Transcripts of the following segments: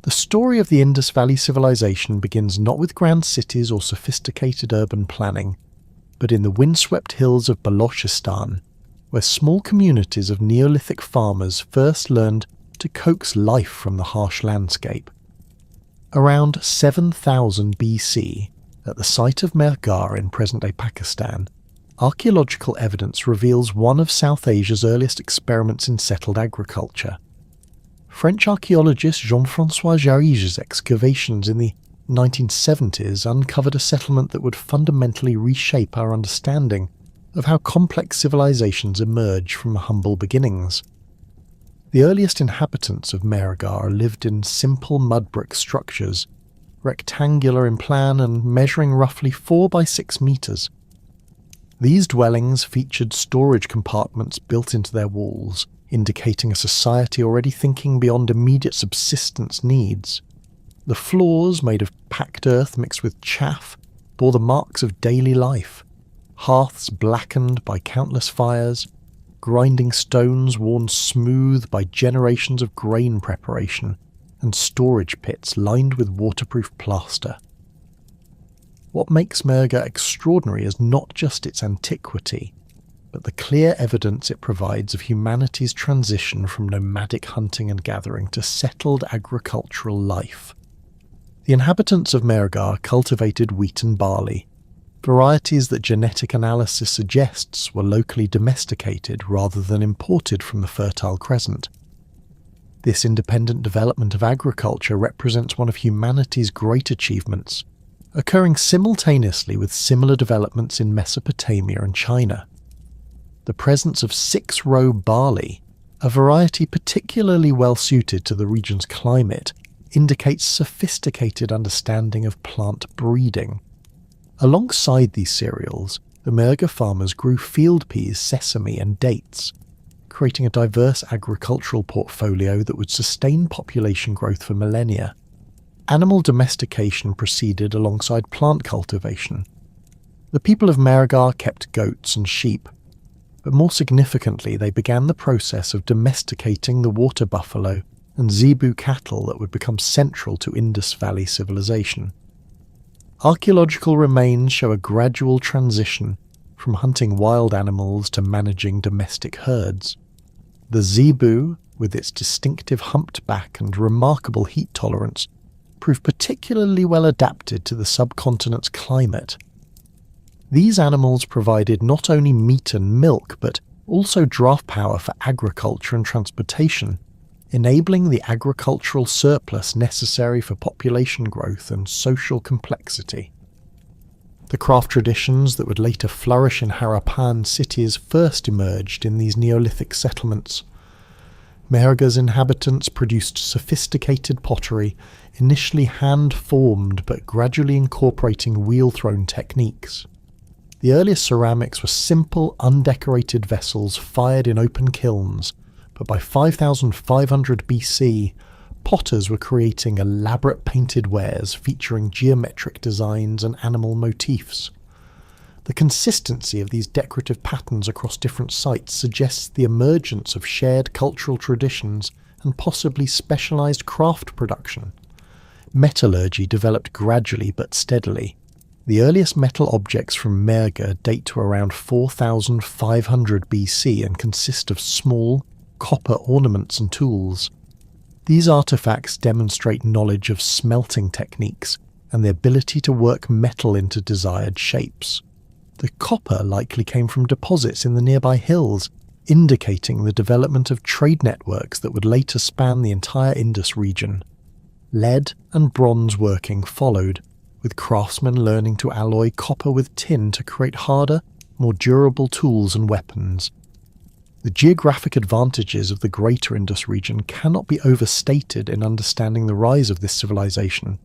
The story of the Indus Valley Civilization begins not with grand cities or sophisticated urban planning, but in the windswept hills of Balochistan, where small communities of Neolithic farmers first learned to coax life from the harsh landscape. Around 7000 BC, at the site of Mehrgarh in present-day Pakistan, archaeological evidence reveals one of South Asia's earliest experiments in settled agriculture. French archaeologist Jean-François Jarige's excavations in the 1970s uncovered a settlement that would fundamentally reshape our understanding of how complex civilizations emerge from humble beginnings. The earliest inhabitants of Mehrgarh lived in simple mud brick structures, rectangular in plan and measuring roughly 4 by 6 meters. These dwellings featured storage compartments built into their walls, indicating a society already thinking beyond immediate subsistence needs. The floors, made of packed earth mixed with chaff, bore the marks of daily life. Hearths blackened by countless fires, grinding stones worn smooth by generations of grain preparation, and storage pits lined with waterproof plaster. What makes Mehrgarh extraordinary is not just its antiquity, but the clear evidence it provides of humanity's transition from nomadic hunting and gathering to settled agricultural life. The inhabitants of Mehrgarh cultivated wheat and barley, varieties that genetic analysis suggests were locally domesticated rather than imported from the Fertile Crescent. This independent development of agriculture represents one of humanity's great achievements, occurring simultaneously with similar developments in Mesopotamia and China. The presence of 6-row barley, a variety particularly well suited to the region's climate, indicates sophisticated understanding of plant breeding. Alongside these cereals, the Mehrgarh farmers grew field peas, sesame and dates, creating a diverse agricultural portfolio that would sustain population growth for millennia. Animal domestication proceeded alongside plant cultivation. The people of Mehrgarh kept goats and sheep, but more significantly they began the process of domesticating the water buffalo and zebu cattle that would become central to Indus Valley civilization. Archaeological remains show a gradual transition from hunting wild animals to managing domestic herds. The zebu, with its distinctive humped back and remarkable heat tolerance, proved particularly well adapted to the subcontinent's climate. These animals provided not only meat and milk, but also draft power for agriculture and transportation, enabling the agricultural surplus necessary for population growth and social complexity. The craft traditions that would later flourish in Harappan cities first emerged in these Neolithic settlements. Mehrgarh's inhabitants produced sophisticated pottery, initially hand-formed but gradually incorporating wheel-thrown techniques. The earliest ceramics were simple, undecorated vessels fired in open kilns, but by 5500 BC, potters were creating elaborate painted wares featuring geometric designs and animal motifs. The consistency of these decorative patterns across different sites suggests the emergence of shared cultural traditions and possibly specialized craft production. Metallurgy developed gradually but steadily. The earliest metal objects from Mehrgarh date to around 4500 BC and consist of small, copper ornaments and tools. These artifacts demonstrate knowledge of smelting techniques and the ability to work metal into desired shapes. The copper likely came from deposits in the nearby hills, indicating the development of trade networks that would later span the entire Indus region. Lead and bronze working followed, with craftsmen learning to alloy copper with tin to create harder, more durable tools and weapons. The geographic advantages of the greater Indus region cannot be overstated in understanding the rise of this civilization.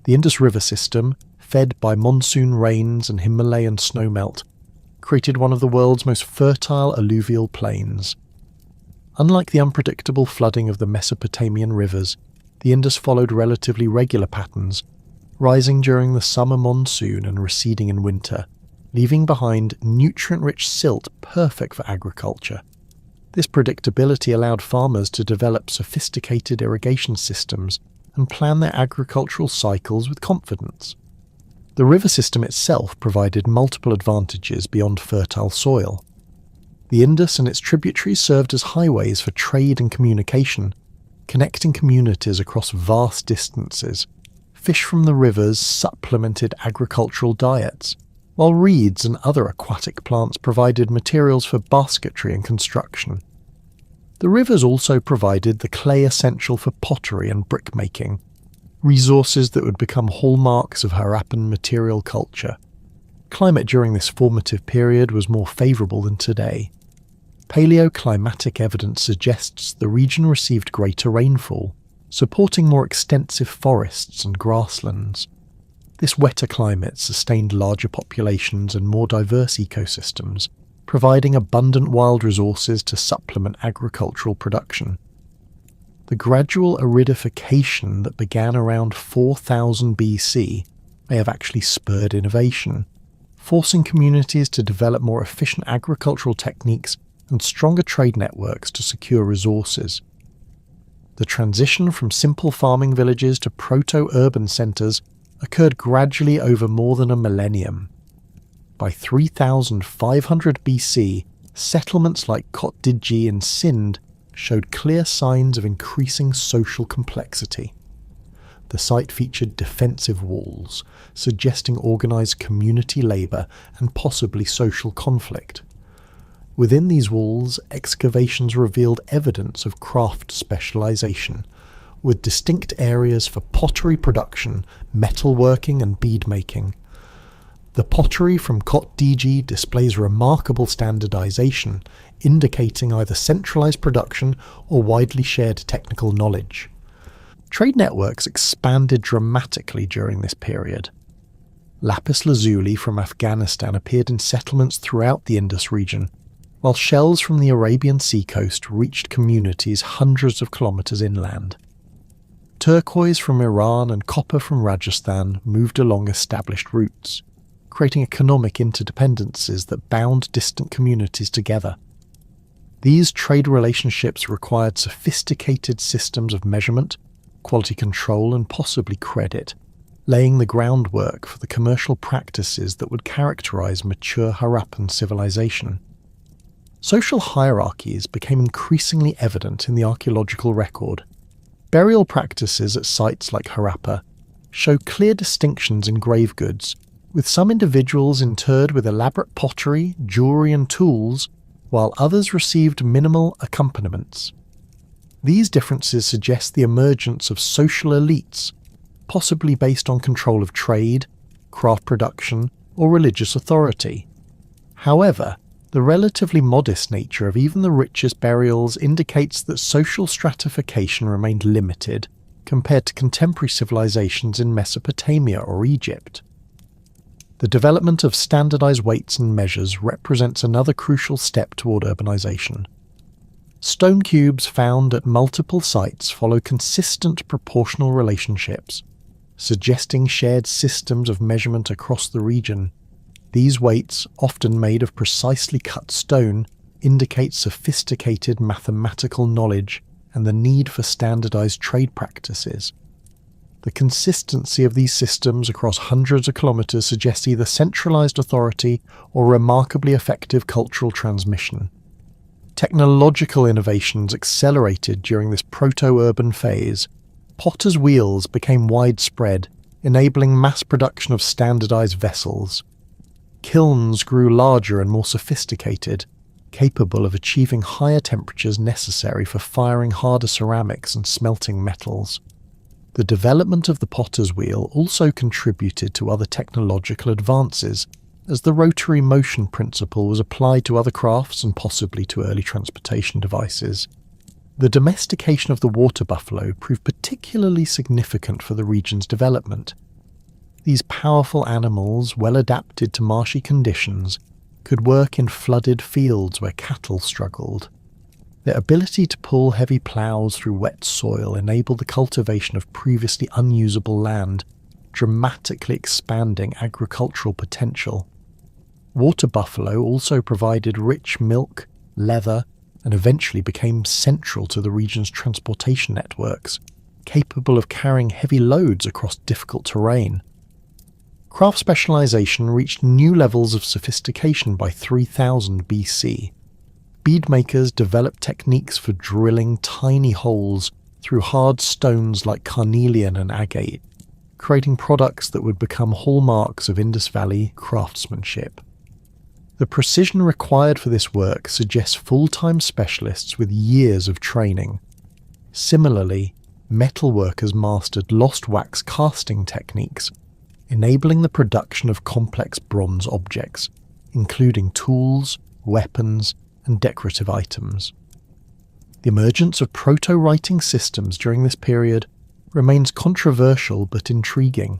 The Indus River system, fed by monsoon rains and Himalayan snowmelt, created one of the world's most fertile alluvial plains. Unlike the unpredictable flooding of the Mesopotamian rivers, the Indus followed relatively regular patterns, rising during the summer monsoon and receding in winter, leaving behind nutrient-rich silt perfect for agriculture. This predictability allowed farmers to develop sophisticated irrigation systems and plan their agricultural cycles with confidence. The river system itself provided multiple advantages beyond fertile soil. The Indus and its tributaries served as highways for trade and communication, connecting communities across vast distances. Fish from the rivers supplemented agricultural diets, while reeds and other aquatic plants provided materials for basketry and construction. The rivers also provided the clay essential for pottery and brickmaking, resources that would become hallmarks of Harappan material culture. Climate during this formative period was more favourable than today. Paleoclimatic evidence suggests the region received greater rainfall, supporting more extensive forests and grasslands. This wetter climate sustained larger populations and more diverse ecosystems, providing abundant wild resources to supplement agricultural production. The gradual aridification that began around 4000 BC may have actually spurred innovation, forcing communities to develop more efficient agricultural techniques and stronger trade networks to secure resources. The transition from simple farming villages to proto-urban centres occurred gradually over more than a millennium. By 3500 BC, settlements like Kotdiji and Sind showed clear signs of increasing social complexity. The site featured defensive walls, suggesting organised community labour and possibly social conflict. Within these walls, excavations revealed evidence of craft specialisation, with distinct areas for pottery production, metalworking and beadmaking. The pottery from Kotdiji displays remarkable standardization, indicating either centralized production or widely shared technical knowledge. Trade networks expanded dramatically during this period. Lapis lazuli from Afghanistan appeared in settlements throughout the Indus region, while shells from the Arabian seacoast reached communities hundreds of kilometers inland. Turquoise from Iran and copper from Rajasthan moved along established routes, creating economic interdependencies that bound distant communities together. These trade relationships required sophisticated systems of measurement, quality control and possibly credit, laying the groundwork for the commercial practices that would characterize mature Harappan civilization. Social hierarchies became increasingly evident in the archaeological record. Burial practices at sites like Harappa show clear distinctions in grave goods, with some individuals interred with elaborate pottery, jewelry and tools, while others received minimal accompaniments. These differences suggest the emergence of social elites, possibly based on control of trade, craft production, or religious authority. However, the relatively modest nature of even the richest burials indicates that social stratification remained limited compared to contemporary civilizations in Mesopotamia or Egypt. The development of standardized weights and measures represents another crucial step toward urbanization. Stone cubes found at multiple sites follow consistent proportional relationships, suggesting shared systems of measurement across the region. These weights, often made of precisely cut stone, indicate sophisticated mathematical knowledge and the need for standardized trade practices. The consistency of these systems across hundreds of kilometers suggests either centralized authority or remarkably effective cultural transmission. Technological innovations accelerated during this proto-urban phase. Potter's wheels became widespread, enabling mass production of standardized vessels. Kilns grew larger and more sophisticated, capable of achieving higher temperatures necessary for firing harder ceramics and smelting metals. The development of the potter's wheel also contributed to other technological advances, as the rotary motion principle was applied to other crafts and possibly to early transportation devices. The domestication of the water buffalo proved particularly significant for the region's development. These powerful animals, well adapted to marshy conditions, could work in flooded fields where cattle struggled. Their ability to pull heavy ploughs through wet soil enabled the cultivation of previously unusable land, dramatically expanding agricultural potential. Water buffalo also provided rich milk, leather, and eventually became central to the region's transportation networks, capable of carrying heavy loads across difficult terrain. Craft specialization reached new levels of sophistication by 3000 BC. Bead makers developed techniques for drilling tiny holes through hard stones like carnelian and agate, creating products that would become hallmarks of Indus Valley craftsmanship. The precision required for this work suggests full-time specialists with years of training. Similarly, metal workers mastered lost wax casting techniques, enabling the production of complex bronze objects, including tools, weapons, and decorative items. The emergence of proto-writing systems during this period remains controversial but intriguing.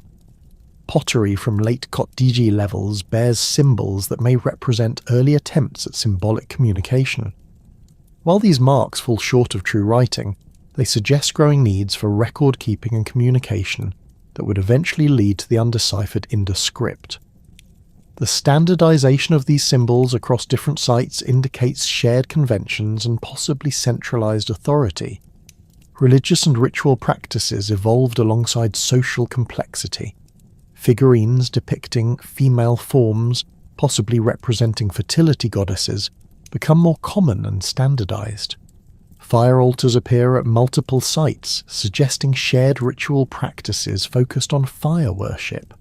Pottery from late Kotdiji levels bears symbols that may represent early attempts at symbolic communication. While these marks fall short of true writing, they suggest growing needs for record-keeping and communication that would eventually lead to the undeciphered Indus script. The standardization of these symbols across different sites indicates shared conventions and possibly centralized authority. Religious and ritual practices evolved alongside social complexity. Figurines depicting female forms, possibly representing fertility goddesses, become more common and standardized. Fire altars appear at multiple sites, suggesting shared ritual practices focused on fire worship.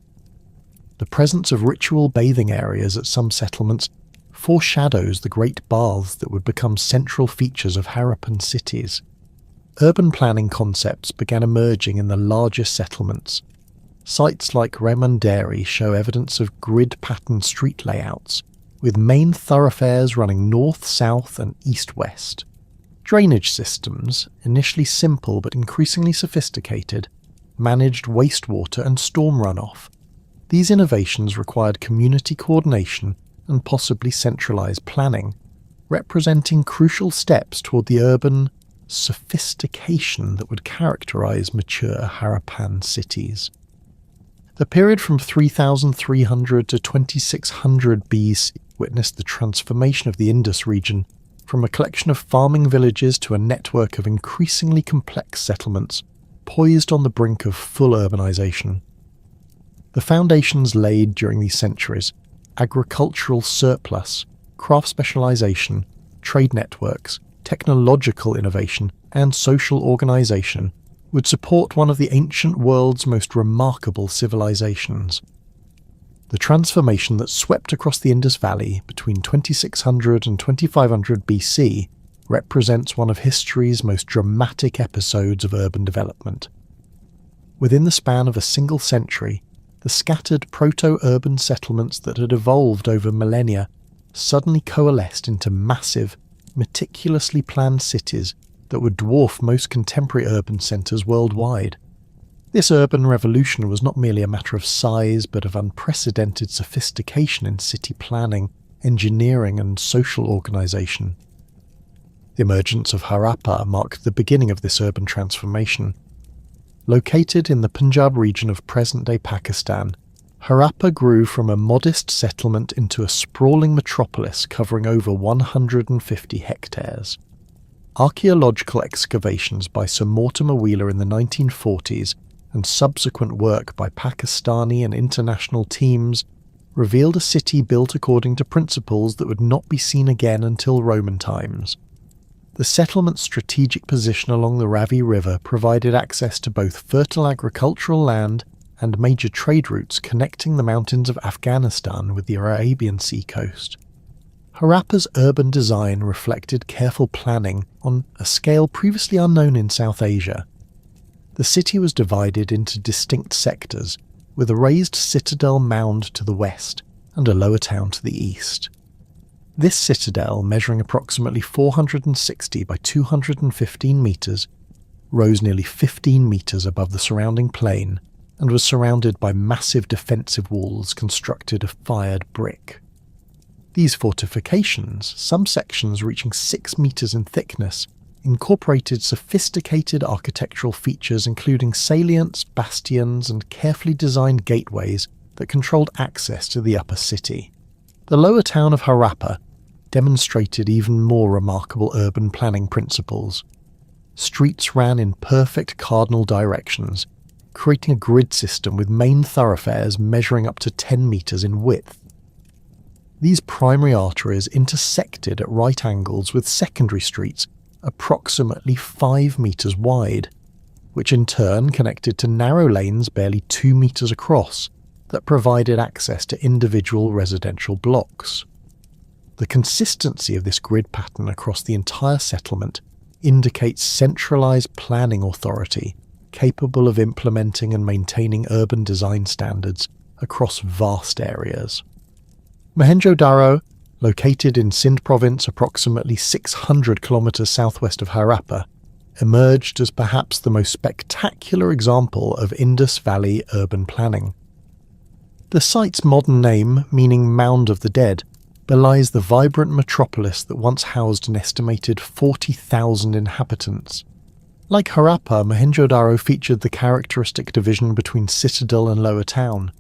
The presence of ritual bathing areas at some settlements foreshadows the great baths that would become central features of Harappan cities. Urban planning concepts began emerging in the larger settlements. Sites like Remanderi show evidence of grid-patterned street layouts, with main thoroughfares running north, south, and east-west. Drainage systems, initially simple but increasingly sophisticated, managed wastewater and storm runoff. These innovations required community coordination and possibly centralized planning, representing crucial steps toward the urban sophistication that would characterize mature Harappan cities. The period from 3300 to 2600 BC witnessed the transformation of the Indus region from a collection of farming villages to a network of increasingly complex settlements poised on the brink of full urbanization. The foundations laid during these centuries, agricultural surplus, craft specialization, trade networks, technological innovation, and social organization, would support one of the ancient world's most remarkable civilizations. The transformation that swept across the Indus Valley between 2600 and 2500 BC represents one of history's most dramatic episodes of urban development. Within the span of a single century, the scattered proto-urban settlements that had evolved over millennia suddenly coalesced into massive, meticulously planned cities that would dwarf most contemporary urban centres worldwide. This urban revolution was not merely a matter of size, but of unprecedented sophistication in city planning, engineering, and social organisation. The emergence of Harappa marked the beginning of this urban transformation. Located in the Punjab region of present-day Pakistan, Harappa grew from a modest settlement into a sprawling metropolis covering over 150 hectares. Archaeological excavations by Sir Mortimer Wheeler in the 1940s and subsequent work by Pakistani and international teams revealed a city built according to principles that would not be seen again until Roman times. The settlement's strategic position along the Ravi River provided access to both fertile agricultural land and major trade routes connecting the mountains of Afghanistan with the Arabian Sea coast. Harappa's urban design reflected careful planning on a scale previously unknown in South Asia. The city was divided into distinct sectors, with a raised citadel mound to the west and a lower town to the east. This citadel, measuring approximately 460 by 215 metres, rose nearly 15 metres above the surrounding plain and was surrounded by massive defensive walls constructed of fired brick. These fortifications, some sections reaching 6 metres in thickness, incorporated sophisticated architectural features including salients, bastions, and carefully designed gateways that controlled access to the upper city. The lower town of Harappa demonstrated even more remarkable urban planning principles. streets ran in perfect cardinal directions, creating a grid system with main thoroughfares measuring up to 10 metres in width. These primary arteries intersected at right angles with secondary streets approximately 5 metres wide, which in turn connected to narrow lanes barely 2 metres across that provided access to individual residential blocks. The consistency of this grid pattern across the entire settlement indicates centralised planning authority capable of implementing and maintaining urban design standards across vast areas. Mohenjo-daro, located in Sindh province approximately 600 kilometres southwest of Harappa, emerged as perhaps the most spectacular example of Indus Valley urban planning. The site's modern name, meaning Mound of the Dead, belies the vibrant metropolis that once housed an estimated 40,000 inhabitants. Like Harappa, Mohenjo-daro featured the characteristic division between citadel and lower town,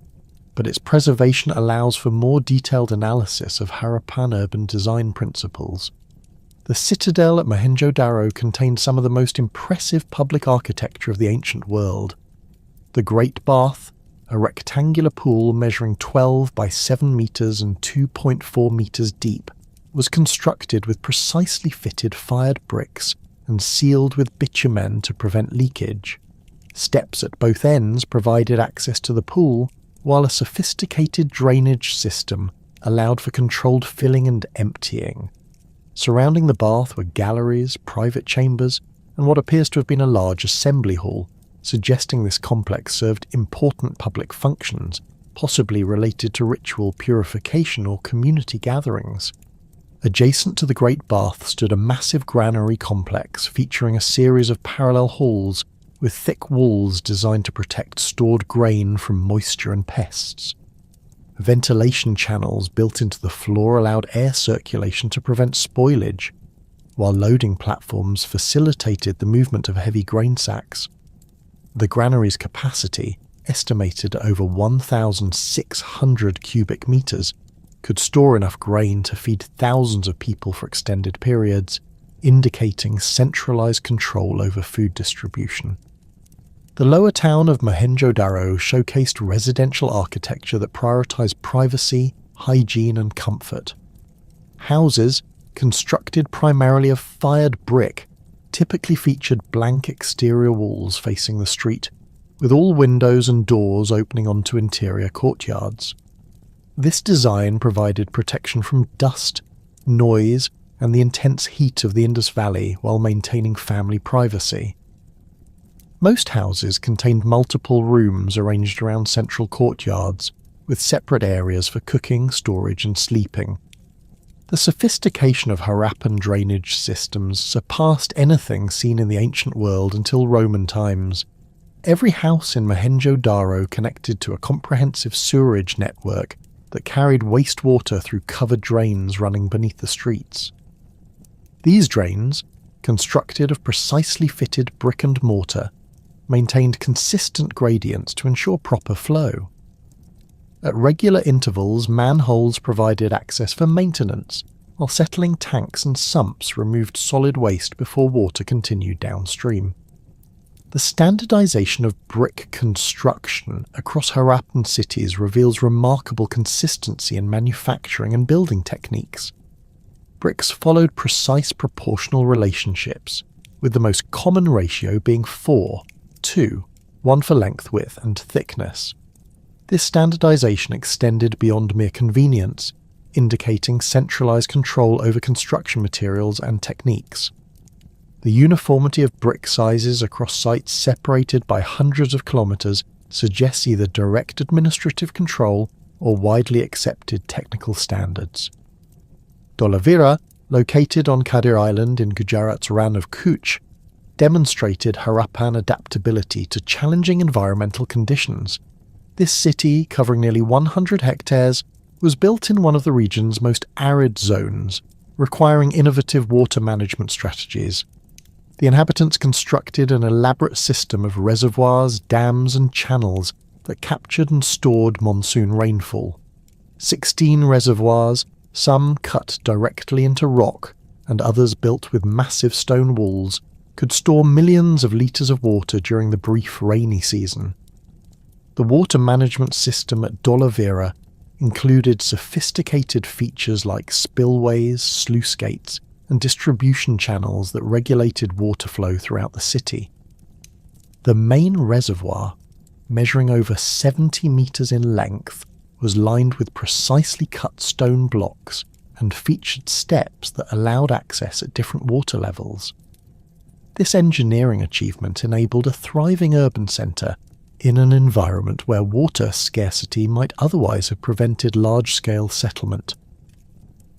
but its preservation allows for more detailed analysis of Harappan urban design principles. The citadel at Mohenjo-daro contained some of the most impressive public architecture of the ancient world. The Great Bath, a rectangular pool measuring 12 by 7 metres and 2.4 metres deep, was constructed with precisely fitted fired bricks and sealed with bitumen to prevent leakage. Steps at both ends provided access to the pool, while a sophisticated drainage system allowed for controlled filling and emptying. Surrounding the bath were galleries, private chambers, and what appears to have been a large assembly hall, suggesting this complex served important public functions, possibly related to ritual purification or community gatherings. Adjacent to the Great Bath stood a massive granary complex featuring a series of parallel halls with thick walls designed to protect stored grain from moisture and pests. Ventilation channels built into the floor allowed air circulation to prevent spoilage, while loading platforms facilitated the movement of heavy grain sacks. The granary's capacity, estimated at over 1,600 cubic metres, could store enough grain to feed thousands of people for extended periods, indicating centralised control over food distribution. The lower town of Mohenjo-daro showcased residential architecture that prioritised privacy, hygiene and comfort. Houses, constructed primarily of fired brick, typically featured blank exterior walls facing the street, with all windows and doors opening onto interior courtyards. This design provided protection from dust, noise, and the intense heat of the Indus Valley while maintaining family privacy. Most houses contained multiple rooms arranged around central courtyards, with separate areas for cooking, storage, and sleeping. The sophistication of Harappan drainage systems surpassed anything seen in the ancient world until Roman times. Every house in Mohenjo-daro connected to a comprehensive sewerage network that carried wastewater through covered drains running beneath the streets. These drains, constructed of precisely fitted brick and mortar, maintained consistent gradients to ensure proper flow. At regular intervals, manholes provided access for maintenance, while settling tanks and sumps removed solid waste before water continued downstream. The standardization of brick construction across Harappan cities reveals remarkable consistency in manufacturing and building techniques. Bricks followed precise proportional relationships, with the most common ratio being 4:2, one for length, width, and thickness. This standardization extended beyond mere convenience, indicating centralized control over construction materials and techniques. The uniformity of brick sizes across sites separated by hundreds of kilometers suggests either direct administrative control or widely accepted technical standards. Dholavira, located on Kadir Island in Gujarat's Rann of Kutch, demonstrated Harappan adaptability to challenging environmental conditions. This city, covering nearly 100 hectares, was built in one of the region's most arid zones, requiring innovative water management strategies. The inhabitants constructed an elaborate system of reservoirs, dams and channels that captured and stored monsoon rainfall. 16 reservoirs, some cut directly into rock and others built with massive stone walls, could store millions of litres of water during the brief rainy season. The water management system at Dolavira included sophisticated features like spillways, sluice gates, and distribution channels that regulated water flow throughout the city. The main reservoir, measuring over 70 metres in length, was lined with precisely cut stone blocks and featured steps that allowed access at different water levels. This engineering achievement enabled a thriving urban centre in an environment where water scarcity might otherwise have prevented large-scale settlement.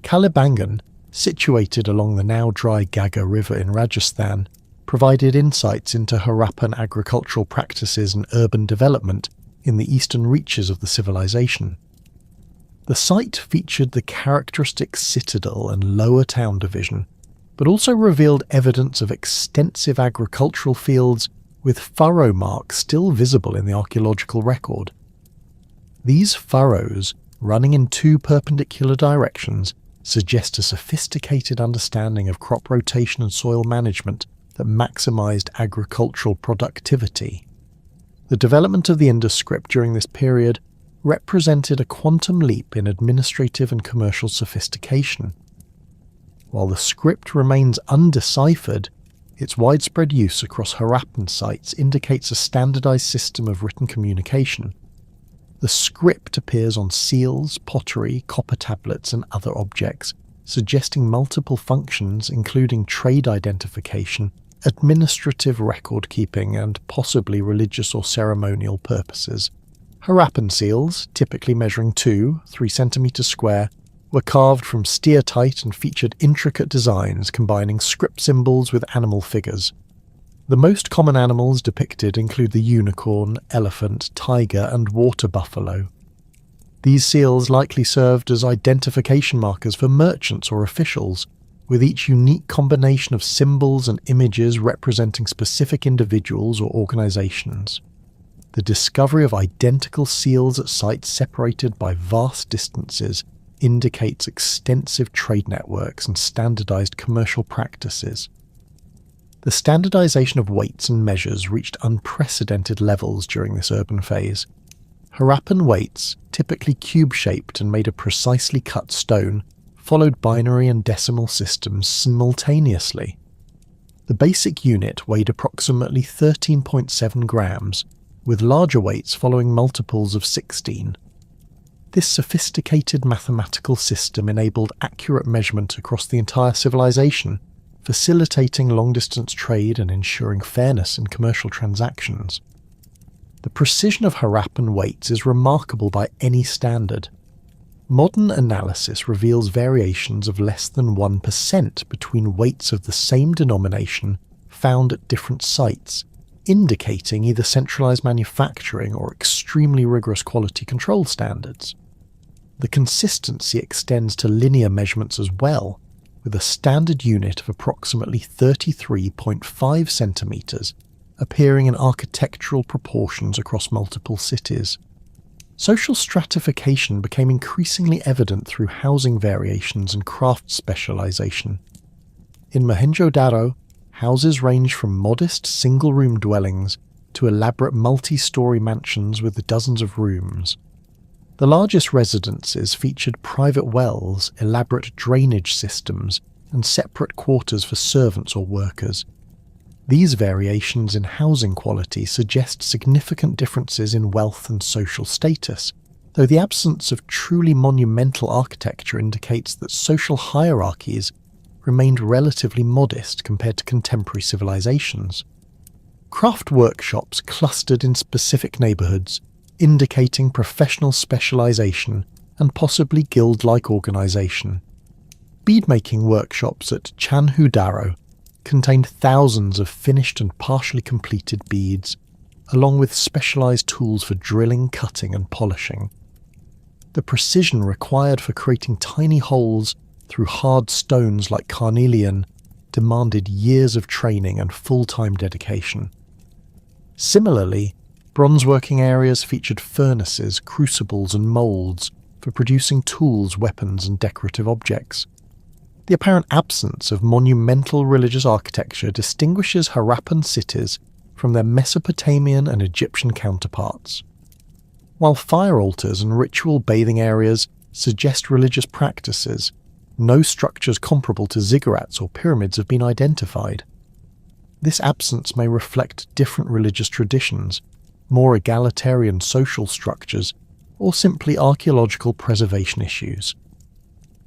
Kalibangan, situated along the now dry Gaga River in Rajasthan, provided insights into Harappan agricultural practices and urban development in the eastern reaches of the civilization. The site featured the characteristic citadel and lower town division, but also revealed evidence of extensive agricultural fields with furrow marks still visible in the archaeological record. These furrows, running in two perpendicular directions, suggest a sophisticated understanding of crop rotation and soil management that maximised agricultural productivity. The development of the Indus script during this period represented a quantum leap in administrative and commercial sophistication. While the script remains undeciphered, its widespread use across Harappan sites indicates a standardized system of written communication. The script appears on seals, pottery, copper tablets, and other objects, suggesting multiple functions including trade identification, administrative record-keeping, and possibly religious or ceremonial purposes. Harappan seals, typically measuring 3 centimeters square, were carved from steatite and featured intricate designs combining script symbols with animal figures. The most common animals depicted include the unicorn, elephant, tiger, and water buffalo. These seals likely served as identification markers for merchants or officials, with each unique combination of symbols and images representing specific individuals or organizations. The discovery of identical seals at sites separated by vast distances indicates extensive trade networks and standardized commercial practices. The standardization of weights and measures reached unprecedented levels during this urban phase. Harappan weights, typically cube-shaped and made of precisely cut stone, followed binary and decimal systems simultaneously. The basic unit weighed approximately 13.7 grams, with larger weights following multiples of 16. This sophisticated mathematical system enabled accurate measurement across the entire civilization, facilitating long-distance trade and ensuring fairness in commercial transactions. The precision of Harappan weights is remarkable by any standard. Modern analysis reveals variations of less than 1% between weights of the same denomination found at different sites, indicating either centralized manufacturing or extremely rigorous quality control standards. The consistency extends to linear measurements as well, with a standard unit of approximately 33.5 centimeters appearing in architectural proportions across multiple cities. Social stratification became increasingly evident through housing variations and craft specialization. In Mohenjo-daro, houses range from modest single-room dwellings to elaborate multi-story mansions with dozens of rooms. The largest residences featured private wells, elaborate drainage systems, and separate quarters for servants or workers. These variations in housing quality suggest significant differences in wealth and social status, though the absence of truly monumental architecture indicates that social hierarchies remained relatively modest compared to contemporary civilizations. Craft workshops clustered in specific neighborhoods, indicating professional specialization and possibly guild-like organization. Beadmaking workshops at Chanhu-daro contained thousands of finished and partially completed beads, along with specialized tools for drilling, cutting, and polishing. The precision required for creating tiny holes through hard stones like carnelian demanded years of training and full-time dedication. Similarly, bronzeworking areas featured furnaces, crucibles, and molds for producing tools, weapons, and decorative objects. The apparent absence of monumental religious architecture distinguishes Harappan cities from their Mesopotamian and Egyptian counterparts. While fire altars and ritual bathing areas suggest religious practices, no structures comparable to ziggurats or pyramids have been identified. This absence may reflect different religious traditions, more egalitarian social structures, or simply archaeological preservation issues.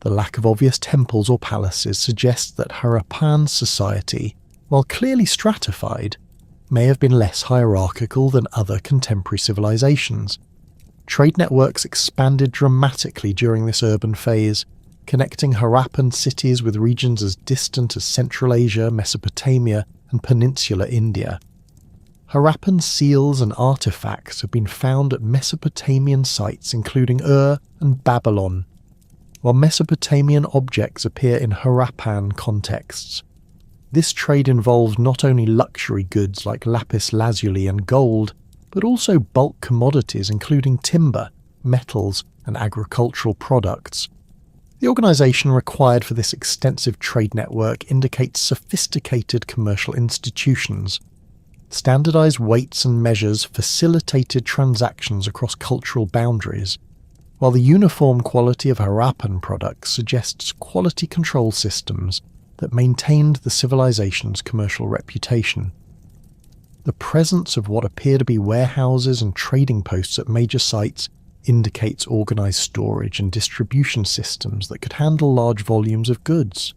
The lack of obvious temples or palaces suggests that Harappan society, while clearly stratified, may have been less hierarchical than other contemporary civilizations. Trade networks expanded dramatically during this urban phase, connecting Harappan cities with regions as distant as Central Asia, Mesopotamia, and peninsular India. Harappan seals and artifacts have been found at Mesopotamian sites including Ur and Babylon, while Mesopotamian objects appear in Harappan contexts. This trade involved not only luxury goods like lapis lazuli and gold, but also bulk commodities including timber, metals, and agricultural products. The organisation required for this extensive trade network indicates sophisticated commercial institutions. Standardised weights and measures facilitated transactions across cultural boundaries, while the uniform quality of Harappan products suggests quality control systems that maintained the civilization's commercial reputation. The presence of what appear to be warehouses and trading posts at major sites indicates organised storage and distribution systems that could handle large volumes of goods.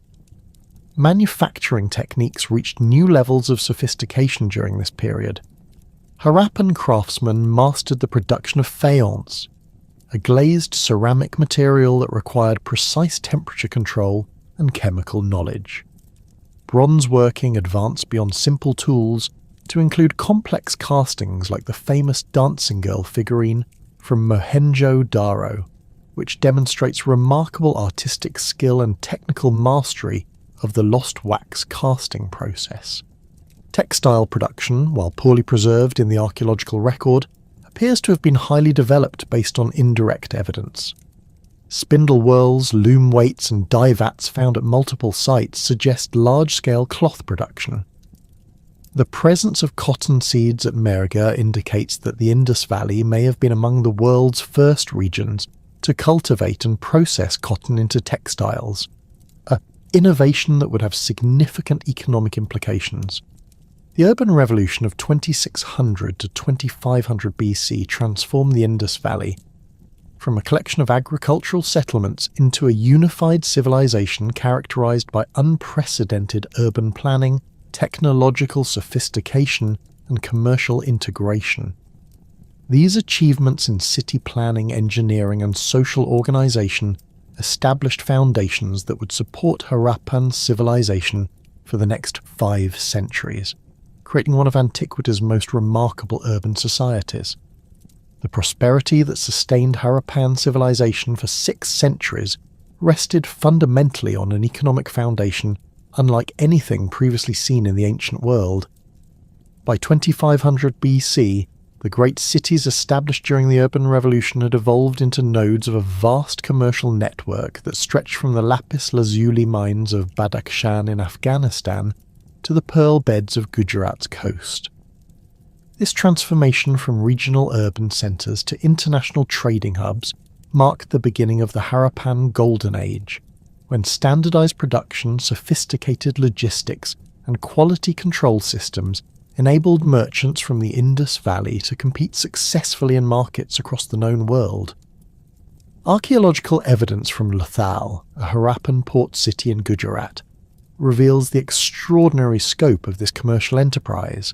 Manufacturing techniques reached new levels of sophistication during this period. Harappan craftsmen mastered the production of faience, a glazed ceramic material that required precise temperature control and chemical knowledge. Bronze working advanced beyond simple tools to include complex castings like the famous dancing girl figurine from Mohenjo-daro, which demonstrates remarkable artistic skill and technical mastery of the lost wax casting process. Textile production, while poorly preserved in the archaeological record, appears to have been highly developed based on indirect evidence. Spindle whorls, loom weights, and dye vats found at multiple sites suggest large-scale cloth production. The presence of cotton seeds at Merga indicates that the Indus Valley may have been among the world's first regions to cultivate and process cotton into textiles, an innovation that would have significant economic implications. The urban revolution of 2600 to 2500 BC transformed the Indus Valley from a collection of agricultural settlements into a unified civilization characterized by unprecedented urban planning, technological sophistication, and commercial integration. These achievements in city planning, engineering, and social organization established foundations that would support Harappan civilization for the next 5 centuries, creating one of antiquity's most remarkable urban societies. The prosperity that sustained Harappan civilization for 6 centuries rested fundamentally on an economic foundation unlike anything previously seen in the ancient world. By 2500 BC, the great cities established during the urban revolution had evolved into nodes of a vast commercial network that stretched from the lapis lazuli mines of Badakhshan in Afghanistan to the pearl beds of Gujarat's coast. This transformation from regional urban centres to international trading hubs marked the beginning of the Harappan Golden Age, when standardised production, sophisticated logistics, and quality control systems enabled merchants from the Indus Valley to compete successfully in markets across the known world. Archaeological evidence from Lothal, a Harappan port city in Gujarat, reveals the extraordinary scope of this commercial enterprise.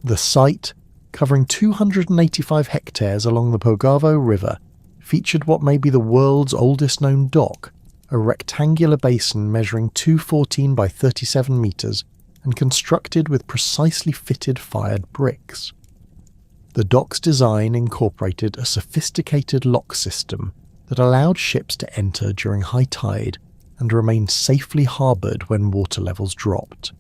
The site, covering 285 hectares along the Bhogavo River, featured what may be the world's oldest known dock, a rectangular basin measuring 214 by 37 metres and constructed with precisely fitted fired bricks. The dock's design incorporated a sophisticated lock system that allowed ships to enter during high tide and remain safely harboured when water levels dropped.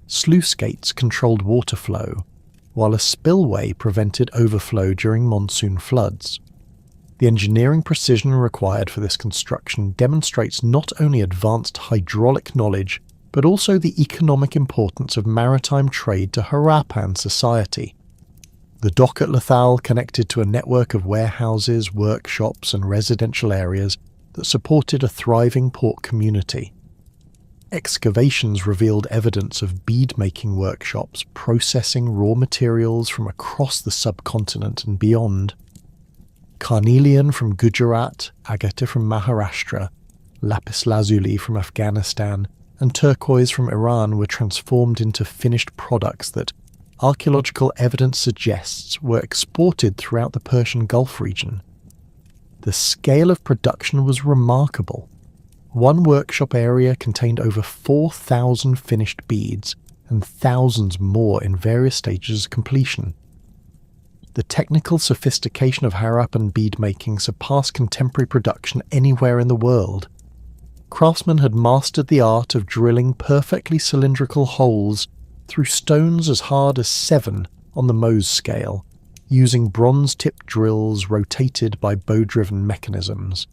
Sluice gates controlled water flow, while a spillway prevented overflow during monsoon floods. The engineering precision required for this construction demonstrates not only advanced hydraulic knowledge, but also the economic importance of maritime trade to Harappan society. The dock at Lethal connected to a network of warehouses, workshops and residential areas that supported a thriving port community. Excavations revealed evidence of bead-making workshops processing raw materials from across the subcontinent and beyond. Carnelian from Gujarat, agate from Maharashtra, lapis lazuli from Afghanistan, and turquoise from Iran were transformed into finished products that archaeological evidence suggests were exported throughout the Persian Gulf region. The scale of production was remarkable. One workshop area contained over 4,000 finished beads and thousands more in various stages of completion. The technical sophistication of Harappan bead-making surpassed contemporary production anywhere in the world. Craftsmen had mastered the art of drilling perfectly cylindrical holes through stones as hard as 7 on the Mohs scale, using bronze-tipped drills rotated by bow-driven mechanisms.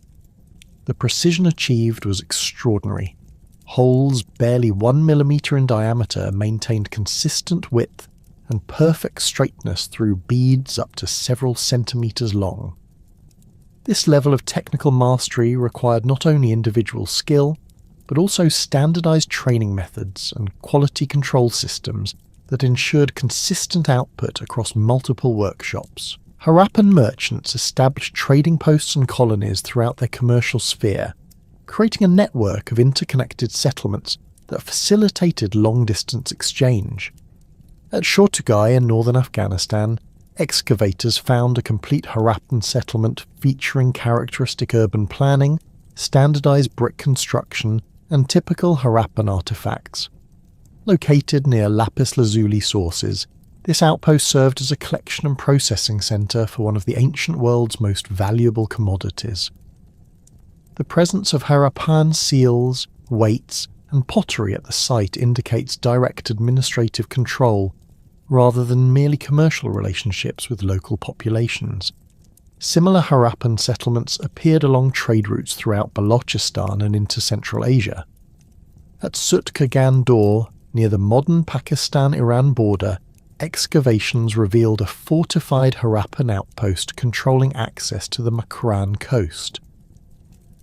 The precision achieved was extraordinary. Holes barely 1 millimeter in diameter maintained consistent width and perfect straightness through beads up to several centimeters long. This level of technical mastery required not only individual skill, but also standardized training methods and quality control systems that ensured consistent output across multiple workshops. Harappan merchants established trading posts and colonies throughout their commercial sphere, creating a network of interconnected settlements that facilitated long-distance exchange. At Shortugai in northern Afghanistan, excavators found a complete Harappan settlement featuring characteristic urban planning, standardized brick construction, and typical Harappan artifacts. Located near lapis lazuli sources, this outpost served as a collection and processing center for one of the ancient world's most valuable commodities. The presence of Harappan seals, weights, and pottery at the site indicates direct administrative control, rather than merely commercial relationships with local populations. Similar Harappan settlements appeared along trade routes throughout Balochistan and into Central Asia. At Sutkagan Dor, near the modern Pakistan-Iran border, excavations revealed a fortified Harappan outpost controlling access to the Makran coast.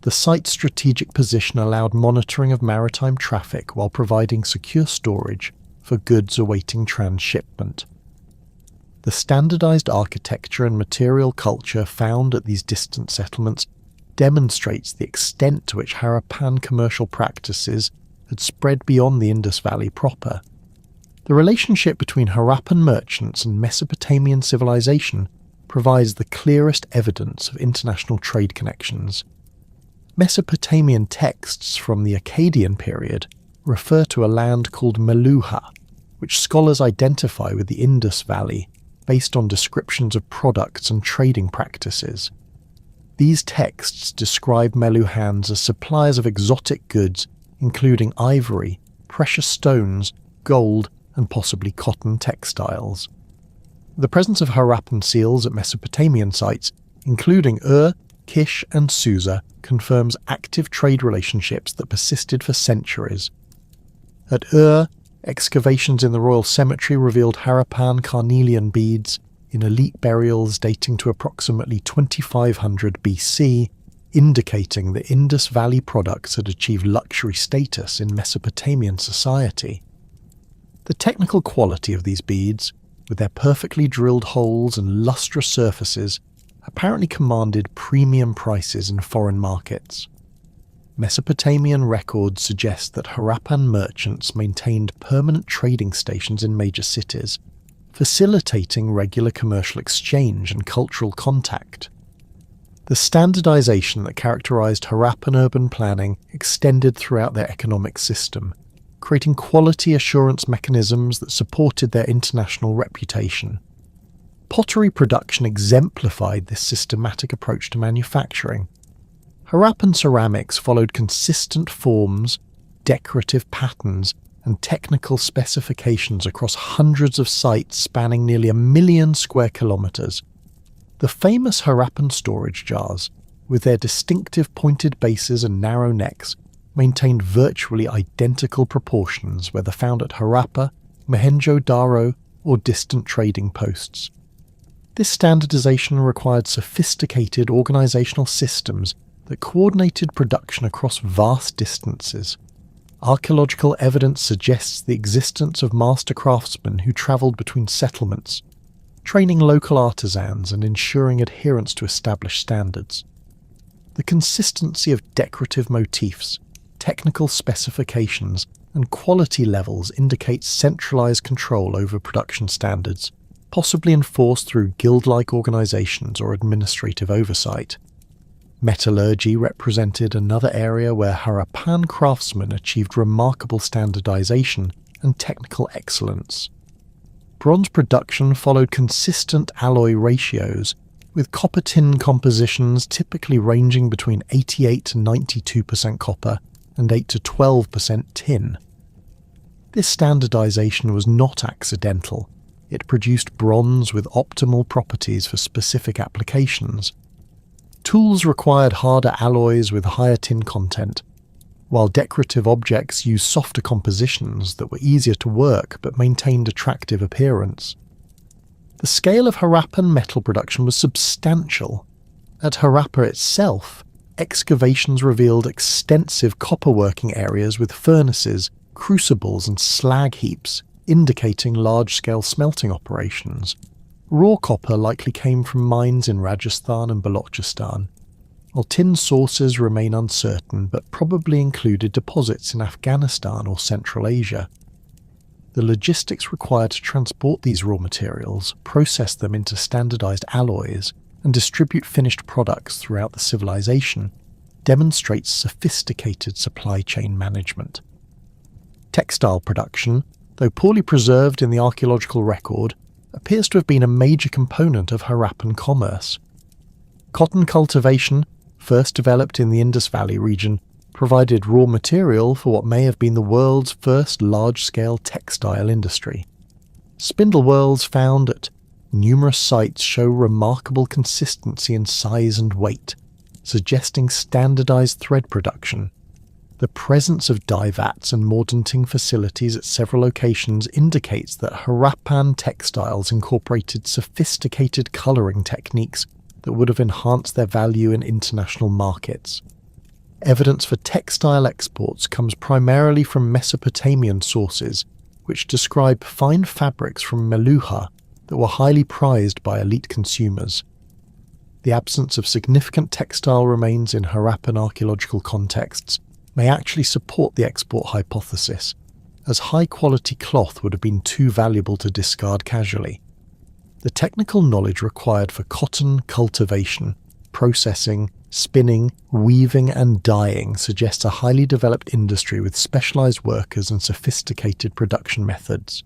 The site's strategic position allowed monitoring of maritime traffic while providing secure storage for goods awaiting transshipment. The standardized architecture and material culture found at these distant settlements demonstrates the extent to which Harappan commercial practices had spread beyond the Indus Valley proper. The relationship between Harappan merchants and Mesopotamian civilization provides the clearest evidence of international trade connections. Mesopotamian texts from the Akkadian period refer to a land called Meluha, which scholars identify with the Indus Valley based on descriptions of products and trading practices. These texts describe Meluhans as suppliers of exotic goods, including ivory, precious stones, gold, and possibly cotton textiles. The presence of Harappan seals at Mesopotamian sites, including Ur, Kish, and Susa, confirms active trade relationships that persisted for centuries. At Ur, excavations in the royal cemetery revealed Harappan carnelian beads in elite burials dating to approximately 2500 BC, indicating that Indus Valley products had achieved luxury status in Mesopotamian society. The technical quality of these beads, with their perfectly drilled holes and lustrous surfaces, apparently commanded premium prices in foreign markets. Mesopotamian records suggest that Harappan merchants maintained permanent trading stations in major cities, facilitating regular commercial exchange and cultural contact. The standardization that characterized Harappan urban planning extended throughout their economic system, creating quality assurance mechanisms that supported their international reputation. Pottery production exemplified this systematic approach to manufacturing. Harappan ceramics followed consistent forms, decorative patterns, and technical specifications across hundreds of sites spanning nearly 1 million square kilometers. The The famous Harappan storage jars, with their distinctive pointed bases and narrow necks, maintained virtually identical proportions whether found at Harappa, Mohenjo-daro, or distant trading posts. This standardization required sophisticated organizational systems that coordinated production across vast distances. Archaeological evidence suggests the existence of master craftsmen who travelled between settlements, training local artisans and ensuring adherence to established standards. The consistency of decorative motifs, technical specifications, and quality levels indicates centralized control over production standards, possibly enforced through guild-like organizations or administrative oversight. Metallurgy represented another area where Harappan craftsmen achieved remarkable standardization and technical excellence. Bronze production followed consistent alloy ratios, with copper-tin compositions typically ranging between 88 to 92% copper and 8 to 12% tin. This standardization was not accidental. It produced bronze with optimal properties for specific applications. Tools required harder alloys with higher tin content, while decorative objects used softer compositions that were easier to work but maintained attractive appearance. The scale of Harappan metal production was substantial. At Harappa itself, excavations revealed extensive copper-working areas with furnaces, crucibles and slag heaps, indicating large-scale smelting operations. Raw copper likely came from mines in Rajasthan and Balochistan, while tin sources remain uncertain but probably included deposits in Afghanistan or Central Asia. The logistics required to transport these raw materials, process them into standardized alloys, and distribute finished products throughout the civilization demonstrates sophisticated supply chain management. Textile production, though poorly preserved in the archaeological record, appears to have been a major component of Harappan commerce. Cotton cultivation, first developed in the Indus Valley region, provided raw material for what may have been the world's first large-scale textile industry. Spindle whorls found at numerous sites show remarkable consistency in size and weight, suggesting standardized thread production. The presence of dye vats and mordanting facilities at several locations indicates that Harappan textiles incorporated sophisticated coloring techniques that would have enhanced their value in international markets. Evidence for textile exports comes primarily from Mesopotamian sources, which describe fine fabrics from Meluha that were highly prized by elite consumers. The absence of significant textile remains in Harappan archaeological contexts may actually support the export hypothesis, as high-quality cloth would have been too valuable to discard casually. The technical knowledge required for cotton cultivation, processing, spinning, weaving and dyeing suggests a highly developed industry with specialized workers and sophisticated production methods.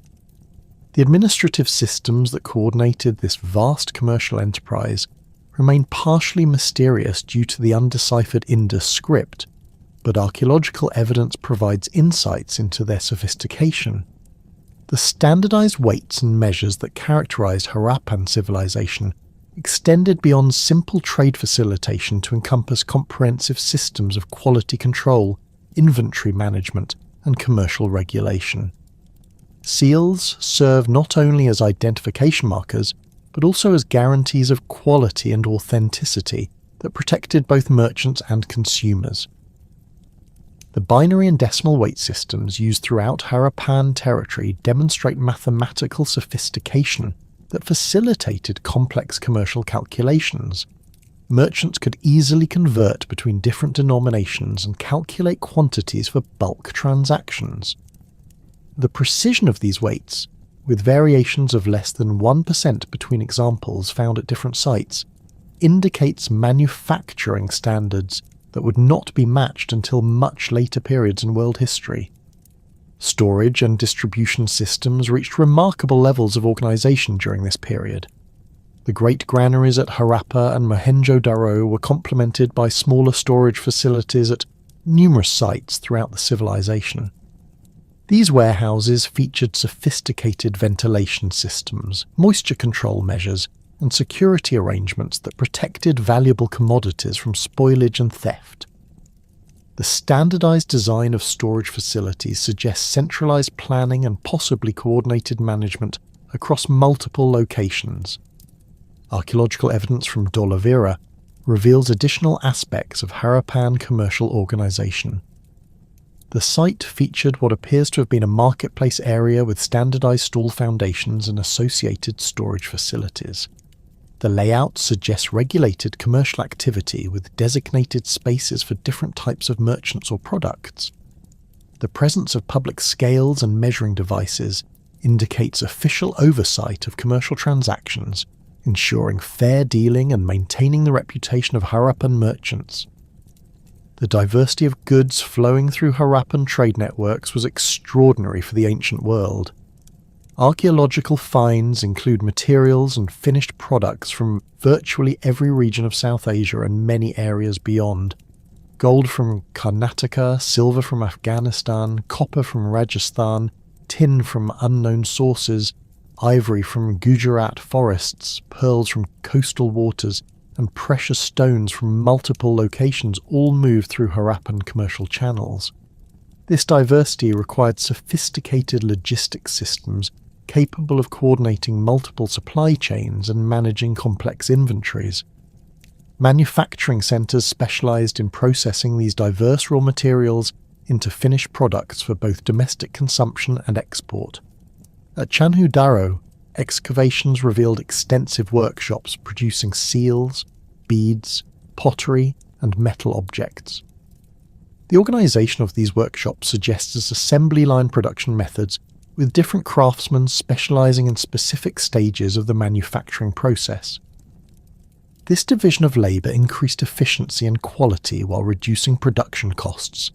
The administrative systems that coordinated this vast commercial enterprise remain partially mysterious due to the undeciphered Indus script, but archaeological evidence provides insights into their sophistication. The standardized weights and measures that characterized Harappan civilization extended beyond simple trade facilitation to encompass comprehensive systems of quality control, inventory management, and commercial regulation. Seals serve not only as identification markers, but also as guarantees of quality and authenticity that protected both merchants and consumers. The binary and decimal weight systems used throughout Harappan territory demonstrate mathematical sophistication that facilitated complex commercial calculations. Merchants could easily convert between different denominations and calculate quantities for bulk transactions. The precision of these weights, with variations of less than 1% between examples found at different sites, indicates manufacturing standards that would not be matched until much later periods in world history. Storage and distribution systems reached remarkable levels of organization during this period. The great granaries at Harappa and Mohenjo-daro were complemented by smaller storage facilities at numerous sites throughout the civilization. These warehouses featured sophisticated ventilation systems, moisture control measures, and security arrangements that protected valuable commodities from spoilage and theft. The standardized design of storage facilities suggests centralized planning and possibly coordinated management across multiple locations. Archaeological evidence from Dolavira reveals additional aspects of Harappan commercial organization. The site featured what appears to have been a marketplace area with standardized stall foundations and associated storage facilities. The layout suggests regulated commercial activity with designated spaces for different types of merchants or products. The presence of public scales and measuring devices indicates official oversight of commercial transactions, ensuring fair dealing and maintaining the reputation of Harappan merchants. The diversity of goods flowing through Harappan trade networks was extraordinary for the ancient world. Archaeological finds include materials and finished products from virtually every region of South Asia and many areas beyond. Gold from Karnataka, silver from Afghanistan, copper from Rajasthan, tin from unknown sources, ivory from Gujarat forests, pearls from coastal waters, and precious stones from multiple locations all moved through Harappan commercial channels. This diversity required sophisticated logistics systems capable of coordinating multiple supply chains and managing complex inventories. Manufacturing centres specialised in processing these diverse raw materials into finished products for both domestic consumption and export. At Mohenjo-daro, excavations revealed extensive workshops producing seals, beads, pottery, and metal objects. The organisation of these workshops suggests assembly line production methods with different craftsmen specialising in specific stages of the manufacturing process. This division of labour increased efficiency and quality while reducing production costs,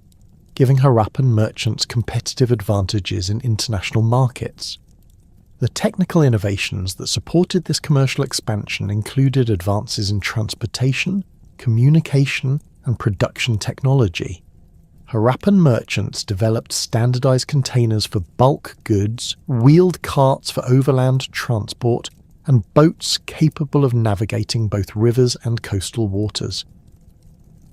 giving Harappan merchants competitive advantages in international markets. The technical innovations that supported this commercial expansion included advances in transportation, communication, and production technology. Harappan merchants developed standardized containers for bulk goods, wheeled carts for overland transport, and boats capable of navigating both rivers and coastal waters.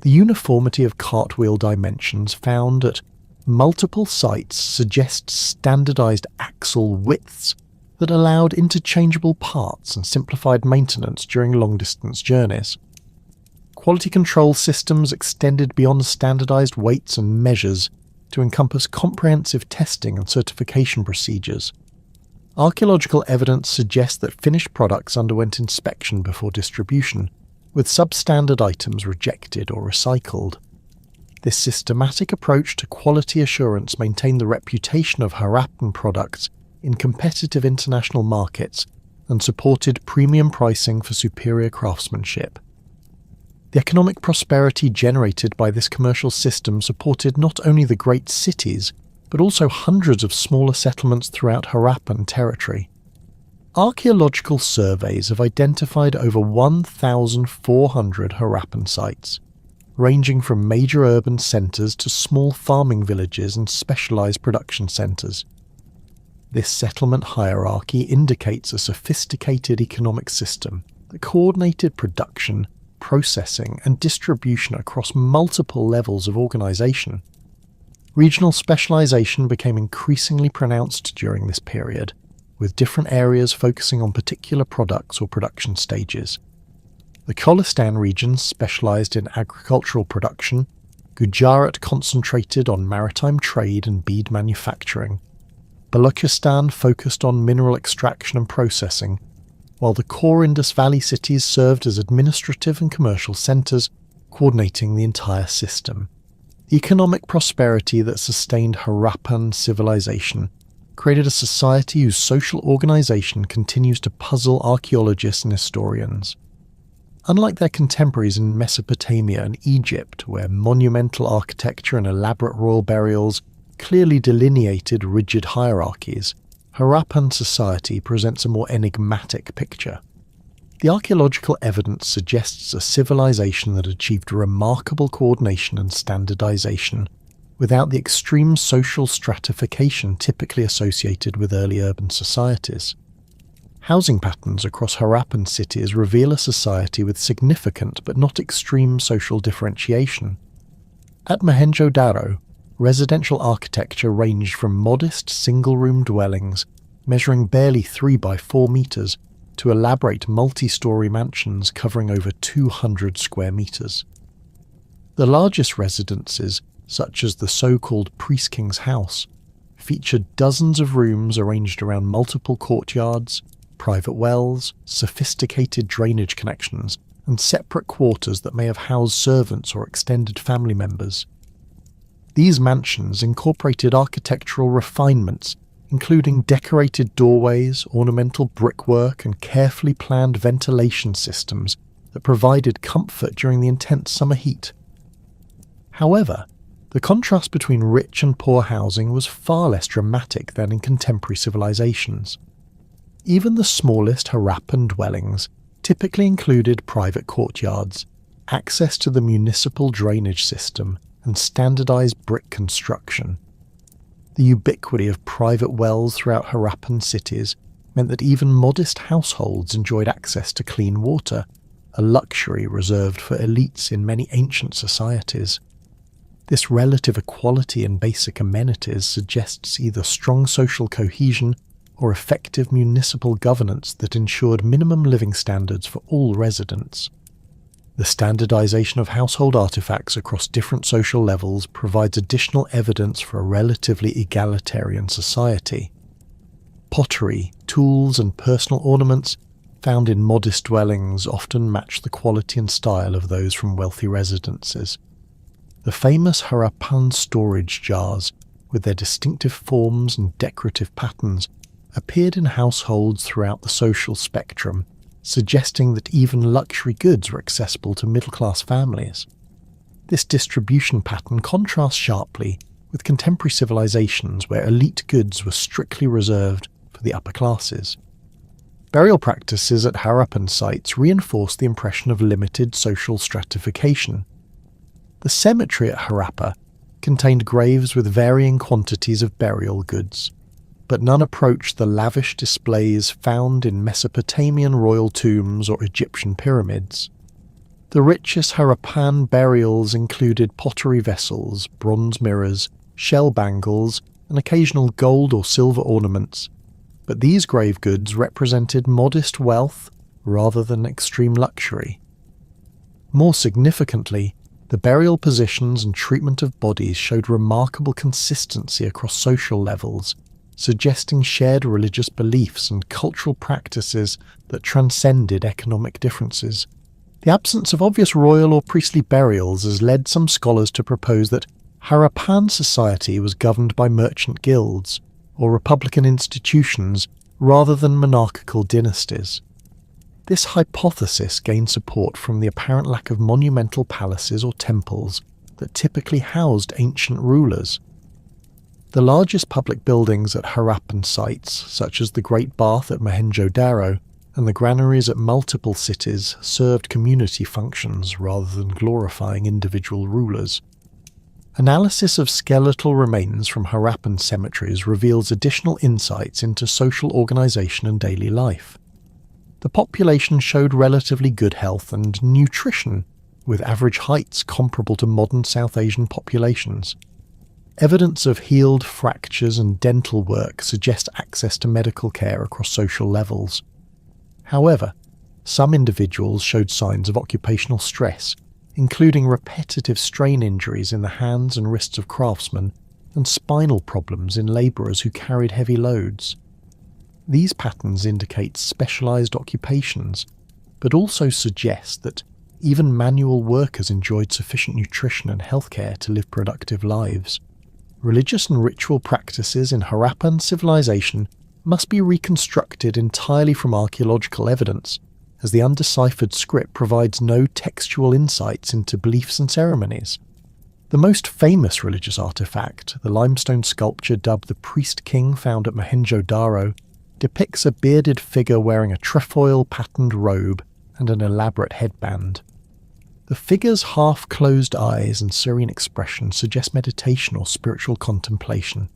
The uniformity of cartwheel dimensions found at multiple sites suggests standardized axle widths that allowed interchangeable parts and simplified maintenance during long-distance journeys. Quality control systems extended beyond standardized weights and measures to encompass comprehensive testing and certification procedures. Archaeological evidence suggests that finished products underwent inspection before distribution, with substandard items rejected or recycled. This systematic approach to quality assurance maintained the reputation of Harappan products in competitive international markets and supported premium pricing for superior craftsmanship. The economic prosperity generated by this commercial system supported not only the great cities, but also hundreds of smaller settlements throughout Harappan territory. Archaeological surveys have identified over 1,400 Harappan sites, ranging from major urban centres to small farming villages and specialised production centres. This settlement hierarchy indicates a sophisticated economic system that coordinated production, processing, and distribution across multiple levels of organisation. Regional specialisation became increasingly pronounced during this period, with different areas focusing on particular products or production stages. The Kholistan region specialised in agricultural production, Gujarat concentrated on maritime trade and bead manufacturing, Balochistan focused on mineral extraction and processing, while the core Indus Valley cities served as administrative and commercial centres, coordinating the entire system. The economic prosperity that sustained Harappan civilization created a society whose social organisation continues to puzzle archaeologists and historians. Unlike their contemporaries in Mesopotamia and Egypt, where monumental architecture and elaborate royal burials clearly delineated rigid hierarchies, Harappan society presents a more enigmatic picture. The archaeological evidence suggests a civilization that achieved remarkable coordination and standardization without the extreme social stratification typically associated with early urban societies. Housing patterns across Harappan cities reveal a society with significant but not extreme social differentiation. At Mohenjo-daro, residential architecture ranged from modest single-room dwellings measuring barely 3 by 4 meters to elaborate multi-story mansions covering over 200 square meters. The largest residences, such as the so-called Priest King's house, featured dozens of rooms arranged around multiple courtyards, private wells, sophisticated drainage connections, and separate quarters that may have housed servants or extended family members. These mansions incorporated architectural refinements, including decorated doorways, ornamental brickwork, and carefully planned ventilation systems that provided comfort during the intense summer heat. However, the contrast between rich and poor housing was far less dramatic than in contemporary civilizations. Even the smallest Harappan dwellings typically included private courtyards, access to the municipal drainage system, and standardized brick construction. The ubiquity of private wells throughout Harappan cities meant that even modest households enjoyed access to clean water, a luxury reserved for elites in many ancient societies. This relative equality in basic amenities suggests either strong social cohesion or effective municipal governance that ensured minimum living standards for all residents. The standardization of household artifacts across different social levels provides additional evidence for a relatively egalitarian society. Pottery, tools, and personal ornaments found in modest dwellings often match the quality and style of those from wealthy residences. The famous Harappan storage jars, with their distinctive forms and decorative patterns, appeared in households throughout the social spectrum, suggesting that even luxury goods were accessible to middle-class families. This distribution pattern contrasts sharply with contemporary civilizations where elite goods were strictly reserved for the upper classes. Burial practices at Harappan sites reinforce the impression of limited social stratification. The cemetery at Harappa contained graves with varying quantities of burial goods, but none approached the lavish displays found in Mesopotamian royal tombs or Egyptian pyramids. The richest Harappan burials included pottery vessels, bronze mirrors, shell bangles, and occasional gold or silver ornaments, but these grave goods represented modest wealth rather than extreme luxury. More significantly, the burial positions and treatment of bodies showed remarkable consistency across social levels, suggesting shared religious beliefs and cultural practices that transcended economic differences. The absence of obvious royal or priestly burials has led some scholars to propose that Harappan society was governed by merchant guilds or republican institutions rather than monarchical dynasties. This hypothesis gained support from the apparent lack of monumental palaces or temples that typically housed ancient rulers. The largest public buildings at Harappan sites, such as the Great Bath at Mohenjo-daro and the granaries at multiple cities, served community functions rather than glorifying individual rulers. Analysis of skeletal remains from Harappan cemeteries reveals additional insights into social organization and daily life. The population showed relatively good health and nutrition, with average heights comparable to modern South Asian populations. Evidence of healed fractures and dental work suggests access to medical care across social levels. However, some individuals showed signs of occupational stress, including repetitive strain injuries in the hands and wrists of craftsmen and spinal problems in labourers who carried heavy loads. These patterns indicate specialised occupations, but also suggest that even manual workers enjoyed sufficient nutrition and healthcare to live productive lives. Religious and ritual practices in Harappan civilization must be reconstructed entirely from archaeological evidence, as the undeciphered script provides no textual insights into beliefs and ceremonies. The most famous religious artifact, the limestone sculpture dubbed the Priest King found at Mohenjo-daro, depicts a bearded figure wearing a trefoil-patterned robe and an elaborate headband. The figure's half-closed eyes and serene expression suggest meditation or spiritual contemplation,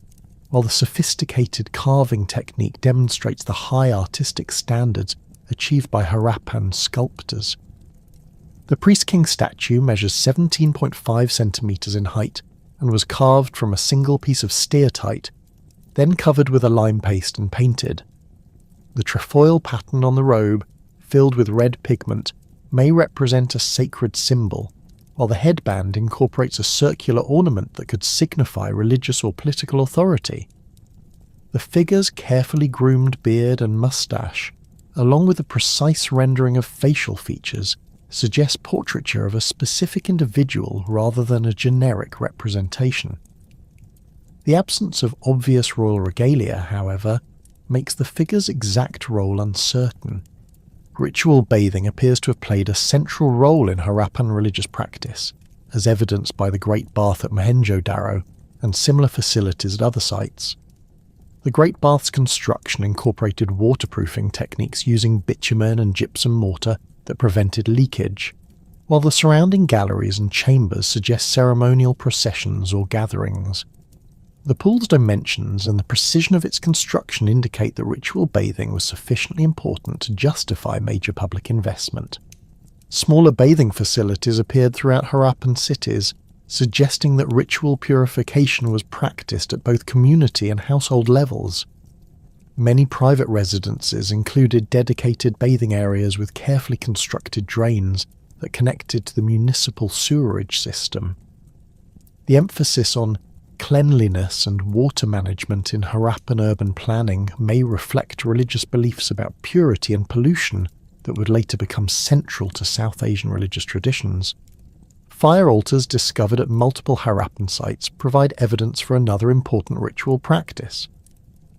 while the sophisticated carving technique demonstrates the high artistic standards achieved by Harappan sculptors. The Priest King statue measures 17.5 centimetres in height and was carved from a single piece of steatite, then covered with a lime paste and painted. The trefoil pattern on the robe, filled with red pigment, may represent a sacred symbol, while the headband incorporates a circular ornament that could signify religious or political authority. The figure's carefully groomed beard and moustache, along with a precise rendering of facial features, suggest portraiture of a specific individual rather than a generic representation. The absence of obvious royal regalia, however, makes the figure's exact role uncertain. Ritual bathing appears to have played a central role in Harappan religious practice, as evidenced by the Great Bath at Mohenjo-daro and similar facilities at other sites. The Great Bath's construction incorporated waterproofing techniques using bitumen and gypsum mortar that prevented leakage, while the surrounding galleries and chambers suggest ceremonial processions or gatherings. The pool's dimensions and the precision of its construction indicate that ritual bathing was sufficiently important to justify major public investment. Smaller bathing facilities appeared throughout Harappan cities, suggesting that ritual purification was practiced at both community and household levels. Many private residences included dedicated bathing areas with carefully constructed drains that connected to the municipal sewerage system. The emphasis on cleanliness and water management in Harappan urban planning may reflect religious beliefs about purity and pollution that would later become central to South Asian religious traditions. Fire altars discovered at multiple Harappan sites provide evidence for another important ritual practice.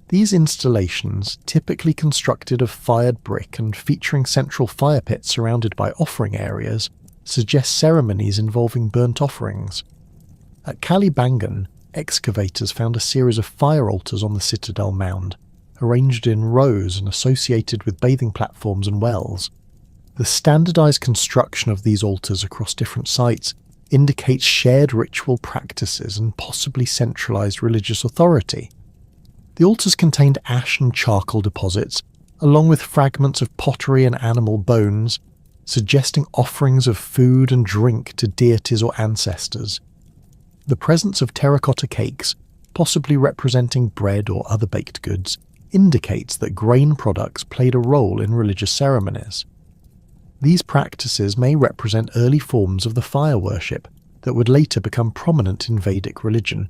These installations, typically constructed of fired brick and featuring central fire pits surrounded by offering areas, suggest ceremonies involving burnt offerings. At Kalibangan, excavators found a series of fire altars on the citadel mound, arranged in rows and associated with bathing platforms and wells. The standardized construction of these altars across different sites indicates shared ritual practices and possibly centralized religious authority. The altars contained ash and charcoal deposits, along with fragments of pottery and animal bones, suggesting offerings of food and drink to deities or ancestors. The presence of terracotta cakes, possibly representing bread or other baked goods, indicates that grain products played a role in religious ceremonies. These practices may represent early forms of the fire worship that would later become prominent in Vedic religion,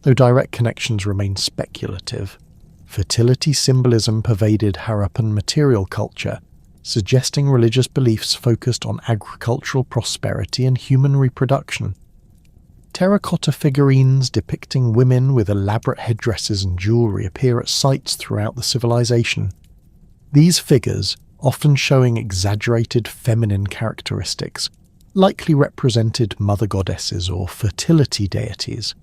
though direct connections remain speculative. Fertility symbolism pervaded Harappan material culture, suggesting religious beliefs focused on agricultural prosperity and human reproduction. Terracotta figurines depicting women with elaborate headdresses and jewellery appear at sites throughout the civilization. These figures, often showing exaggerated feminine characteristics, likely represented mother goddesses or fertility deities.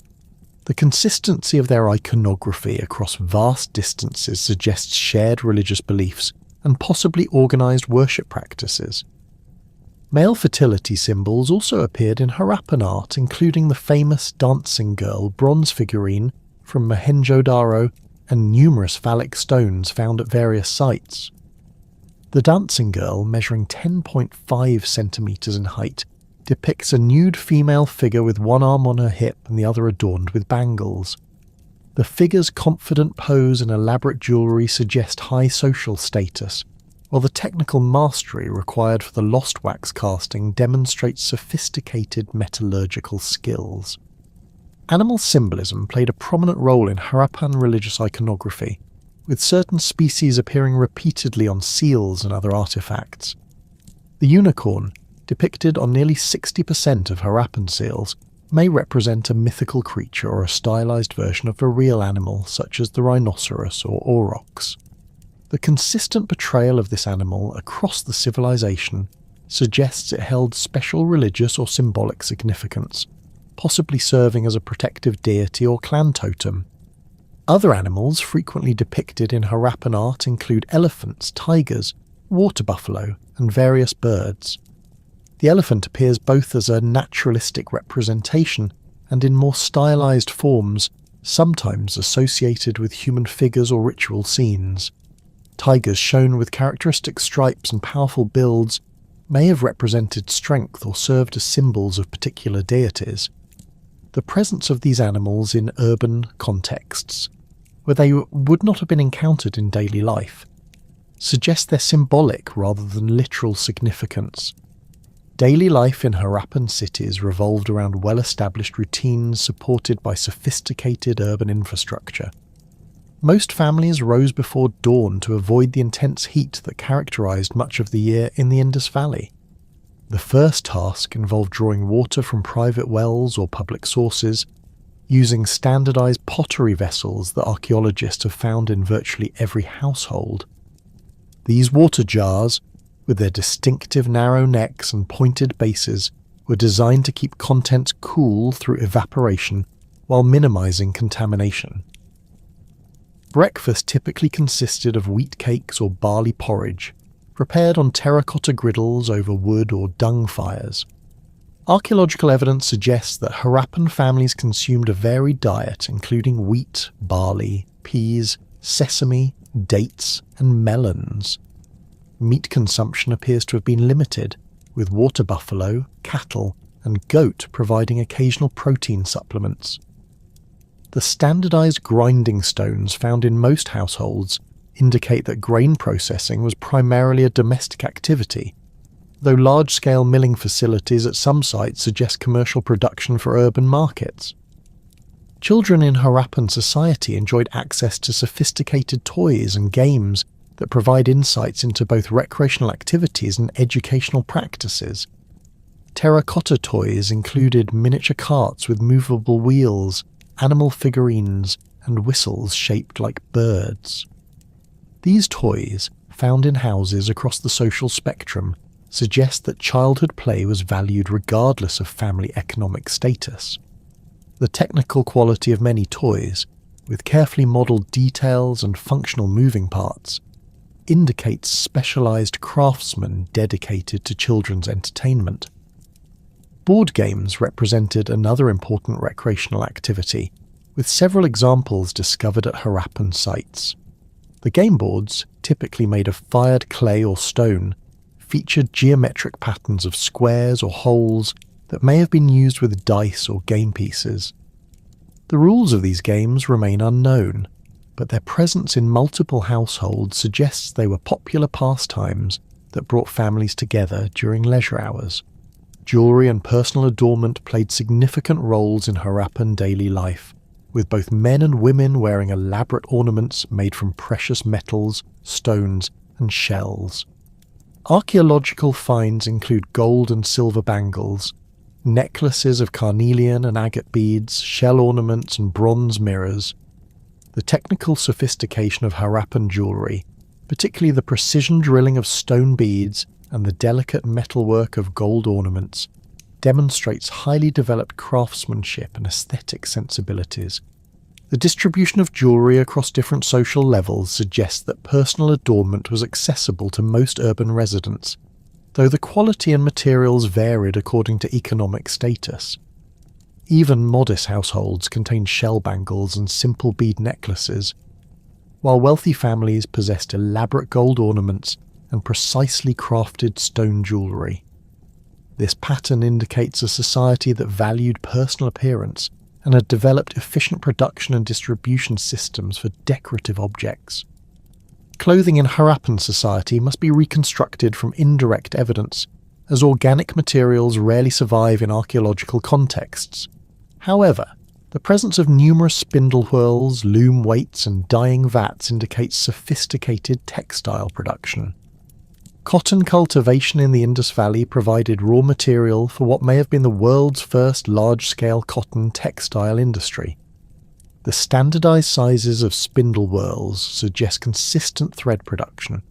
The consistency of their iconography across vast distances suggests shared religious beliefs and possibly organised worship practices. Male fertility symbols also appeared in Harappan art, including the famous dancing girl bronze figurine from Mohenjo-daro and numerous phallic stones found at various sites. The dancing girl, measuring 10.5 centimetres in height, depicts a nude female figure with one arm on her hip and the other adorned with bangles. The figure's confident pose and elaborate jewellery suggest high social status, while the technical mastery required for the lost wax casting demonstrates sophisticated metallurgical skills. Animal symbolism played a prominent role in Harappan religious iconography, with certain species appearing repeatedly on seals and other artefacts. The unicorn, depicted on nearly 60% of Harappan seals, may represent a mythical creature or a stylized version of a real animal such as the rhinoceros or aurochs. The consistent portrayal of this animal across the civilization suggests it held special religious or symbolic significance, possibly serving as a protective deity or clan totem. Other animals frequently depicted in Harappan art include elephants, tigers, water buffalo, and various birds. The elephant appears both as a naturalistic representation and in more stylized forms, sometimes associated with human figures or ritual scenes. Tigers shown with characteristic stripes and powerful builds may have represented strength or served as symbols of particular deities. The presence of these animals in urban contexts, where they would not have been encountered in daily life, suggests their symbolic rather than literal significance. Daily life in Harappan cities revolved around well-established routines supported by sophisticated urban infrastructure. Most families rose before dawn to avoid the intense heat that characterized much of the year in the Indus Valley. The first task involved drawing water from private wells or public sources, using standardized pottery vessels that archaeologists have found in virtually every household. These water jars, with their distinctive narrow necks and pointed bases, were designed to keep contents cool through evaporation while minimizing contamination. Breakfast typically consisted of wheat cakes or barley porridge, prepared on terracotta griddles over wood or dung fires. Archaeological evidence suggests that Harappan families consumed a varied diet including wheat, barley, peas, sesame, dates, and melons. Meat consumption appears to have been limited, with water buffalo, cattle, and goat providing occasional protein supplements. The standardized grinding stones found in most households indicate that grain processing was primarily a domestic activity, though large-scale milling facilities at some sites suggest commercial production for urban markets. Children in Harappan society enjoyed access to sophisticated toys and games that provide insights into both recreational activities and educational practices. Terracotta toys included miniature carts with movable wheels, animal figurines, and whistles shaped like birds. These toys, found in houses across the social spectrum, suggest that childhood play was valued regardless of family economic status. The technical quality of many toys, with carefully modelled details and functional moving parts, indicates specialised craftsmen dedicated to children's entertainment. Board games represented another important recreational activity, with several examples discovered at Harappan sites. The game boards, typically made of fired clay or stone, featured geometric patterns of squares or holes that may have been used with dice or game pieces. The rules of these games remain unknown, but their presence in multiple households suggests they were popular pastimes that brought families together during leisure hours. Jewellery and personal adornment played significant roles in Harappan daily life, with both men and women wearing elaborate ornaments made from precious metals, stones, and shells. Archaeological finds include gold and silver bangles, necklaces of carnelian and agate beads, shell ornaments, and bronze mirrors. The technical sophistication of Harappan jewellery, particularly the precision drilling of stone beads and the delicate metalwork of gold ornaments, demonstrates highly developed craftsmanship and aesthetic sensibilities. The distribution of jewellery across different social levels suggests that personal adornment was accessible to most urban residents, though the quality and materials varied according to economic status. Even modest households contained shell bangles and simple bead necklaces, while wealthy families possessed elaborate gold ornaments and precisely crafted stone jewellery. This pattern indicates a society that valued personal appearance and had developed efficient production and distribution systems for decorative objects. Clothing in Harappan society must be reconstructed from indirect evidence, as organic materials rarely survive in archaeological contexts. However, the presence of numerous spindle whorls, loom weights, and dyeing vats indicates sophisticated textile production. Cotton cultivation in the Indus Valley provided raw material for what may have been the world's first large-scale cotton textile industry. The standardized sizes of spindle whorls suggest consistent thread production,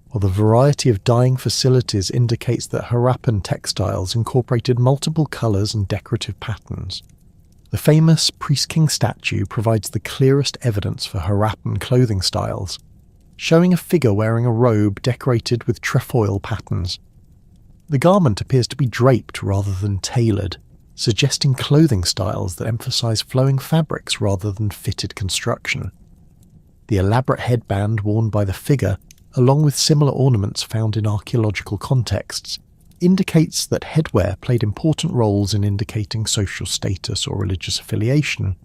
while the variety of dyeing facilities indicates that Harappan textiles incorporated multiple colors and decorative patterns. The famous Priest King statue provides the clearest evidence for Harappan clothing styles, showing a figure wearing a robe decorated with trefoil patterns. The garment appears to be draped rather than tailored, suggesting clothing styles that emphasize flowing fabrics rather than fitted construction. The elaborate headband worn by the figure, along with similar ornaments found in archaeological contexts, indicates that headwear played important roles in indicating social status or religious affiliation.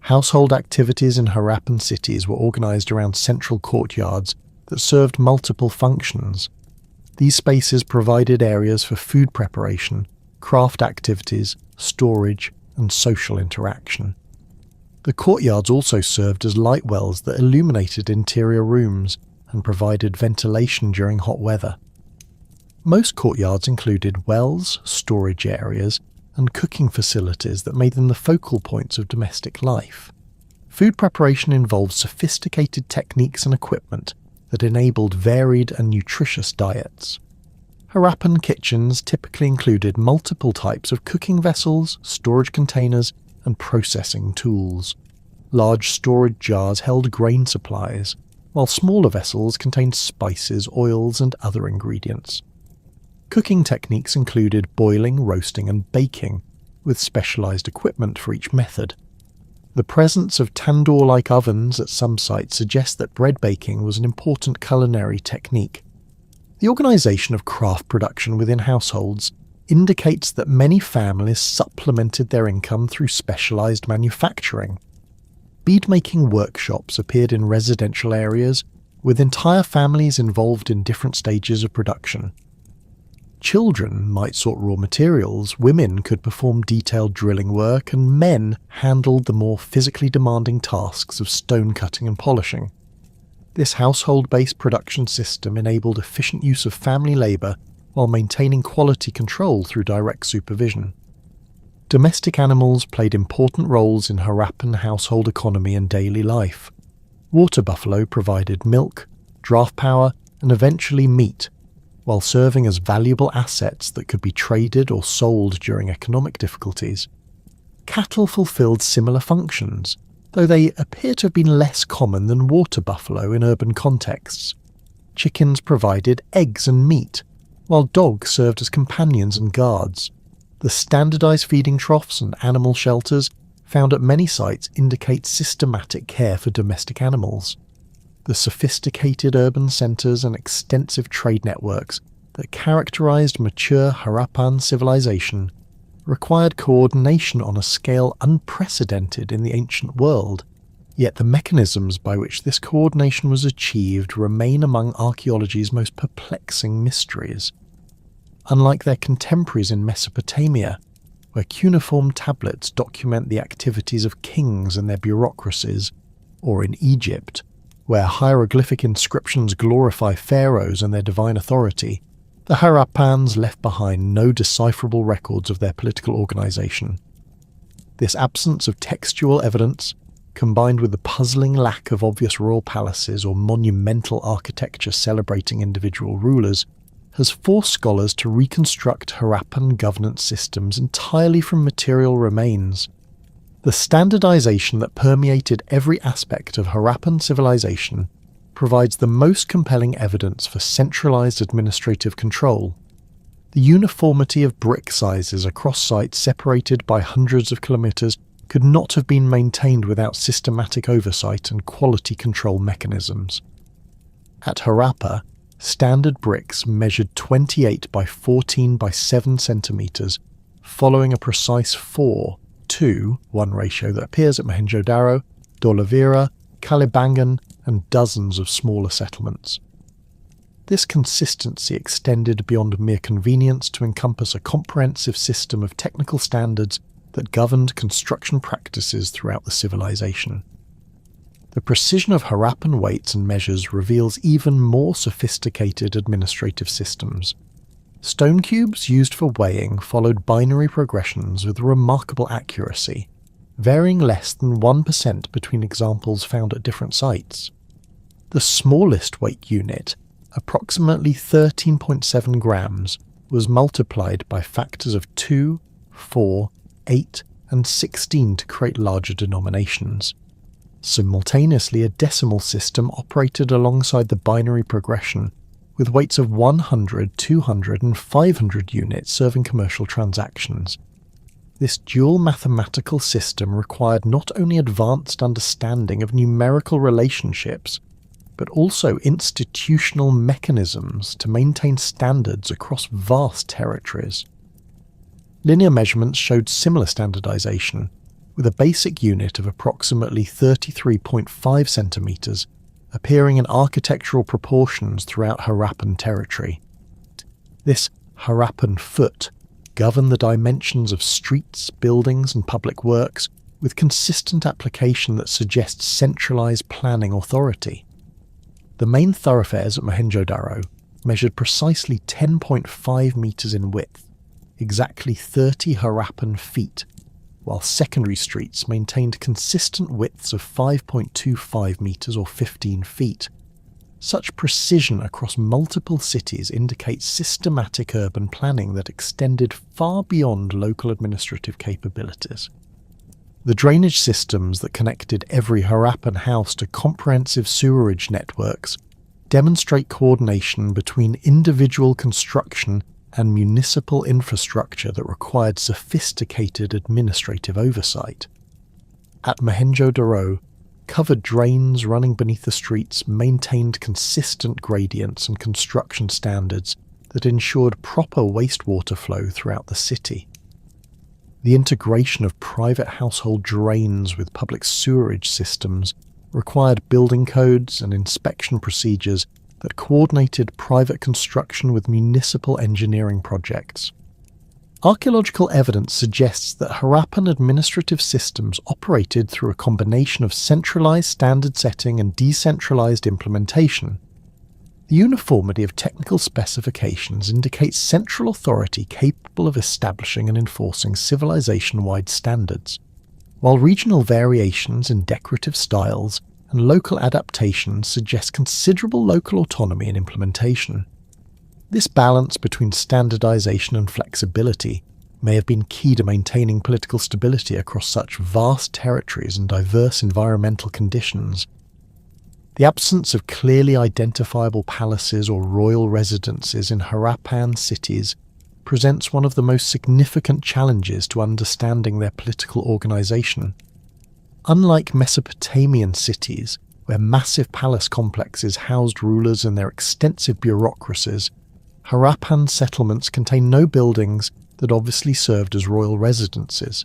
Household activities in Harappan cities were organized around central courtyards that served multiple functions. These spaces provided areas for food preparation, craft activities, storage, and social interaction. The courtyards also served as light wells that illuminated interior rooms and provided ventilation during hot weather. Most courtyards included wells, storage areas, and cooking facilities that made them the focal points of domestic life. Food preparation involved sophisticated techniques and equipment that enabled varied and nutritious diets. Harappan kitchens typically included multiple types of cooking vessels, storage containers, and processing tools. Large storage jars held grain supplies, while smaller vessels contained spices, oils, and other ingredients. Cooking techniques included boiling, roasting, and baking, with specialized equipment for each method. The presence of tandoor-like ovens at some sites suggests that bread baking was an important culinary technique. The organization of craft production within households indicates that many families supplemented their income through specialized manufacturing. Bead-making workshops appeared in residential areas, with entire families involved in different stages of production. Children might sort raw materials, women could perform detailed drilling work, and men handled the more physically demanding tasks of stone cutting and polishing. This household-based production system enabled efficient use of family labour while maintaining quality control through direct supervision. Domestic animals played important roles in Harappan household economy and daily life. Water buffalo provided milk, draft power, and eventually meat, while serving as valuable assets that could be traded or sold during economic difficulties. Cattle fulfilled similar functions, though they appear to have been less common than water buffalo in urban contexts. Chickens provided eggs and meat, while dogs served as companions and guards. The standardized feeding troughs and animal shelters found at many sites indicate systematic care for domestic animals. The sophisticated urban centres and extensive trade networks that characterized mature Harappan civilization required coordination on a scale unprecedented in the ancient world, yet the mechanisms by which this coordination was achieved remain among archaeology's most perplexing mysteries. Unlike their contemporaries in Mesopotamia, where cuneiform tablets document the activities of kings and their bureaucracies, or in Egypt, where hieroglyphic inscriptions glorify pharaohs and their divine authority, the Harappans left behind no decipherable records of their political organization. This absence of textual evidence, combined with the puzzling lack of obvious royal palaces or monumental architecture celebrating individual rulers, has forced scholars to reconstruct Harappan governance systems entirely from material remains. The standardization that permeated every aspect of Harappan civilization provides the most compelling evidence for centralized administrative control. The uniformity of brick sizes across sites separated by hundreds of kilometers could not have been maintained without systematic oversight and quality control mechanisms. At Harappa, standard bricks measured 28 by 14 by 7 centimeters, following a precise 4:1 ratio that appears at Mohenjo-daro, Dholavira, Kalibangan, and dozens of smaller settlements. This consistency extended beyond mere convenience to encompass a comprehensive system of technical standards that governed construction practices throughout the civilization. The precision of Harappan weights and measures reveals even more sophisticated administrative systems. Stone cubes used for weighing followed binary progressions with remarkable accuracy, varying less than 1% between examples found at different sites. The smallest weight unit, approximately 13.7 grams, was multiplied by factors of 2, 4, 8, and 16 to create larger denominations. Simultaneously, a decimal system operated alongside the binary progression, with weights of 100, 200, and 500 units serving commercial transactions. This dual mathematical system required not only advanced understanding of numerical relationships, but also institutional mechanisms to maintain standards across vast territories. Linear measurements showed similar standardization, with a basic unit of approximately 33.5 centimeters appearing in architectural proportions throughout Harappan territory. This Harappan foot governed the dimensions of streets, buildings, and public works with consistent application that suggests centralized planning authority. The main thoroughfares at Mohenjo-daro measured precisely 10.5 meters in width, exactly 30 Harappan feet, while secondary streets maintained consistent widths of 5.25 meters or 15 feet. Such precision across multiple cities indicates systematic urban planning that extended far beyond local administrative capabilities. The drainage systems that connected every Harappan house to comprehensive sewerage networks demonstrate coordination between individual construction and municipal infrastructure that required sophisticated administrative oversight. At Mohenjo-daro, covered drains running beneath the streets maintained consistent gradients and construction standards that ensured proper wastewater flow throughout the city. The integration of private household drains with public sewerage systems required building codes and inspection procedures that coordinated private construction with municipal engineering projects. Archaeological evidence suggests that Harappan administrative systems operated through a combination of centralized standard setting and decentralized implementation. The uniformity of technical specifications indicates central authority capable of establishing and enforcing civilization-wide standards, while regional variations in decorative styles and local adaptations suggest considerable local autonomy in implementation. This balance between standardization and flexibility may have been key to maintaining political stability across such vast territories and diverse environmental conditions. The absence of clearly identifiable palaces or royal residences in Harappan cities presents one of the most significant challenges to understanding their political organization. Unlike Mesopotamian cities, where massive palace complexes housed rulers and their extensive bureaucracies, Harappan settlements contain no buildings that obviously served as royal residences.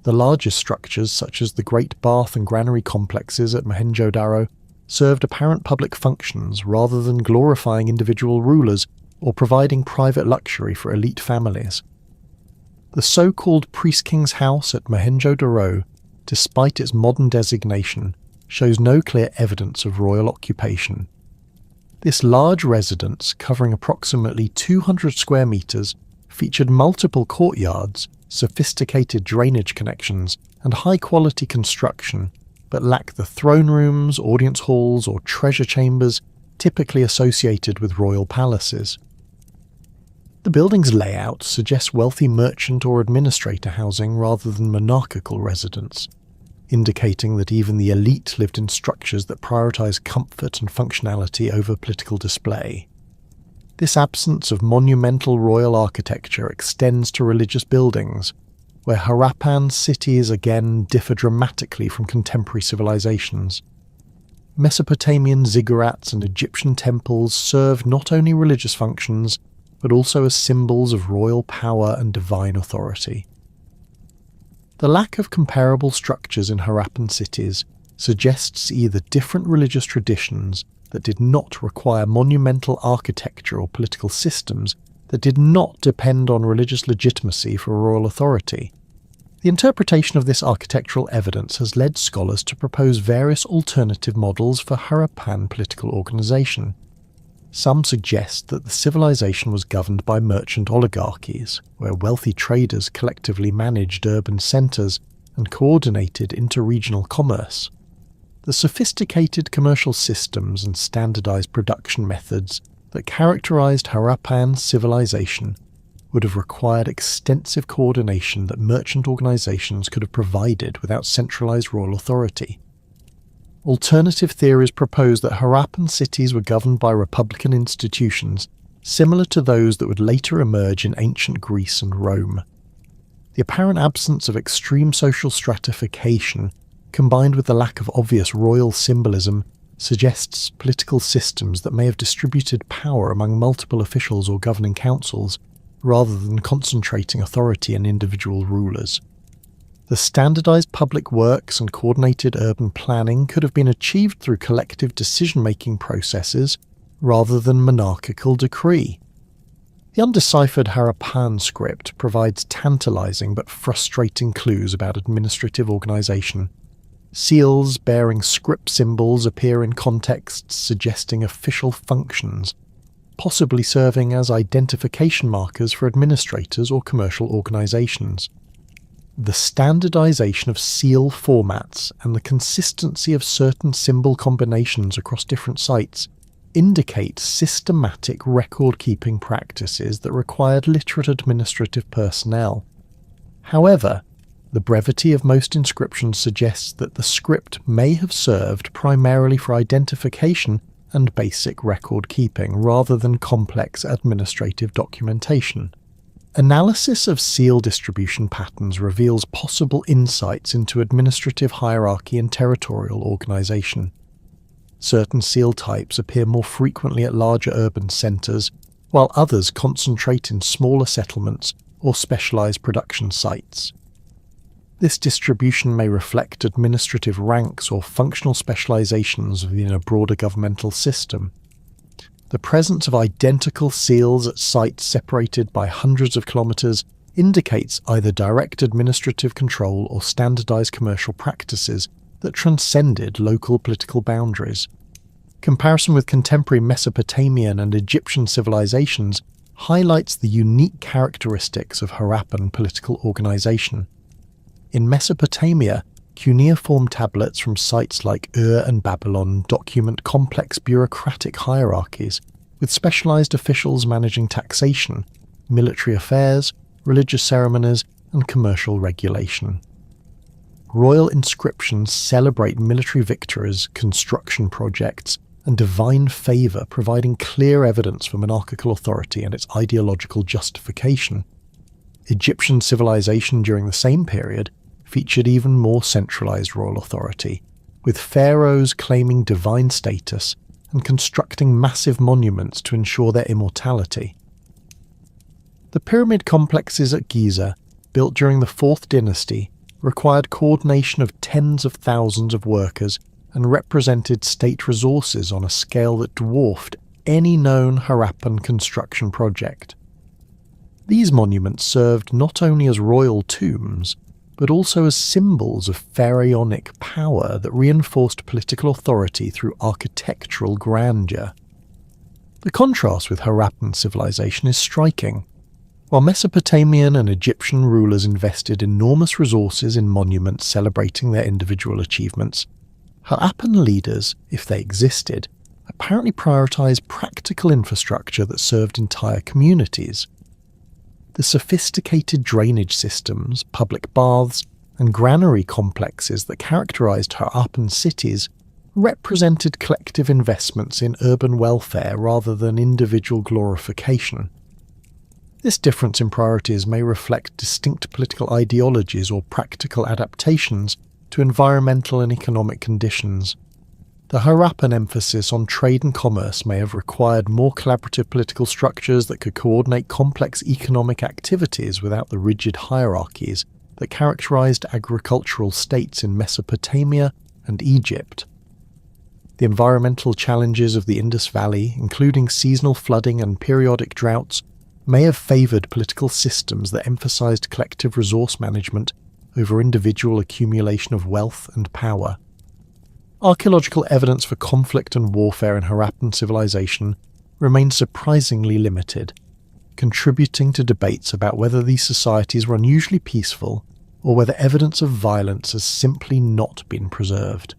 The largest structures, such as the Great Bath and Granary complexes at Mohenjo-daro, served apparent public functions rather than glorifying individual rulers or providing private luxury for elite families. The so-called Priest King's House at Mohenjo-daro, despite its modern designation, shows no clear evidence of royal occupation. This large residence, covering approximately 200 square meters, featured multiple courtyards, sophisticated drainage connections, and high-quality construction, but lacked the throne rooms, audience halls, or treasure chambers typically associated with royal palaces. The building's layout suggests wealthy merchant or administrator housing rather than monarchical residence, indicating that even the elite lived in structures that prioritize comfort and functionality over political display. This absence of monumental royal architecture extends to religious buildings, where Harappan cities again differ dramatically from contemporary civilizations. Mesopotamian ziggurats and Egyptian temples served not only religious functions, but also as symbols of royal power and divine authority. The lack of comparable structures in Harappan cities suggests either different religious traditions that did not require monumental architecture or political systems that did not depend on religious legitimacy for royal authority. The interpretation of this architectural evidence has led scholars to propose various alternative models for Harappan political organization. Some suggest that the civilization was governed by merchant oligarchies, where wealthy traders collectively managed urban centers and coordinated inter-regional commerce. The sophisticated commercial systems and standardized production methods that characterized Harappan civilization would have required extensive coordination that merchant organizations could have provided without centralized royal authority. Alternative theories propose that Harappan cities were governed by republican institutions similar to those that would later emerge in ancient Greece and Rome. The apparent absence of extreme social stratification, combined with the lack of obvious royal symbolism, suggests political systems that may have distributed power among multiple officials or governing councils, rather than concentrating authority in individual rulers. The standardized public works and coordinated urban planning could have been achieved through collective decision-making processes rather than monarchical decree. The undeciphered Harappan script provides tantalizing but frustrating clues about administrative organization. Seals bearing script symbols appear in contexts suggesting official functions, possibly serving as identification markers for administrators or commercial organizations. The standardization of seal formats and the consistency of certain symbol combinations across different sites indicate systematic record-keeping practices that required literate administrative personnel. However, the brevity of most inscriptions suggests that the script may have served primarily for identification and basic record-keeping rather than complex administrative documentation. Analysis of seal distribution patterns reveals possible insights into administrative hierarchy and territorial organization. Certain seal types appear more frequently at larger urban centers, while others concentrate in smaller settlements or specialized production sites. This distribution may reflect administrative ranks or functional specializations within a broader governmental system. The presence of identical seals at sites separated by hundreds of kilometers indicates either direct administrative control or standardized commercial practices that transcended local political boundaries. Comparison with contemporary Mesopotamian and Egyptian civilizations highlights the unique characteristics of Harappan political organization. In Mesopotamia, cuneiform tablets from sites like Ur and Babylon document complex bureaucratic hierarchies, with specialized officials managing taxation, military affairs, religious ceremonies, and commercial regulation. Royal inscriptions celebrate military victories, construction projects, and divine favour, providing clear evidence for monarchical authority and its ideological justification. Egyptian civilization during the same period featured even more centralized royal authority, with pharaohs claiming divine status and constructing massive monuments to ensure their immortality. The pyramid complexes at Giza, built during the 4th dynasty, required coordination of tens of thousands of workers and represented state resources on a scale that dwarfed any known Harappan construction project. These monuments served not only as royal tombs, but also as symbols of pharaonic power that reinforced political authority through architectural grandeur. The contrast with Harappan civilization is striking. While Mesopotamian and Egyptian rulers invested enormous resources in monuments celebrating their individual achievements, Harappan leaders, if they existed, apparently prioritized practical infrastructure that served entire communities. The sophisticated drainage systems, public baths, and granary complexes that characterized Harappan cities represented collective investments in urban welfare rather than individual glorification. This difference in priorities may reflect distinct political ideologies or practical adaptations to environmental and economic conditions. The Harappan emphasis on trade and commerce may have required more collaborative political structures that could coordinate complex economic activities without the rigid hierarchies that characterized agricultural states in Mesopotamia and Egypt. The environmental challenges of the Indus Valley, including seasonal flooding and periodic droughts, may have favored political systems that emphasized collective resource management over individual accumulation of wealth and power. Archaeological evidence for conflict and warfare in Harappan civilization remains surprisingly limited, contributing to debates about whether these societies were unusually peaceful or whether evidence of violence has simply not been preserved.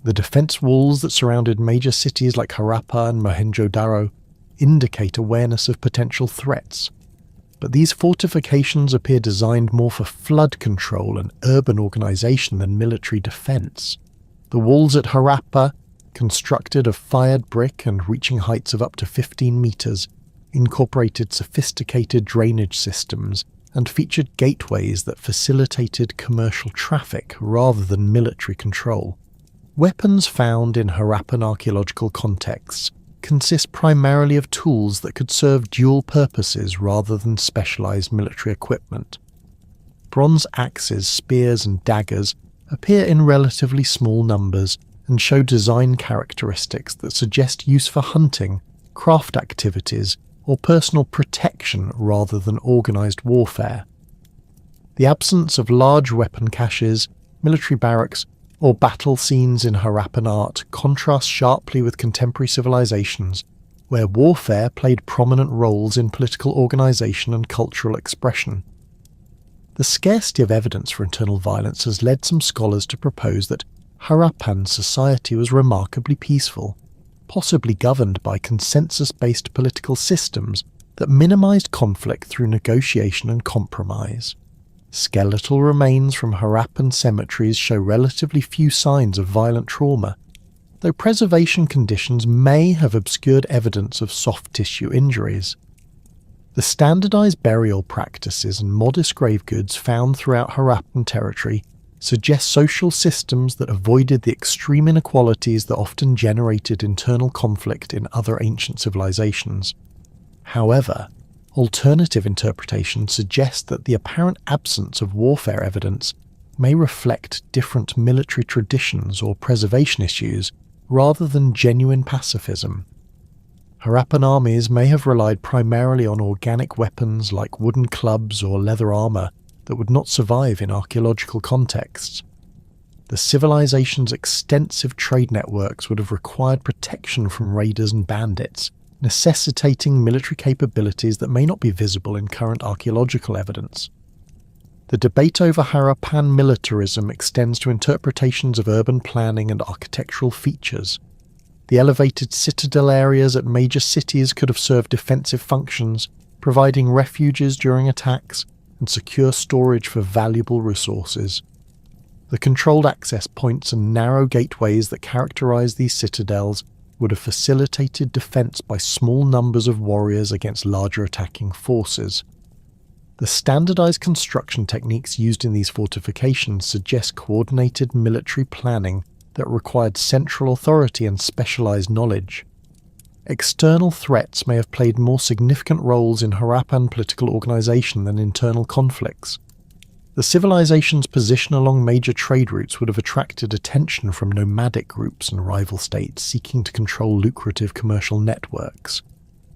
The defense walls that surrounded major cities like Harappa and Mohenjo-daro indicate awareness of potential threats, but these fortifications appear designed more for flood control and urban organization than military defense. The walls at Harappa, constructed of fired brick and reaching heights of up to 15 meters, incorporated sophisticated drainage systems and featured gateways that facilitated commercial traffic rather than military control. Weapons found in Harappan archaeological contexts consist primarily of tools that could serve dual purposes rather than specialized military equipment. Bronze axes, spears, and daggers appear in relatively small numbers and show design characteristics that suggest use for hunting, craft activities, or personal protection rather than organized warfare. The absence of large weapon caches, military barracks, or battle scenes in Harappan art contrasts sharply with contemporary civilizations, where warfare played prominent roles in political organization and cultural expression. The scarcity of evidence for internal violence has led some scholars to propose that Harappan society was remarkably peaceful, possibly governed by consensus-based political systems that minimized conflict through negotiation and compromise. Skeletal remains from Harappan cemeteries show relatively few signs of violent trauma, though preservation conditions may have obscured evidence of soft tissue injuries. The standardized burial practices and modest grave goods found throughout Harappan territory suggest social systems that avoided the extreme inequalities that often generated internal conflict in other ancient civilizations. However, alternative interpretations suggest that the apparent absence of warfare evidence may reflect different military traditions or preservation issues rather than genuine pacifism. Harappan armies may have relied primarily on organic weapons like wooden clubs or leather armour that would not survive in archaeological contexts. The civilization's extensive trade networks would have required protection from raiders and bandits, necessitating military capabilities that may not be visible in current archaeological evidence. The debate over Harappan militarism extends to interpretations of urban planning and architectural features. The elevated citadel areas at major cities could have served defensive functions, providing refuges during attacks and secure storage for valuable resources. The controlled access points and narrow gateways that characterize these citadels would have facilitated defense by small numbers of warriors against larger attacking forces. The standardized construction techniques used in these fortifications suggest coordinated military planning that required central authority and specialized knowledge. External threats may have played more significant roles in Harappan political organization than internal conflicts. The civilization's position along major trade routes would have attracted attention from nomadic groups and rival states seeking to control lucrative commercial networks.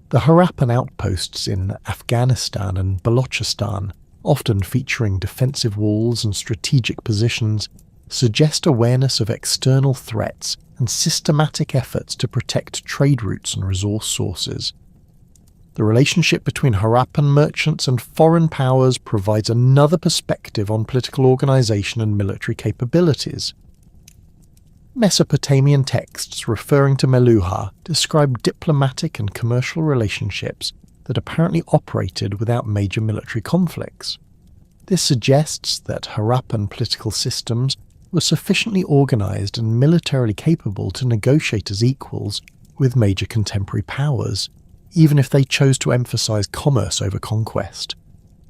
The Harappan outposts in Afghanistan and Balochistan, often featuring defensive walls and strategic positions, suggest awareness of external threats and systematic efforts to protect trade routes and resource sources. The relationship between Harappan merchants and foreign powers provides another perspective on political organization and military capabilities. Mesopotamian texts referring to Meluhha describe diplomatic and commercial relationships that apparently operated without major military conflicts. This suggests that Harappan political systems were sufficiently organized and militarily capable to negotiate as equals with major contemporary powers, even if they chose to emphasize commerce over conquest.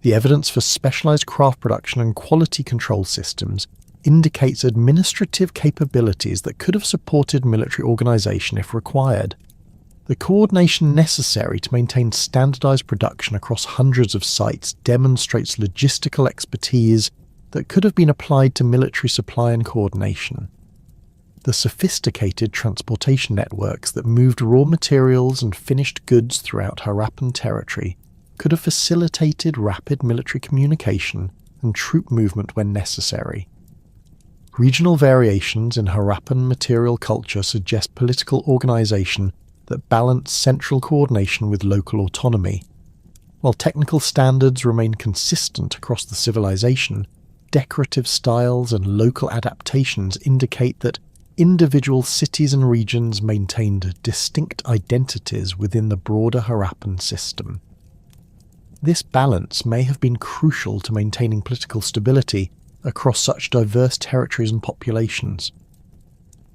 The evidence for specialized craft production and quality control systems indicates administrative capabilities that could have supported military organization if required. The coordination necessary to maintain standardized production across hundreds of sites demonstrates logistical expertise that could have been applied to military supply and coordination. The sophisticated transportation networks that moved raw materials and finished goods throughout Harappan territory could have facilitated rapid military communication and troop movement when necessary. Regional variations in Harappan material culture suggest political organization that balanced central coordination with local autonomy. While technical standards remain consistent across the civilization, decorative styles and local adaptations indicate that individual cities and regions maintained distinct identities within the broader Harappan system. This balance may have been crucial to maintaining political stability across such diverse territories and populations.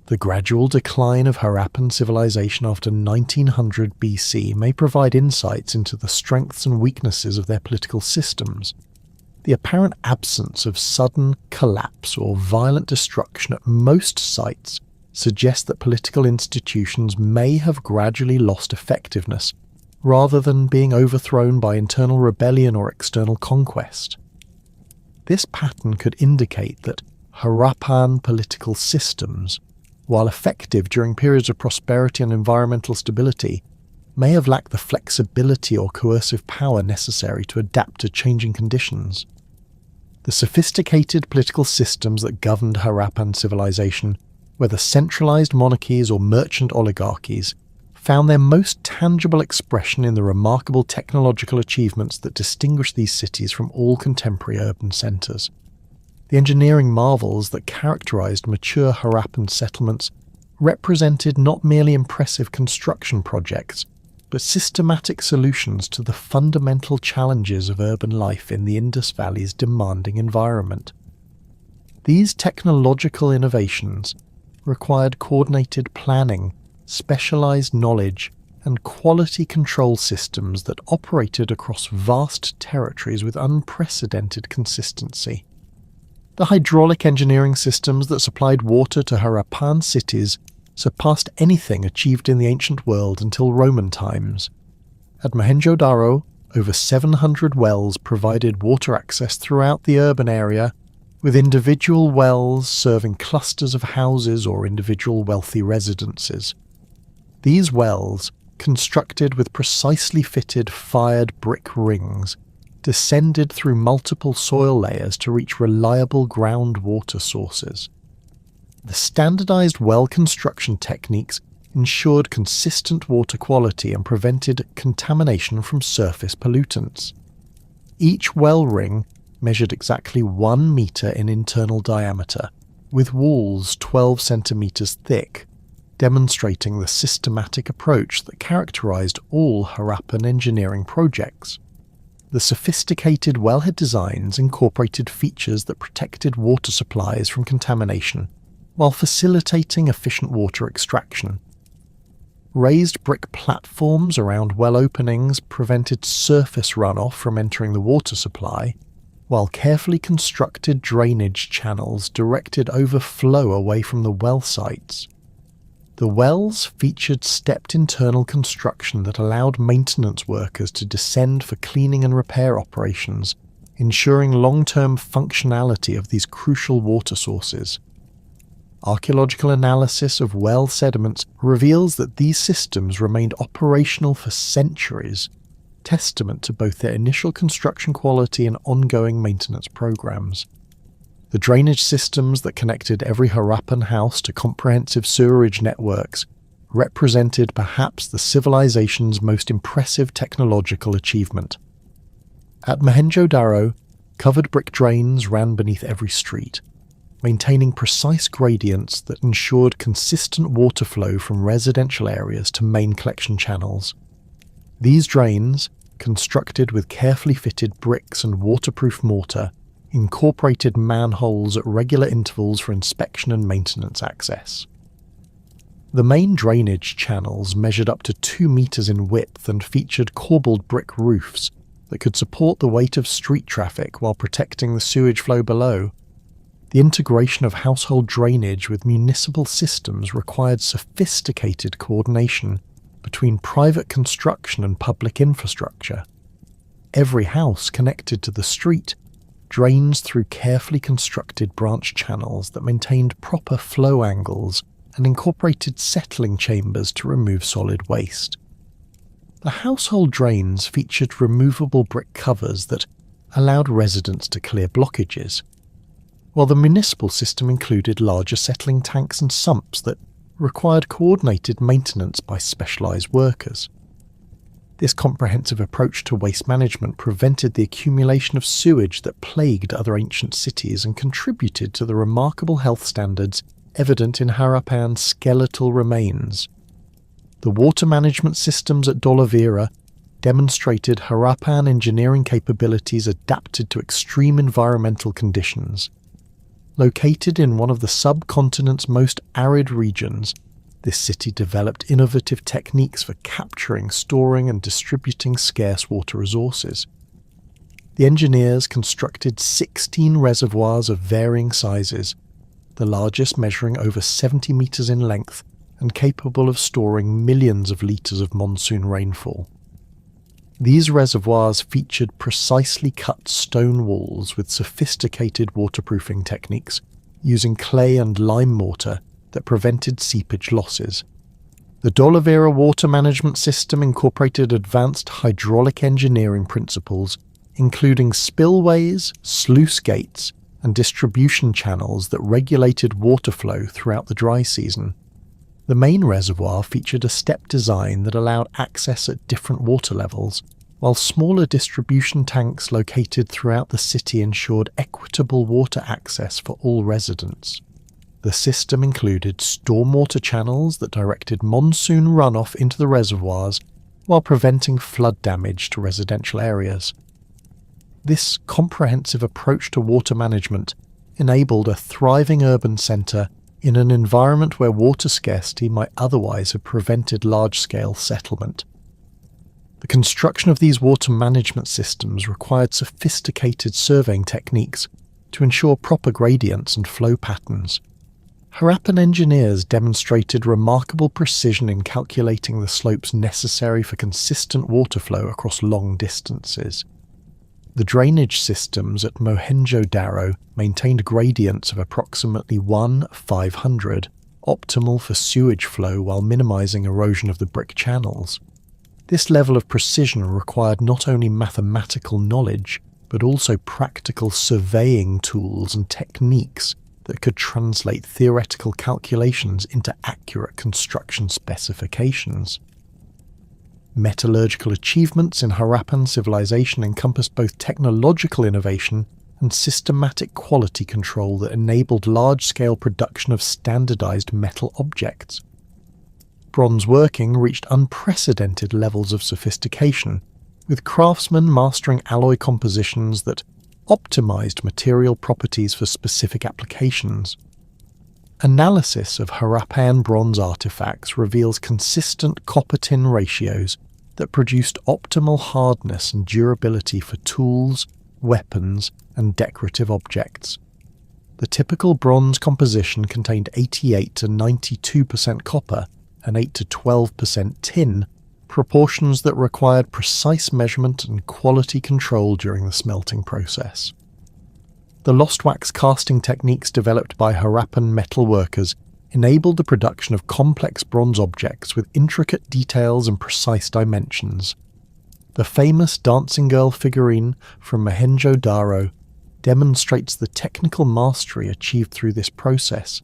The gradual decline of Harappan civilization after 1900 BC may provide insights into the strengths and weaknesses of their political systems. The apparent absence of sudden collapse or violent destruction at most sites suggests that political institutions may have gradually lost effectiveness, rather than being overthrown by internal rebellion or external conquest. This pattern could indicate that Harappan political systems, while effective during periods of prosperity and environmental stability, may have lacked the flexibility or coercive power necessary to adapt to changing conditions. The sophisticated political systems that governed Harappan civilization, whether centralized monarchies or merchant oligarchies, found their most tangible expression in the remarkable technological achievements that distinguish these cities from all contemporary urban centers. The engineering marvels that characterized mature Harappan settlements represented not merely impressive construction projects, but systematic solutions to the fundamental challenges of urban life in the Indus Valley's demanding environment. These technological innovations required coordinated planning, specialized knowledge, and quality control systems that operated across vast territories with unprecedented consistency. The hydraulic engineering systems that supplied water to Harappan cities surpassed anything achieved in the ancient world until Roman times. At Mohenjo-daro, over 700 wells provided water access throughout the urban area, with individual wells serving clusters of houses or individual wealthy residences. These wells, constructed with precisely fitted fired brick rings, descended through multiple soil layers to reach reliable groundwater sources. The standardized well construction techniques ensured consistent water quality and prevented contamination from surface pollutants. Each well ring measured exactly 1 meter in internal diameter, with walls 12 centimeters thick, demonstrating the systematic approach that characterized all Harappan engineering projects. The sophisticated wellhead designs incorporated features that protected water supplies from contamination, while facilitating efficient water extraction. Raised brick platforms around well openings prevented surface runoff from entering the water supply, while carefully constructed drainage channels directed overflow away from the well sites. The wells featured stepped internal construction that allowed maintenance workers to descend for cleaning and repair operations, ensuring long-term functionality of these crucial water sources. Archaeological analysis of well sediments reveals that these systems remained operational for centuries, testament to both their initial construction quality and ongoing maintenance programs. The drainage systems that connected every Harappan house to comprehensive sewerage networks represented perhaps the civilization's most impressive technological achievement. At Mohenjo-daro, covered brick drains ran beneath every street, maintaining precise gradients that ensured consistent water flow from residential areas to main collection channels. These drains, constructed with carefully fitted bricks and waterproof mortar, incorporated manholes at regular intervals for inspection and maintenance access. The main drainage channels measured up to 2 meters in width and featured corbelled brick roofs that could support the weight of street traffic while protecting the sewage flow below. The integration of household drainage with municipal systems required sophisticated coordination between private construction and public infrastructure. Every house connected to the street drains through carefully constructed branch channels that maintained proper flow angles and incorporated settling chambers to remove solid waste. The household drains featured removable brick covers that allowed residents to clear blockages, while the municipal system included larger settling tanks and sumps that required coordinated maintenance by specialized workers. This comprehensive approach to waste management prevented the accumulation of sewage that plagued other ancient cities and contributed to the remarkable health standards evident in Harappan's skeletal remains. The water management systems at Dolavira demonstrated Harappan engineering capabilities adapted to extreme environmental conditions. Located in one of the subcontinent's most arid regions, this city developed innovative techniques for capturing, storing, and distributing scarce water resources. The engineers constructed 16 reservoirs of varying sizes, the largest measuring over 70 meters in length and capable of storing millions of liters of monsoon rainfall. These reservoirs featured precisely cut stone walls with sophisticated waterproofing techniques using clay and lime mortar that prevented seepage losses. The D'Oliveira water management system incorporated advanced hydraulic engineering principles, including spillways, sluice gates, and distribution channels that regulated water flow throughout the dry season. The main reservoir featured a step design that allowed access at different water levels, while smaller distribution tanks located throughout the city ensured equitable water access for all residents. The system included stormwater channels that directed monsoon runoff into the reservoirs while preventing flood damage to residential areas. This comprehensive approach to water management enabled a thriving urban centre in an environment where water scarcity might otherwise have prevented large-scale settlement. The construction of these water management systems required sophisticated surveying techniques to ensure proper gradients and flow patterns. Harappan engineers demonstrated remarkable precision in calculating the slopes necessary for consistent water flow across long distances. The drainage systems at Mohenjo-daro maintained gradients of approximately 1/500, optimal for sewage flow while minimizing erosion of the brick channels. This level of precision required not only mathematical knowledge, but also practical surveying tools and techniques that could translate theoretical calculations into accurate construction specifications. Metallurgical achievements in Harappan civilization encompassed both technological innovation and systematic quality control that enabled large-scale production of standardized metal objects. Bronze working reached unprecedented levels of sophistication, with craftsmen mastering alloy compositions that optimized material properties for specific applications. Analysis of Harappan bronze artifacts reveals consistent copper-tin ratios that produced optimal hardness and durability for tools, weapons, and decorative objects. The typical bronze composition contained 88 to 92% copper and 8 to 12% tin, proportions that required precise measurement and quality control during the smelting process. The lost wax casting techniques developed by Harappan metal workers enabled the production of complex bronze objects with intricate details and precise dimensions. The famous dancing girl figurine from Mohenjo-daro demonstrates the technical mastery achieved through this process,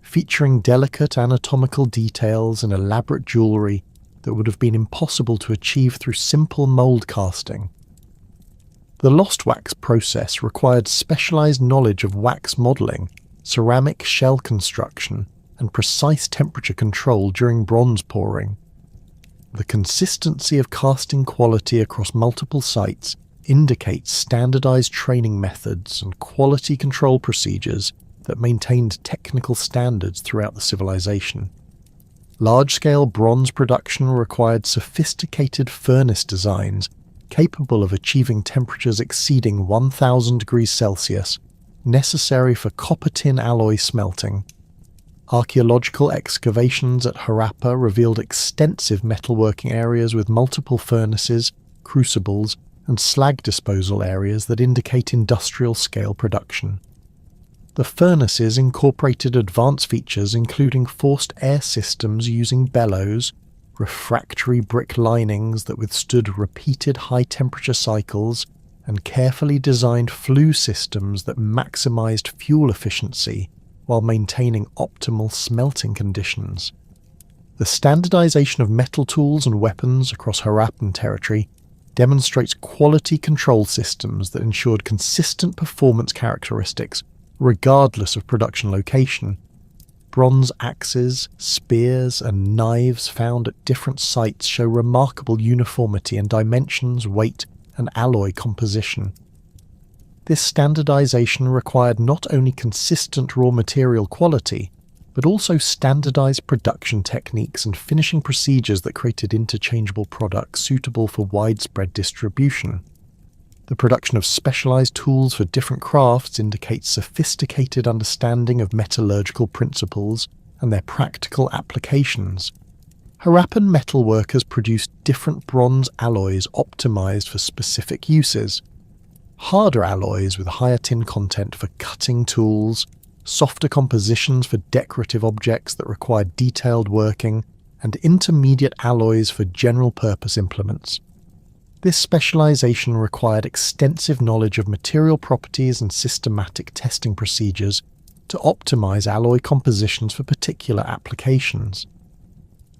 featuring delicate anatomical details and elaborate jewellery that would have been impossible to achieve through simple mould casting. The lost wax process required specialized knowledge of wax modeling, ceramic shell construction, and precise temperature control during bronze pouring. The consistency of casting quality across multiple sites indicates standardized training methods and quality control procedures that maintained technical standards throughout the civilization. Large-scale bronze production required sophisticated furnace designs capable of achieving temperatures exceeding 1000 degrees Celsius, necessary for copper-tin alloy smelting. Archaeological excavations at Harappa revealed extensive metalworking areas with multiple furnaces, crucibles, and slag disposal areas that indicate industrial-scale production. The furnaces incorporated advanced features including forced air systems using bellows, refractory brick linings that withstood repeated high-temperature cycles, and carefully designed flue systems that maximized fuel efficiency while maintaining optimal smelting conditions. The standardization of metal tools and weapons across Harappan territory demonstrates quality control systems that ensured consistent performance characteristics regardless of production location. Bronze axes, spears, and knives found at different sites show remarkable uniformity in dimensions, weight, and alloy composition. This standardization required not only consistent raw material quality, but also standardized production techniques and finishing procedures that created interchangeable products suitable for widespread distribution. The production of specialized tools for different crafts indicates sophisticated understanding of metallurgical principles and their practical applications. Harappan metalworkers produced different bronze alloys optimized for specific uses. Harder alloys with higher tin content for cutting tools, softer compositions for decorative objects that required detailed working, and intermediate alloys for general-purpose implements. This specialization required extensive knowledge of material properties and systematic testing procedures to optimize alloy compositions for particular applications.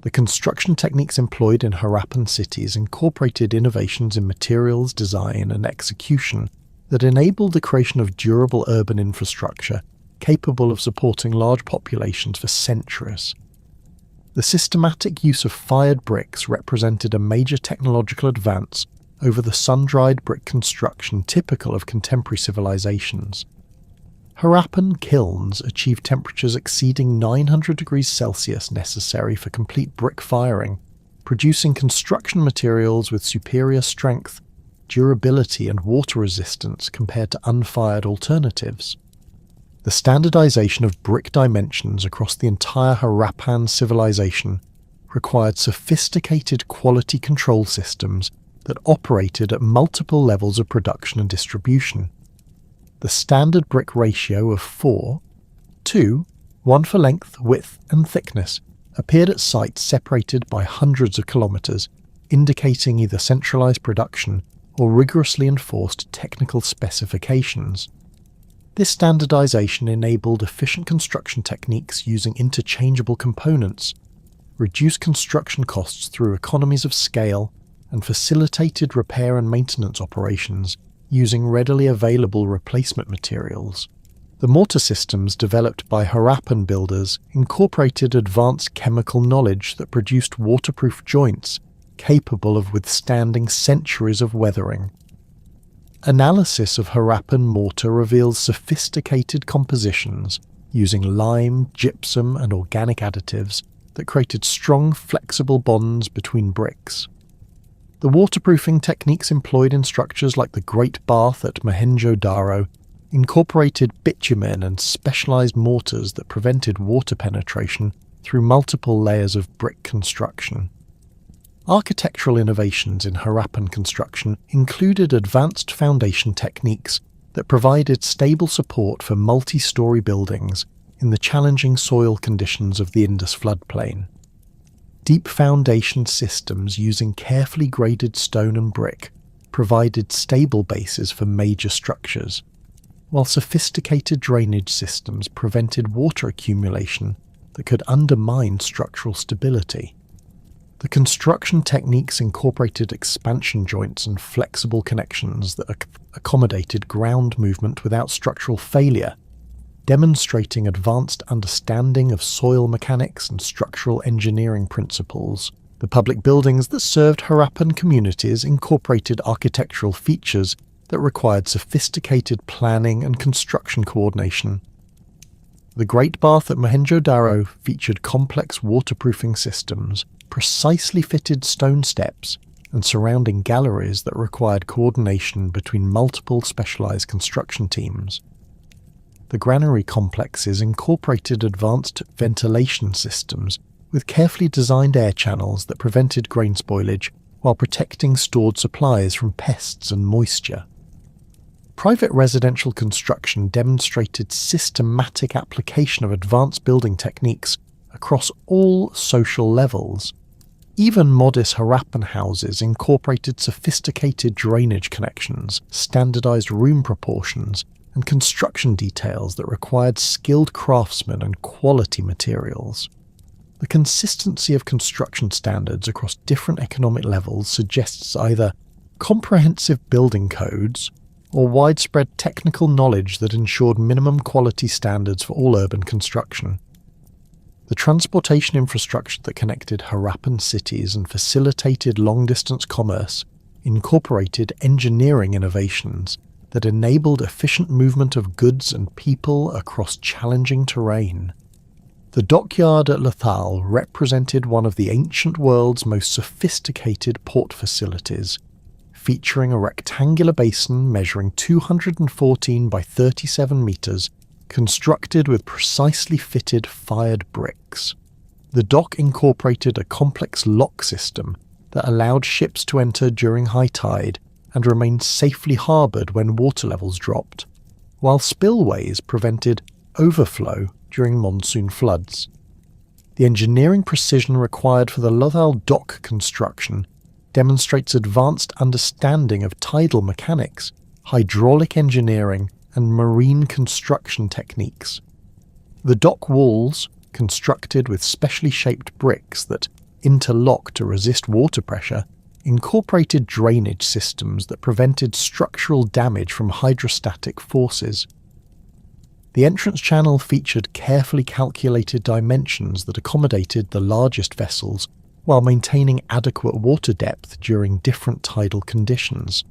The construction techniques employed in Harappan cities incorporated innovations in materials design and execution that enabled the creation of durable urban infrastructure capable of supporting large populations for centuries. The systematic use of fired bricks represented a major technological advance over the sun-dried brick construction typical of contemporary civilizations. Harappan kilns achieved temperatures exceeding 900 degrees Celsius necessary for complete brick firing, producing construction materials with superior strength, durability and water resistance compared to unfired alternatives. The standardization of brick dimensions across the entire Harappan civilization required sophisticated quality control systems that operated at multiple levels of production and distribution. The standard brick ratio of 4:2, one for length, width and thickness, appeared at sites separated by hundreds of kilometers, indicating either centralized production or rigorously enforced technical specifications. This standardization enabled efficient construction techniques using interchangeable components, reduced construction costs through economies of scale, and facilitated repair and maintenance operations using readily available replacement materials. The mortar systems developed by Harappan builders incorporated advanced chemical knowledge that produced waterproof joints capable of withstanding centuries of weathering. Analysis of Harappan mortar reveals sophisticated compositions using lime, gypsum and organic additives that created strong, flexible bonds between bricks. The waterproofing techniques employed in structures like the Great Bath at Mohenjo-daro incorporated bitumen and specialized mortars that prevented water penetration through multiple layers of brick construction. Architectural innovations in Harappan construction included advanced foundation techniques that provided stable support for multi-story buildings in the challenging soil conditions of the Indus floodplain. Deep foundation systems using carefully graded stone and brick provided stable bases for major structures, while sophisticated drainage systems prevented water accumulation that could undermine structural stability. The construction techniques incorporated expansion joints and flexible connections that accommodated ground movement without structural failure, demonstrating advanced understanding of soil mechanics and structural engineering principles. The public buildings that served Harappan communities incorporated architectural features that required sophisticated planning and construction coordination. The Great Bath at Mohenjo-daro featured complex waterproofing systems, precisely fitted stone steps, and surrounding galleries that required coordination between multiple specialized construction teams. The granary complexes incorporated advanced ventilation systems with carefully designed air channels that prevented grain spoilage while protecting stored supplies from pests and moisture. Private residential construction demonstrated systematic application of advanced building techniques across all social levels. Even modest Harappan houses incorporated sophisticated drainage connections, standardized room proportions, and construction details that required skilled craftsmen and quality materials. The consistency of construction standards across different economic levels suggests either comprehensive building codes or widespread technical knowledge that ensured minimum quality standards for all urban construction. The transportation infrastructure that connected Harappan cities and facilitated long-distance commerce incorporated engineering innovations that enabled efficient movement of goods and people across challenging terrain. The dockyard at Lothal represented one of the ancient world's most sophisticated port facilities, featuring a rectangular basin measuring 214 by 37 metres, constructed with precisely fitted fired bricks. The dock incorporated a complex lock system that allowed ships to enter during high tide and remain safely harboured when water levels dropped, while spillways prevented overflow during monsoon floods. The engineering precision required for the Lothal dock construction demonstrates advanced understanding of tidal mechanics, hydraulic engineering, and marine construction techniques. The dock walls, constructed with specially shaped bricks that interlock to resist water pressure, incorporated drainage systems that prevented structural damage from hydrostatic forces. The entrance channel featured carefully calculated dimensions that accommodated the largest vessels while maintaining adequate water depth during different tidal conditions.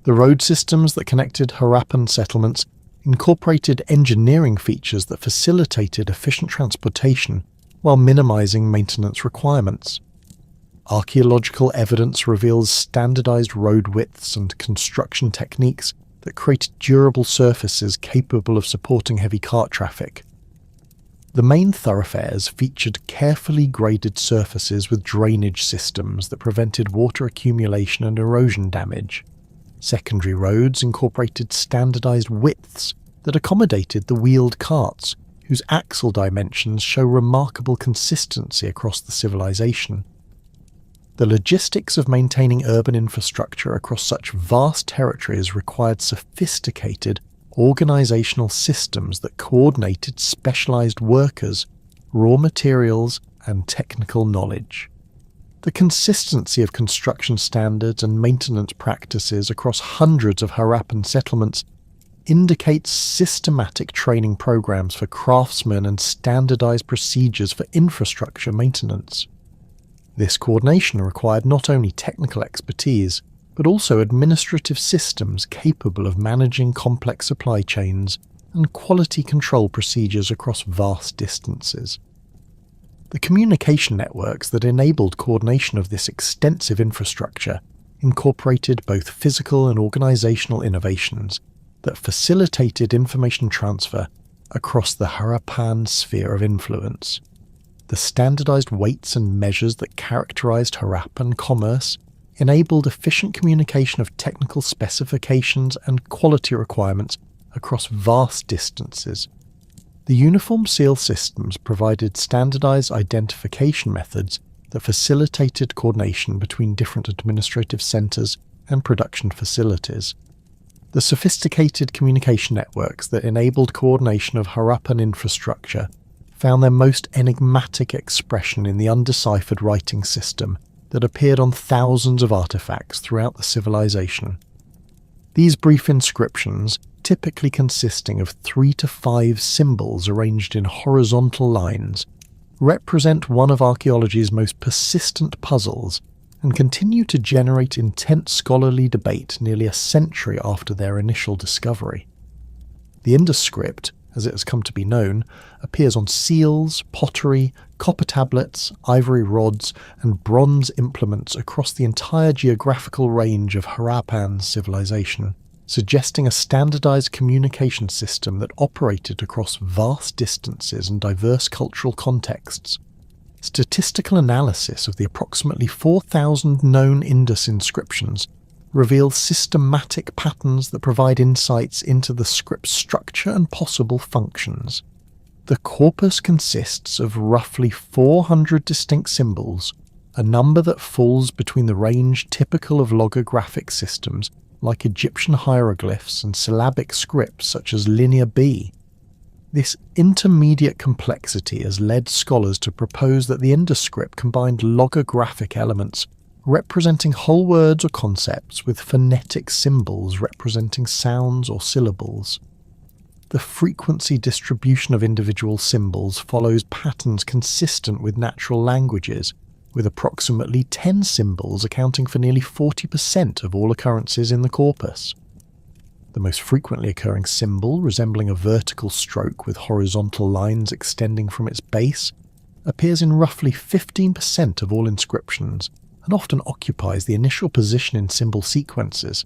The road systems that connected Harappan settlements incorporated engineering features that facilitated efficient transportation while minimizing maintenance requirements. Archaeological evidence reveals standardized road widths and construction techniques that created durable surfaces capable of supporting heavy cart traffic. The main thoroughfares featured carefully graded surfaces with drainage systems that prevented water accumulation and erosion damage. Secondary roads incorporated standardized widths that accommodated the wheeled carts, whose axle dimensions show remarkable consistency across the civilization. The logistics of maintaining urban infrastructure across such vast territories required sophisticated organizational systems that coordinated specialized workers, raw materials, and technical knowledge. The consistency of construction standards and maintenance practices across hundreds of Harappan settlements indicates systematic training programs for craftsmen and standardized procedures for infrastructure maintenance. This coordination required not only technical expertise, but also administrative systems capable of managing complex supply chains and quality control procedures across vast distances. The communication networks that enabled coordination of this extensive infrastructure incorporated both physical and organizational innovations that facilitated information transfer across the Harappan sphere of influence. The standardized weights and measures that characterized Harappan commerce enabled efficient communication of technical specifications and quality requirements across vast distances. The uniform seal systems provided standardized identification methods that facilitated coordination between different administrative centers and production facilities. The sophisticated communication networks that enabled coordination of Harappan infrastructure found their most enigmatic expression in the undeciphered writing system that appeared on thousands of artifacts throughout the civilization. These brief inscriptions, typically consisting of 3 to 5 symbols arranged in horizontal lines, represent one of archaeology's most persistent puzzles and continue to generate intense scholarly debate nearly a century after their initial discovery. The Indus script, as it has come to be known, appears on seals, pottery, copper tablets, ivory rods, and bronze implements across the entire geographical range of Harappan civilization, suggesting a standardized communication system that operated across vast distances and diverse cultural contexts. Statistical analysis of the approximately 4,000 known Indus inscriptions reveals systematic patterns that provide insights into the script's structure and possible functions. The corpus consists of roughly 400 distinct symbols, a number that falls between the range typical of logographic systems like Egyptian hieroglyphs and syllabic scripts such as Linear B. This intermediate complexity has led scholars to propose that the Indus script combined logographic elements representing whole words or concepts with phonetic symbols representing sounds or syllables. The frequency distribution of individual symbols follows patterns consistent with natural languages, with approximately 10 symbols accounting for nearly 40% of all occurrences in the corpus. The most frequently occurring symbol, resembling a vertical stroke with horizontal lines extending from its base, appears in roughly 15% of all inscriptions, and often occupies the initial position in symbol sequences.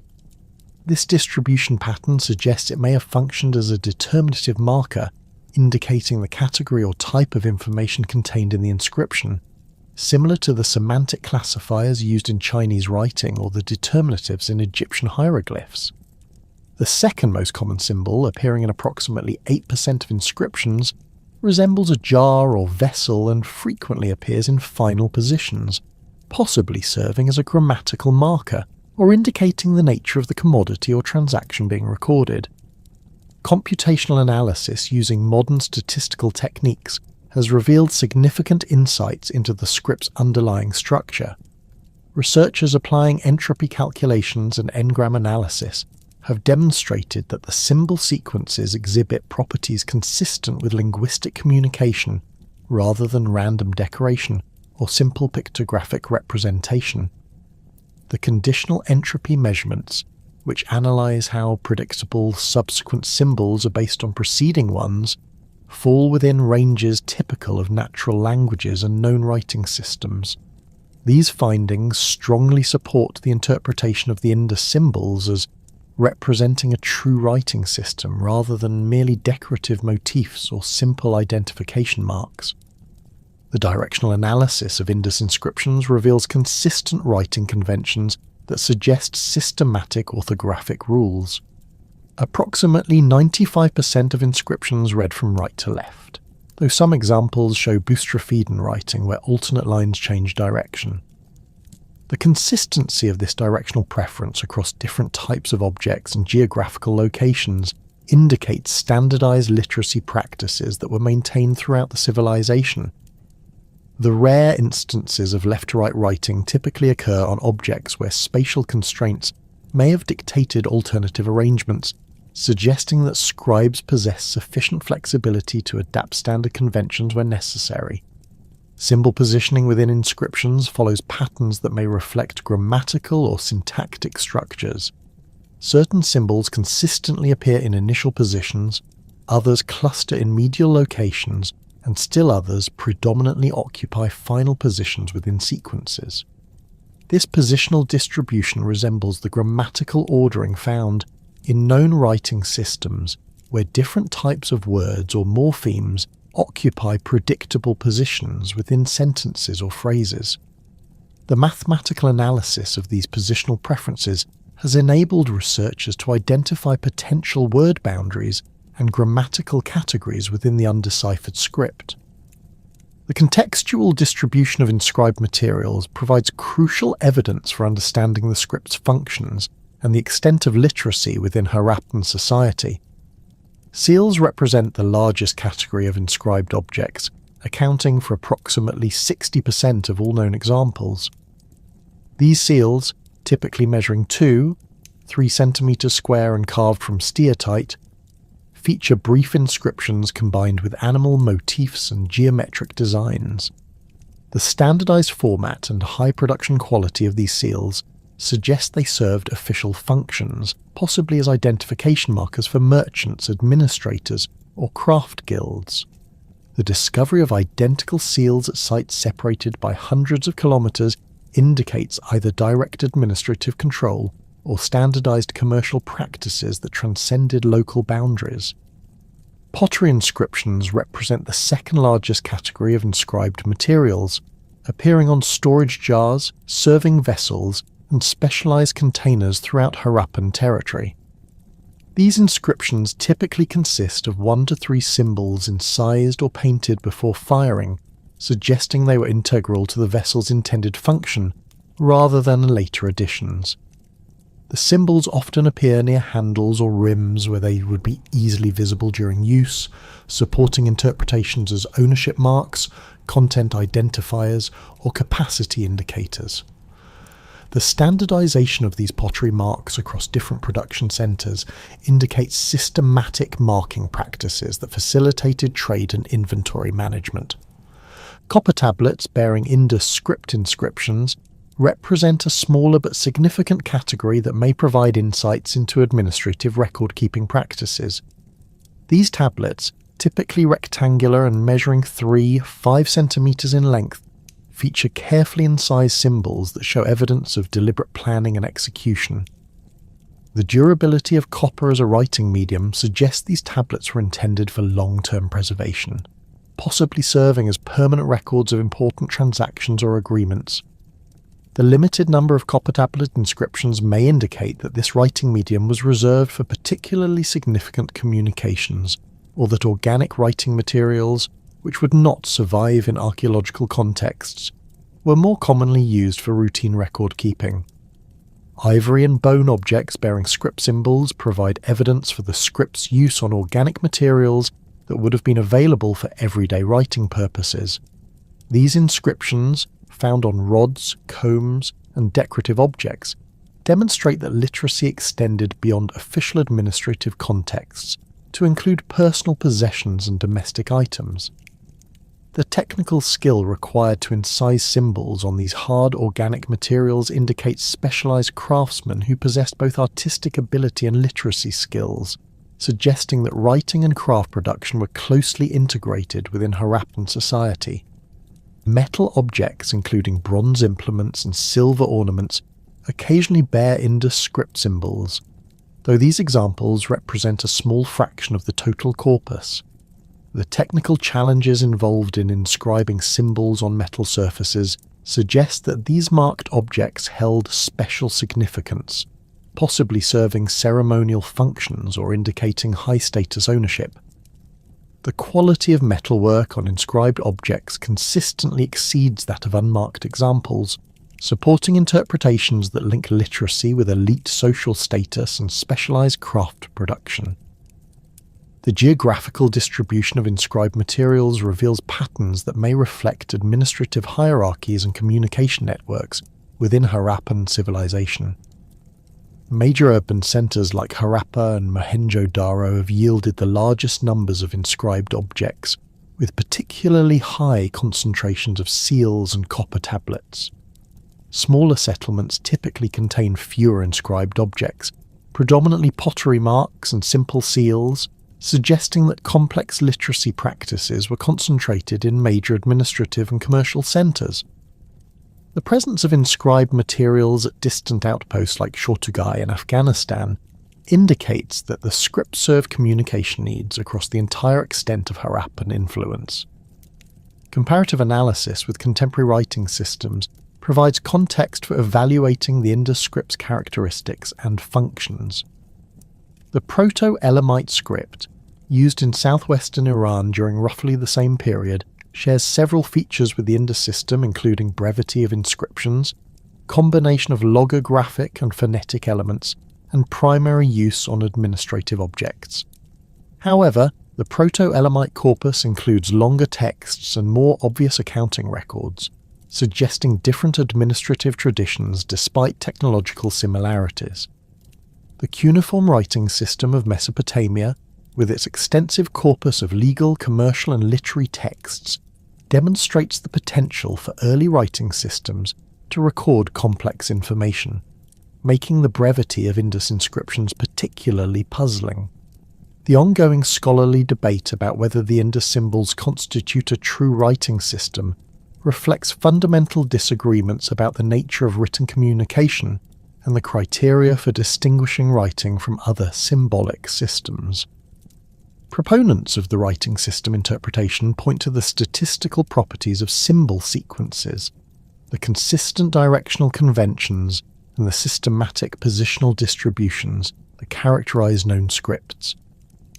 This distribution pattern suggests it may have functioned as a determinative marker, indicating the category or type of information contained in the inscription, similar to the semantic classifiers used in Chinese writing or the determinatives in Egyptian hieroglyphs. The second most common symbol, appearing in approximately 8% of inscriptions, resembles a jar or vessel and frequently appears in final positions, possibly serving as a grammatical marker or indicating the nature of the commodity or transaction being recorded. Computational analysis using modern statistical techniques has revealed significant insights into the script's underlying structure. Researchers applying entropy calculations and n-gram analysis have demonstrated that the symbol sequences exhibit properties consistent with linguistic communication rather than random decoration or simple pictographic representation. The conditional entropy measurements, which analyze how predictable subsequent symbols are based on preceding ones, fall within ranges typical of natural languages and known writing systems. These findings strongly support the interpretation of the Indus symbols as representing a true writing system rather than merely decorative motifs or simple identification marks. The directional analysis of Indus inscriptions reveals consistent writing conventions that suggest systematic orthographic rules. Approximately 95% of inscriptions read from right to left, though some examples show boustrophedon writing where alternate lines change direction. The consistency of this directional preference across different types of objects and geographical locations indicates standardized literacy practices that were maintained throughout the civilization. The rare instances of left-to-right writing typically occur on objects where spatial constraints may have dictated alternative arrangements, suggesting that scribes possess sufficient flexibility to adapt standard conventions when necessary. Symbol positioning within inscriptions follows patterns that may reflect grammatical or syntactic structures. Certain symbols consistently appear in initial positions, others cluster in medial locations, and still others predominantly occupy final positions within sequences. This positional distribution resembles the grammatical ordering found in known writing systems where different types of words or morphemes occupy predictable positions within sentences or phrases. The mathematical analysis of these positional preferences has enabled researchers to identify potential word boundaries and grammatical categories within the undeciphered script. The contextual distribution of inscribed materials provides crucial evidence for understanding the script's functions and the extent of literacy within Harappan society. Seals represent the largest category of inscribed objects, accounting for approximately 60% of all known examples. These seals, typically measuring 3 cm square and carved from steatite, feature brief inscriptions combined with animal motifs and geometric designs. The standardized format and high production quality of these seals suggest they served official functions, possibly as identification markers for merchants, administrators, or craft guilds. The discovery of identical seals at sites separated by hundreds of kilometers indicates either direct administrative control or standardized commercial practices that transcended local boundaries. Pottery inscriptions represent the second largest category of inscribed materials, appearing on storage jars, serving vessels, and specialized containers throughout Harappan territory. These inscriptions typically consist of 1 to 3 symbols incised or painted before firing, suggesting they were integral to the vessel's intended function, rather than later additions. The symbols often appear near handles or rims where they would be easily visible during use, supporting interpretations as ownership marks, content identifiers, or capacity indicators. The standardization of these pottery marks across different production centers indicates systematic marking practices that facilitated trade and inventory management. Copper tablets bearing Indus script inscriptions represent a smaller but significant category that may provide insights into administrative record-keeping practices. These tablets, typically rectangular and measuring 5 centimeters in length, feature carefully incised symbols that show evidence of deliberate planning and execution. The durability of copper as a writing medium suggests these tablets were intended for long-term preservation, possibly serving as permanent records of important transactions or agreements. The limited number of copper tablet inscriptions may indicate that this writing medium was reserved for particularly significant communications, or that organic writing materials, which would not survive in archaeological contexts, were more commonly used for routine record keeping. Ivory and bone objects bearing script symbols provide evidence for the script's use on organic materials that would have been available for everyday writing purposes. These inscriptions, found on rods, combs, and decorative objects, demonstrate that literacy extended beyond official administrative contexts to include personal possessions and domestic items. The technical skill required to incise symbols on these hard organic materials indicates specialized craftsmen who possessed both artistic ability and literacy skills, suggesting that writing and craft production were closely integrated within Harappan society. Metal objects, including bronze implements and silver ornaments, occasionally bear Indus script symbols, though these examples represent a small fraction of the total corpus. The technical challenges involved in inscribing symbols on metal surfaces suggest that these marked objects held special significance, possibly serving ceremonial functions or indicating high-status ownership. The quality of metalwork on inscribed objects consistently exceeds that of unmarked examples, supporting interpretations that link literacy with elite social status and specialized craft production. The geographical distribution of inscribed materials reveals patterns that may reflect administrative hierarchies and communication networks within Harappan civilization. Major urban centres like Harappa and Mohenjo-daro have yielded the largest numbers of inscribed objects, with particularly high concentrations of seals and copper tablets. Smaller settlements typically contain fewer inscribed objects, predominantly pottery marks and simple seals, suggesting that complex literacy practices were concentrated in major administrative and commercial centres. The presence of inscribed materials at distant outposts like Shortugai in Afghanistan indicates that the script served communication needs across the entire extent of Harappan influence. Comparative analysis with contemporary writing systems provides context for evaluating the Indus script's characteristics and functions. The Proto-Elamite script, used in southwestern Iran during roughly the same period, shares several features with the Indus system, including brevity of inscriptions, combination of logographic and phonetic elements, and primary use on administrative objects. However, the Proto-Elamite corpus includes longer texts and more obvious accounting records, suggesting different administrative traditions despite technological similarities. The cuneiform writing system of Mesopotamia, with its extensive corpus of legal, commercial and literary texts, demonstrates the potential for early writing systems to record complex information, making the brevity of Indus inscriptions particularly puzzling. The ongoing scholarly debate about whether the Indus symbols constitute a true writing system reflects fundamental disagreements about the nature of written communication and the criteria for distinguishing writing from other symbolic systems. Proponents of the writing system interpretation point to the statistical properties of symbol sequences, the consistent directional conventions, and the systematic positional distributions that characterize known scripts.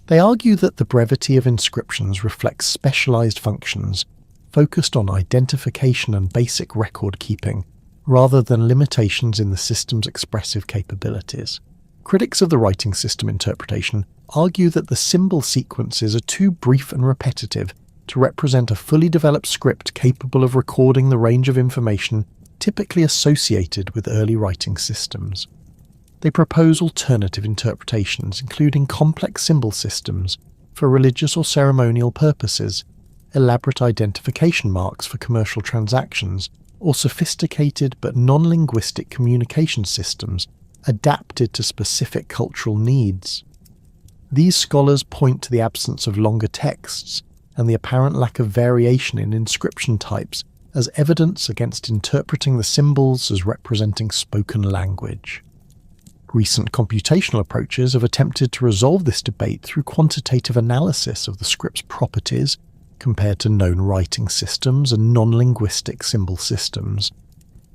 They argue that the brevity of inscriptions reflects specialized functions, focused on identification and basic record keeping, rather than limitations in the system's expressive capabilities. Critics of the writing system interpretation argue that the symbol sequences are too brief and repetitive to represent a fully developed script capable of recording the range of information typically associated with early writing systems. They propose alternative interpretations, including complex symbol systems for religious or ceremonial purposes, elaborate identification marks for commercial transactions, or sophisticated but non-linguistic communication systems adapted to specific cultural needs. These scholars point to the absence of longer texts and the apparent lack of variation in inscription types as evidence against interpreting the symbols as representing spoken language. Recent computational approaches have attempted to resolve this debate through quantitative analysis of the script's properties compared to known writing systems and non-linguistic symbol systems.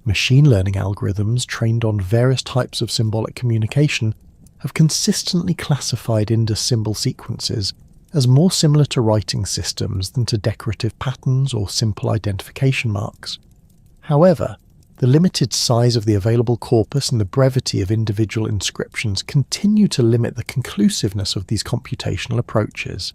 Machine learning algorithms trained on various types of symbolic communication have consistently classified Indus symbol sequences as more similar to writing systems than to decorative patterns or simple identification marks. However, the limited size of the available corpus and the brevity of individual inscriptions continue to limit the conclusiveness of these computational approaches.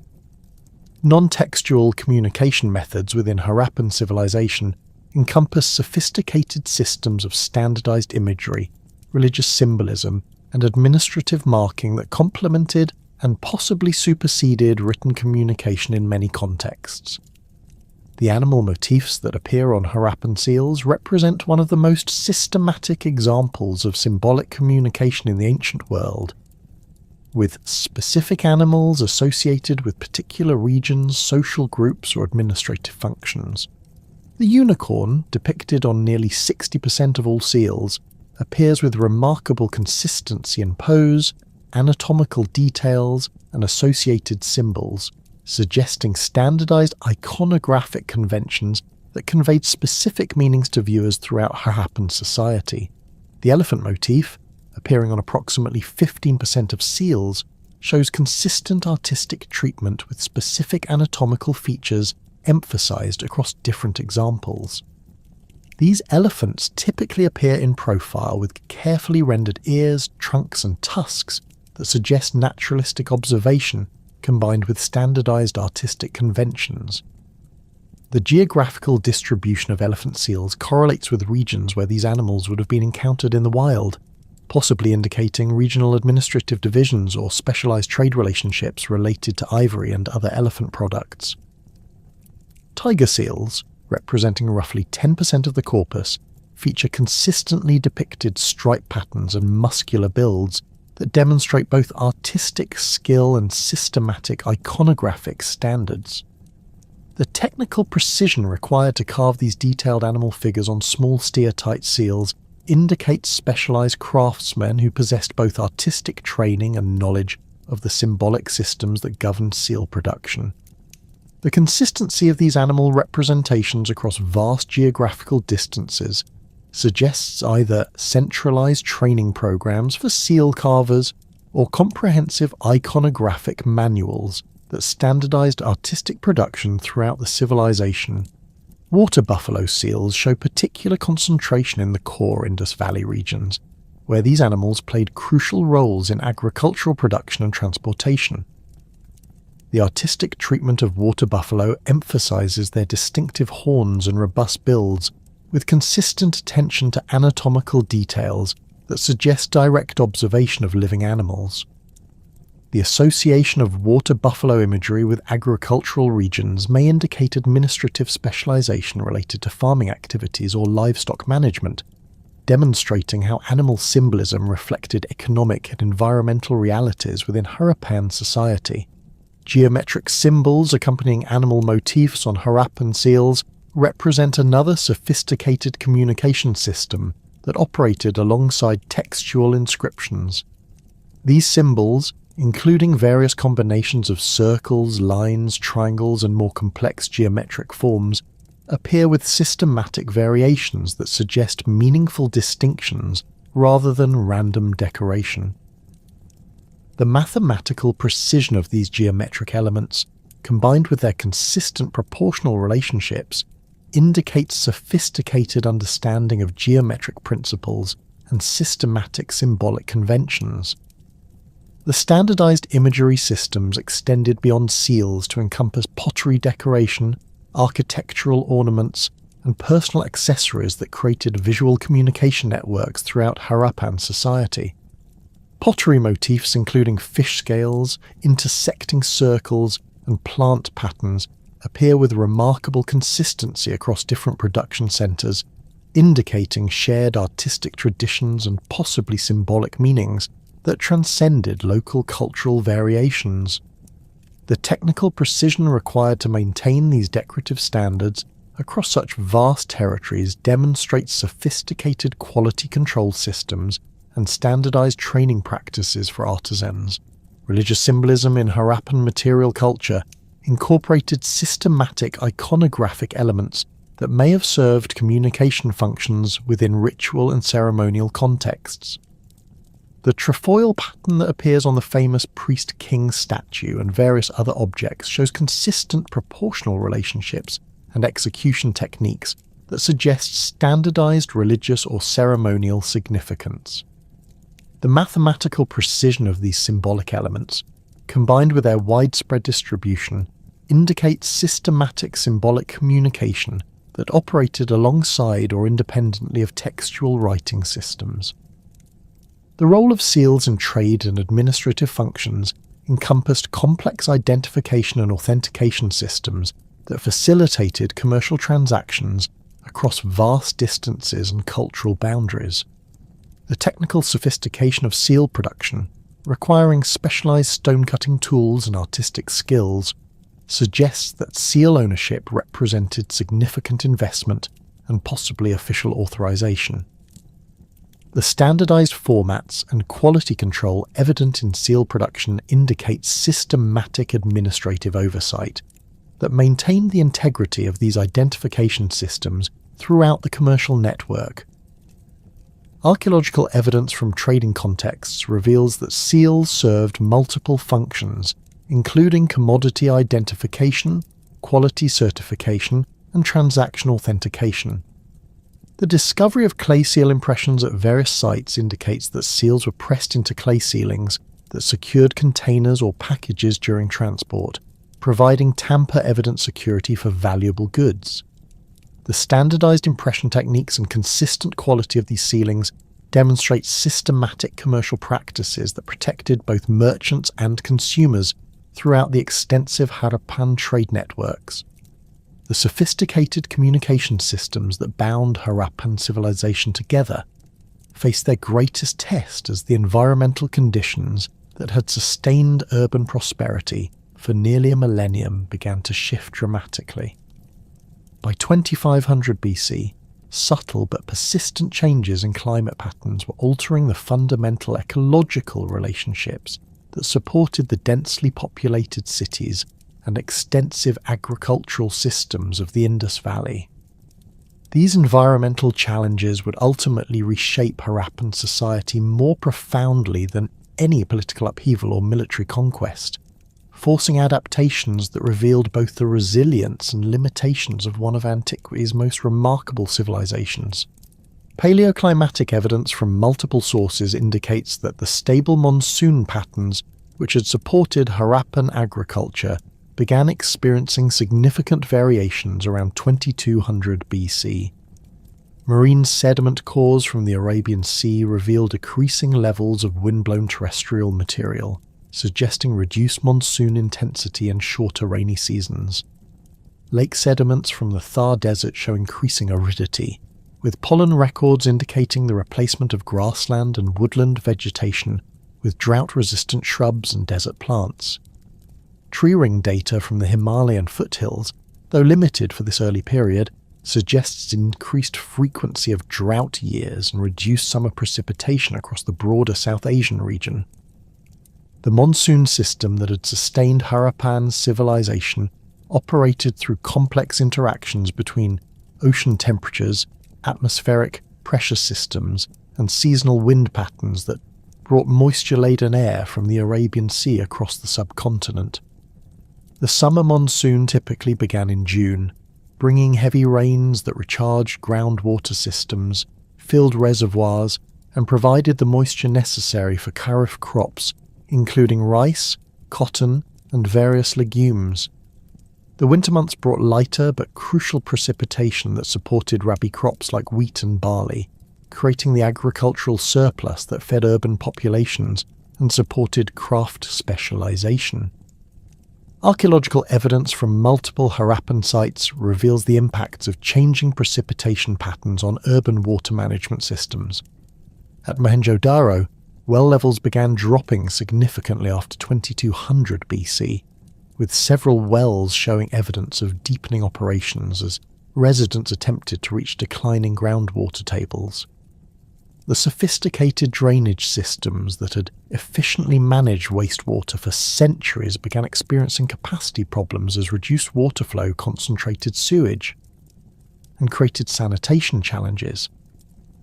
Non-textual communication methods within Harappan civilization encompass sophisticated systems of standardized imagery, religious symbolism, and administrative marking that complemented and possibly superseded written communication in many contexts. The animal motifs that appear on Harappan seals represent one of the most systematic examples of symbolic communication in the ancient world, with specific animals associated with particular regions, social groups, or administrative functions. The unicorn, depicted on nearly 60% of all seals, appears with remarkable consistency in pose, anatomical details, and associated symbols, suggesting standardized iconographic conventions that conveyed specific meanings to viewers throughout Harappan society. The elephant motif, appearing on approximately 15% of seals, shows consistent artistic treatment with specific anatomical features emphasized across different examples. These elephants typically appear in profile with carefully rendered ears, trunks, and tusks that suggest naturalistic observation combined with standardized artistic conventions. The geographical distribution of elephant seals correlates with regions where these animals would have been encountered in the wild, possibly indicating regional administrative divisions or specialized trade relationships related to ivory and other elephant products. Tiger seals, representing roughly 10% of the corpus, feature consistently depicted stripe patterns and muscular builds that demonstrate both artistic skill and systematic iconographic standards. The technical precision required to carve these detailed animal figures on small steatite seals indicates specialized craftsmen who possessed both artistic training and knowledge of the symbolic systems that governed seal production. The consistency of these animal representations across vast geographical distances suggests either centralized training programs for seal carvers or comprehensive iconographic manuals that standardized artistic production throughout the civilization. Water buffalo seals show particular concentration in the core Indus Valley regions, where these animals played crucial roles in agricultural production and transportation. The artistic treatment of water buffalo emphasizes their distinctive horns and robust builds, with consistent attention to anatomical details that suggest direct observation of living animals. The association of water buffalo imagery with agricultural regions may indicate administrative specialization related to farming activities or livestock management, demonstrating how animal symbolism reflected economic and environmental realities within Harappan society. Geometric symbols accompanying animal motifs on Harappan seals represent another sophisticated communication system that operated alongside textual inscriptions. These symbols, including various combinations of circles, lines, triangles, and more complex geometric forms, appear with systematic variations that suggest meaningful distinctions rather than random decoration. The mathematical precision of these geometric elements, combined with their consistent proportional relationships, indicates sophisticated understanding of geometric principles and systematic symbolic conventions. The standardized imagery systems extended beyond seals to encompass pottery decoration, architectural ornaments, and personal accessories that created visual communication networks throughout Harappan society. Pottery motifs including fish scales, intersecting circles, and plant patterns appear with remarkable consistency across different production centers, indicating shared artistic traditions and possibly symbolic meanings that transcended local cultural variations. The technical precision required to maintain these decorative standards across such vast territories demonstrates sophisticated quality control systems and standardized training practices for artisans. Religious symbolism in Harappan material culture incorporated systematic iconographic elements that may have served communication functions within ritual and ceremonial contexts. The trefoil pattern that appears on the famous priest-king statue and various other objects shows consistent proportional relationships and execution techniques that suggest standardized religious or ceremonial significance. The mathematical precision of these symbolic elements, combined with their widespread distribution, indicates systematic symbolic communication that operated alongside or independently of textual writing systems. The role of seals in trade and administrative functions encompassed complex identification and authentication systems that facilitated commercial transactions across vast distances and cultural boundaries. The technical sophistication of seal production, requiring specialized stone-cutting tools and artistic skills, suggests that seal ownership represented significant investment and possibly official authorization. The standardized formats and quality control evident in seal production indicate systematic administrative oversight that maintained the integrity of these identification systems throughout the commercial network. Archaeological evidence from trading contexts reveals that seals served multiple functions, including commodity identification, quality certification, and transaction authentication. The discovery of clay seal impressions at various sites indicates that seals were pressed into clay sealings that secured containers or packages during transport, providing tamper-evident security for valuable goods. The standardized impression techniques and consistent quality of these sealings demonstrate systematic commercial practices that protected both merchants and consumers throughout the extensive Harappan trade networks. The sophisticated communication systems that bound Harappan civilization together faced their greatest test as the environmental conditions that had sustained urban prosperity for nearly a millennium began to shift dramatically. By 2500 BC, subtle but persistent changes in climate patterns were altering the fundamental ecological relationships that supported the densely populated cities and extensive agricultural systems of the Indus Valley. These environmental challenges would ultimately reshape Harappan society more profoundly than any political upheaval or military conquest, forcing adaptations that revealed both the resilience and limitations of one of antiquity's most remarkable civilizations. Paleoclimatic evidence from multiple sources indicates that the stable monsoon patterns which had supported Harappan agriculture began experiencing significant variations around 2200 BC. Marine sediment cores from the Arabian Sea revealed decreasing levels of windblown terrestrial material, suggesting reduced monsoon intensity and shorter rainy seasons. Lake sediments from the Thar Desert show increasing aridity, with pollen records indicating the replacement of grassland and woodland vegetation with drought-resistant shrubs and desert plants. Tree ring data from the Himalayan foothills, though limited for this early period, suggests increased frequency of drought years and reduced summer precipitation across the broader South Asian region. The monsoon system that had sustained Harappan civilization operated through complex interactions between ocean temperatures, atmospheric pressure systems, and seasonal wind patterns that brought moisture-laden air from the Arabian Sea across the subcontinent. The summer monsoon typically began in June, bringing heavy rains that recharged groundwater systems, filled reservoirs, and provided the moisture necessary for kharif crops, including rice, cotton, and various legumes. The winter months brought lighter but crucial precipitation that supported rabi crops like wheat and barley, creating the agricultural surplus that fed urban populations and supported craft specialization. Archaeological evidence from multiple Harappan sites reveals the impacts of changing precipitation patterns on urban water management systems. At Mohenjo-daro, well levels began dropping significantly after 2200 BC, with several wells showing evidence of deepening operations as residents attempted to reach declining groundwater tables. The sophisticated drainage systems that had efficiently managed wastewater for centuries began experiencing capacity problems as reduced water flow concentrated sewage and created sanitation challenges.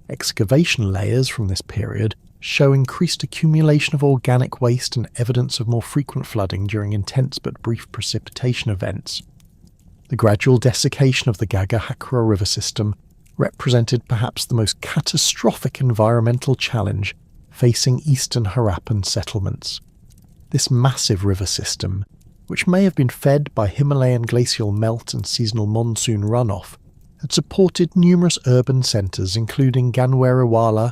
Excavation layers from this period show increased accumulation of organic waste and evidence of more frequent flooding during intense but brief precipitation events. The gradual desiccation of the Gagahakra river system represented perhaps the most catastrophic environmental challenge facing eastern Harappan settlements. This massive river system, which may have been fed by Himalayan glacial melt and seasonal monsoon runoff, had supported numerous urban centres including Ganweriwala,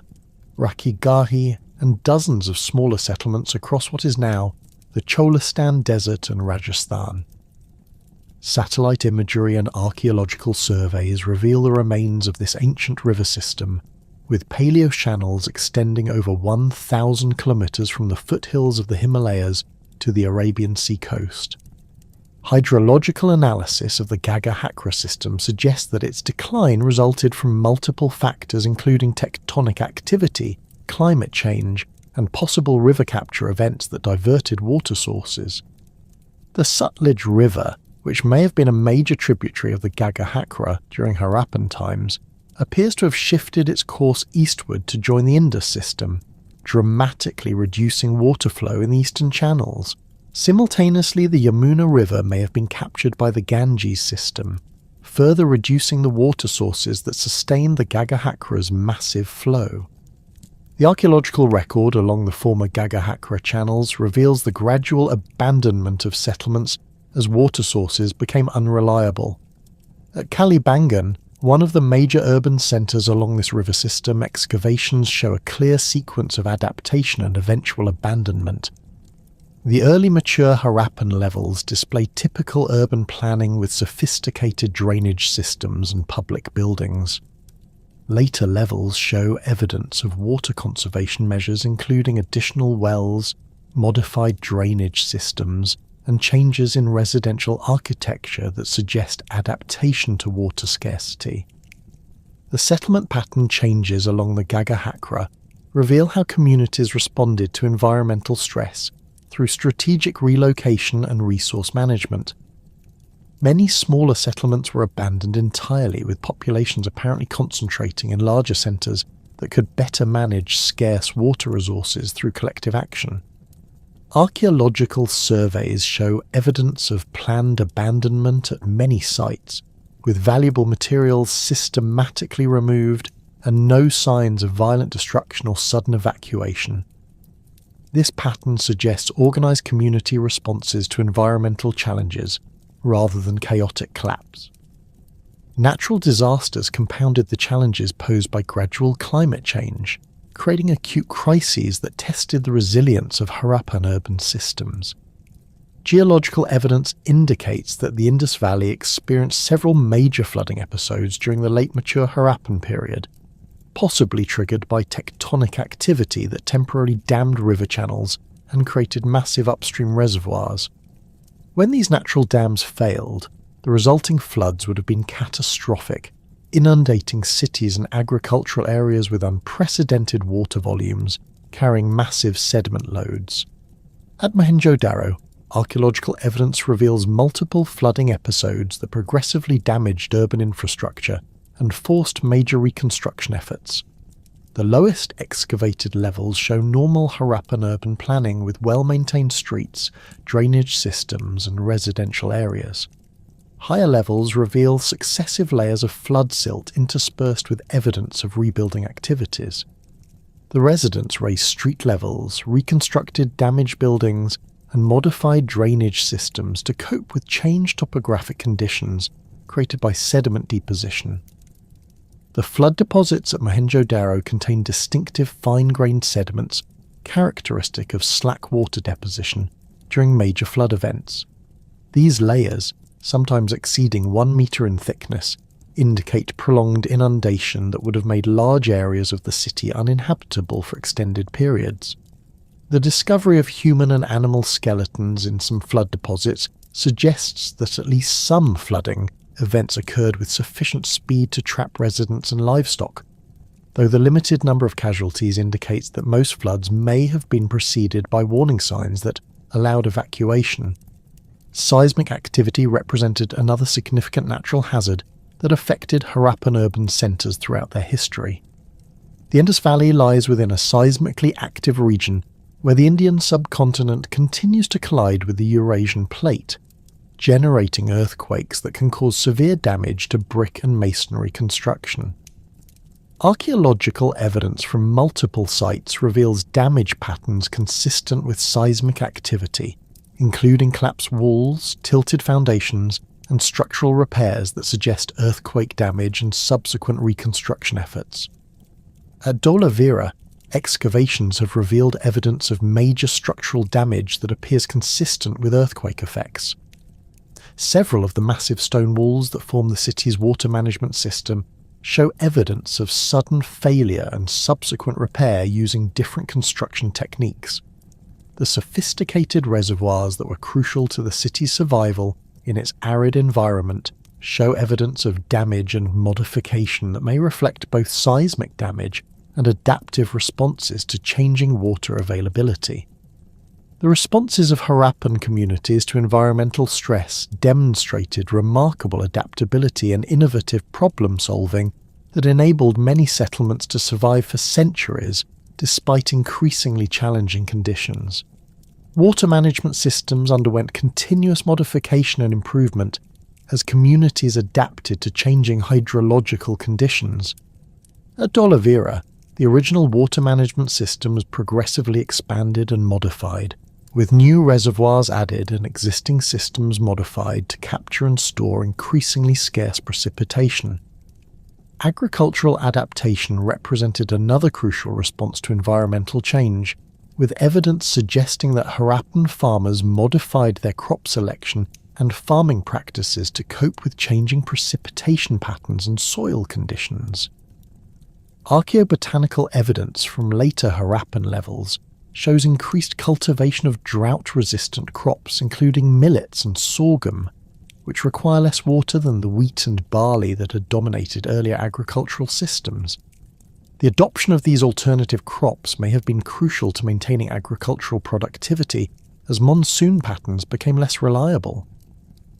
Rakhigahi, and dozens of smaller settlements across what is now the Cholistan Desert and Rajasthan. Satellite imagery and archaeological surveys reveal the remains of this ancient river system, with paleo-channels extending over 1,000 kilometres from the foothills of the Himalayas to the Arabian Sea coast. Hydrological analysis of the Gagahakra system suggests that its decline resulted from multiple factors including tectonic activity, climate change, and possible river capture events that diverted water sources. The Sutlej River, which may have been a major tributary of the Gagahakra during Harappan times, appears to have shifted its course eastward to join the Indus system, dramatically reducing water flow in the eastern channels. Simultaneously, the Yamuna River may have been captured by the Ganges system, further reducing the water sources that sustained the Gagahakra's massive flow. The archaeological record along the former Gagahakra channels reveals the gradual abandonment of settlements as water sources became unreliable. At Kalibangan, one of the major urban centres along this river system, excavations show a clear sequence of adaptation and eventual abandonment. The early mature Harappan levels display typical urban planning with sophisticated drainage systems and public buildings. Later levels show evidence of water conservation measures including additional wells, modified drainage systems, and changes in residential architecture that suggest adaptation to water scarcity. The settlement pattern changes along the Gagahakra reveal how communities responded to environmental stress through strategic relocation and resource management. Many smaller settlements were abandoned entirely, with populations apparently concentrating in larger centres that could better manage scarce water resources through collective action. Archaeological surveys show evidence of planned abandonment at many sites, with valuable materials systematically removed and no signs of violent destruction or sudden evacuation. This pattern suggests organised community responses to environmental challenges, rather than chaotic collapse. Natural disasters compounded the challenges posed by gradual climate change, creating acute crises that tested the resilience of Harappan urban systems. Geological evidence indicates that the Indus Valley experienced several major flooding episodes during the late mature Harappan period, possibly triggered by tectonic activity that temporarily dammed river channels and created massive upstream reservoirs. When these natural dams failed, the resulting floods would have been catastrophic, inundating cities and agricultural areas with unprecedented water volumes, carrying massive sediment loads. At Mohenjo-daro, archaeological evidence reveals multiple flooding episodes that progressively damaged urban infrastructure and forced major reconstruction efforts. The lowest excavated levels show normal Harappan urban planning with well-maintained streets, drainage systems, and residential areas. Higher levels reveal successive layers of flood silt interspersed with evidence of rebuilding activities. The residents raised street levels, reconstructed damaged buildings, and modified drainage systems to cope with changed topographic conditions created by sediment deposition. The flood deposits at Mohenjo-daro contain distinctive fine-grained sediments characteristic of slack water deposition during major flood events. These layers, sometimes exceeding 1 metre in thickness, indicate prolonged inundation that would have made large areas of the city uninhabitable for extended periods. The discovery of human and animal skeletons in some flood deposits suggests that at least some flooding events occurred with sufficient speed to trap residents and livestock, though the limited number of casualties indicates that most floods may have been preceded by warning signs that allowed evacuation. Seismic activity represented another significant natural hazard that affected Harappan urban centres throughout their history. The Indus Valley lies within a seismically active region where the Indian subcontinent continues to collide with the Eurasian plate, generating earthquakes that can cause severe damage to brick and masonry construction. Archaeological evidence from multiple sites reveals damage patterns consistent with seismic activity, including collapsed walls, tilted foundations, and structural repairs that suggest earthquake damage and subsequent reconstruction efforts. At Dholavira, excavations have revealed evidence of major structural damage that appears consistent with earthquake effects. Several of the massive stone walls that form the city's water management system show evidence of sudden failure and subsequent repair using different construction techniques. The sophisticated reservoirs that were crucial to the city's survival in its arid environment show evidence of damage and modification that may reflect both seismic damage and adaptive responses to changing water availability. The responses of Harappan communities to environmental stress demonstrated remarkable adaptability and innovative problem-solving that enabled many settlements to survive for centuries despite increasingly challenging conditions. Water management systems underwent continuous modification and improvement as communities adapted to changing hydrological conditions. At Dholavira, the original water management system was progressively expanded and modified, with new reservoirs added and existing systems modified to capture and store increasingly scarce precipitation. Agricultural adaptation represented another crucial response to environmental change, with evidence suggesting that Harappan farmers modified their crop selection and farming practices to cope with changing precipitation patterns and soil conditions. Archaeobotanical evidence from later Harappan levels shows increased cultivation of drought-resistant crops including millets and sorghum, which require less water than the wheat and barley that had dominated earlier agricultural systems. The adoption of these alternative crops may have been crucial to maintaining agricultural productivity as monsoon patterns became less reliable.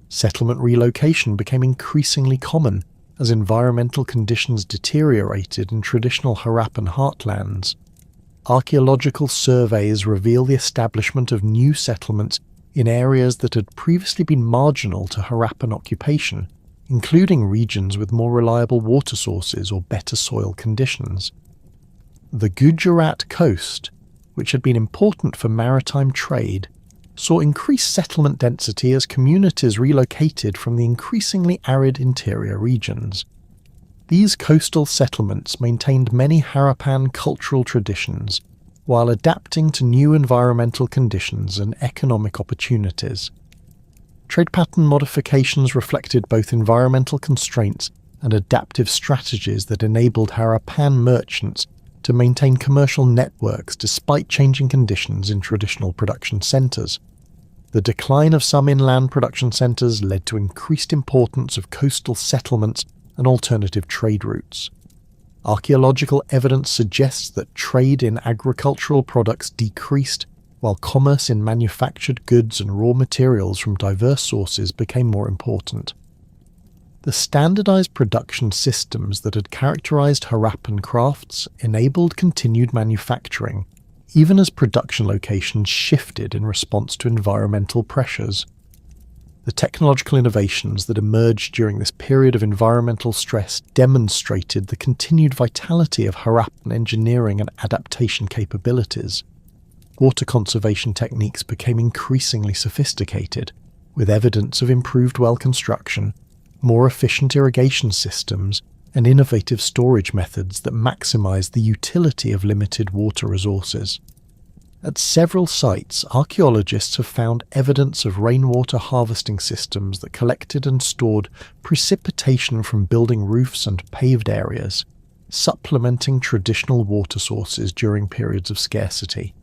Settlement relocation became increasingly common as environmental conditions deteriorated in traditional Harappan heartlands. Archaeological surveys reveal the establishment of new settlements in areas that had previously been marginal to Harappan occupation, including regions with more reliable water sources or better soil conditions. The Gujarat coast, which had been important for maritime trade, saw increased settlement density as communities relocated from the increasingly arid interior regions. These coastal settlements maintained many Harappan cultural traditions while adapting to new environmental conditions and economic opportunities. Trade pattern modifications reflected both environmental constraints and adaptive strategies that enabled Harappan merchants to maintain commercial networks despite changing conditions in traditional production centres. The decline of some inland production centres led to increased importance of coastal settlements and alternative trade routes. Archaeological evidence suggests that trade in agricultural products decreased, while commerce in manufactured goods and raw materials from diverse sources became more important. The standardized production systems that had characterized Harappan crafts enabled continued manufacturing, even as production locations shifted in response to environmental pressures. The technological innovations that emerged during this period of environmental stress demonstrated the continued vitality of Harappan engineering and adaptation capabilities. Water conservation techniques became increasingly sophisticated, with evidence of improved well construction, more efficient irrigation systems, and innovative storage methods that maximized the utility of limited water resources. At several sites, archaeologists have found evidence of rainwater harvesting systems that collected and stored precipitation from building roofs and paved areas, supplementing traditional water sources during periods of scarcity.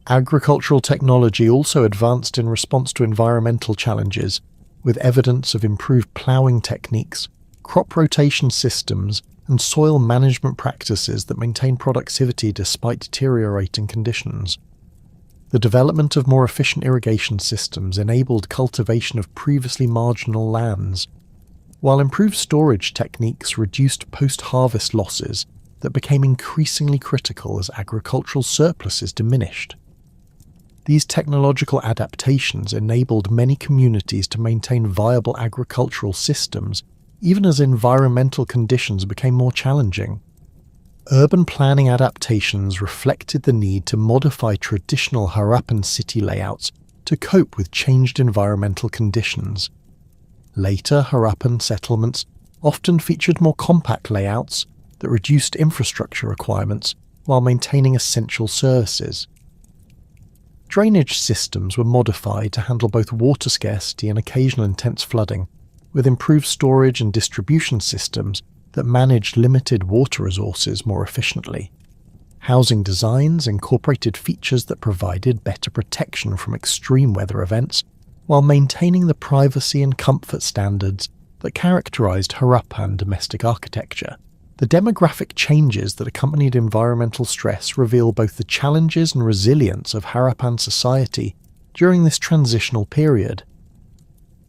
Agricultural technology also advanced in response to environmental challenges, with evidence of improved ploughing techniques, crop rotation systems, and soil management practices that maintain productivity despite deteriorating conditions. The development of more efficient irrigation systems enabled cultivation of previously marginal lands, while improved storage techniques reduced post-harvest losses that became increasingly critical as agricultural surpluses diminished. These technological adaptations enabled many communities to maintain viable agricultural systems even as environmental conditions became more challenging. Urban planning adaptations reflected the need to modify traditional Harappan city layouts to cope with changed environmental conditions. Later Harappan settlements often featured more compact layouts that reduced infrastructure requirements while maintaining essential services. Drainage systems were modified to handle both water scarcity and occasional intense flooding, with improved storage and distribution systems that managed limited water resources more efficiently. Housing designs incorporated features that provided better protection from extreme weather events while maintaining the privacy and comfort standards that characterized Harappan domestic architecture. The demographic changes that accompanied environmental stress reveal both the challenges and resilience of Harappan society during this transitional period.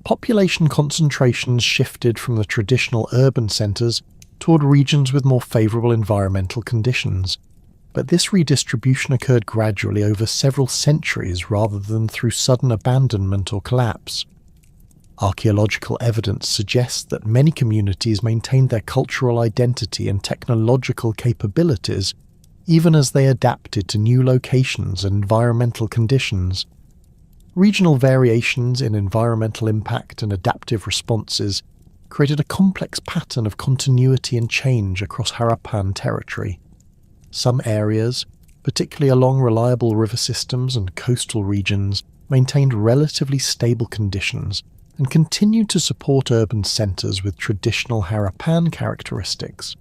Population concentrations shifted from the traditional urban centres toward regions with more favourable environmental conditions, but this redistribution occurred gradually over several centuries rather than through sudden abandonment or collapse. Archaeological evidence suggests that many communities maintained their cultural identity and technological capabilities even as they adapted to new locations and environmental conditions. Regional variations in environmental impact and adaptive responses created a complex pattern of continuity and change across Harappan territory. Some areas, particularly along reliable river systems and coastal regions, maintained relatively stable conditions and continued to support urban centres with traditional Harappan characteristics.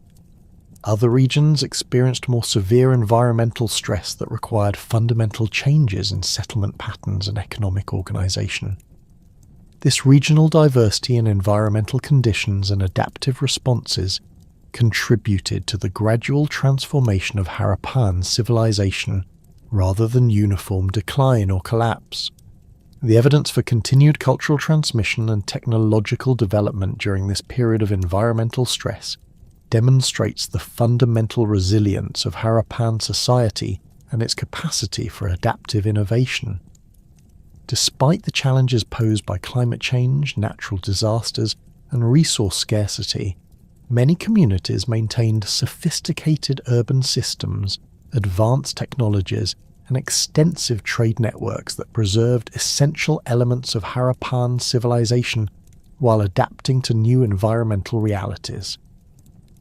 Other regions experienced more severe environmental stress that required fundamental changes in settlement patterns and economic organisation. This regional diversity in environmental conditions and adaptive responses contributed to the gradual transformation of Harappan civilization rather than uniform decline or collapse. The evidence for continued cultural transmission and technological development during this period of environmental stress demonstrates the fundamental resilience of Harappan society and its capacity for adaptive innovation. Despite the challenges posed by climate change, natural disasters, and resource scarcity, many communities maintained sophisticated urban systems, advanced technologies, and extensive trade networks that preserved essential elements of Harappan civilization while adapting to new environmental realities.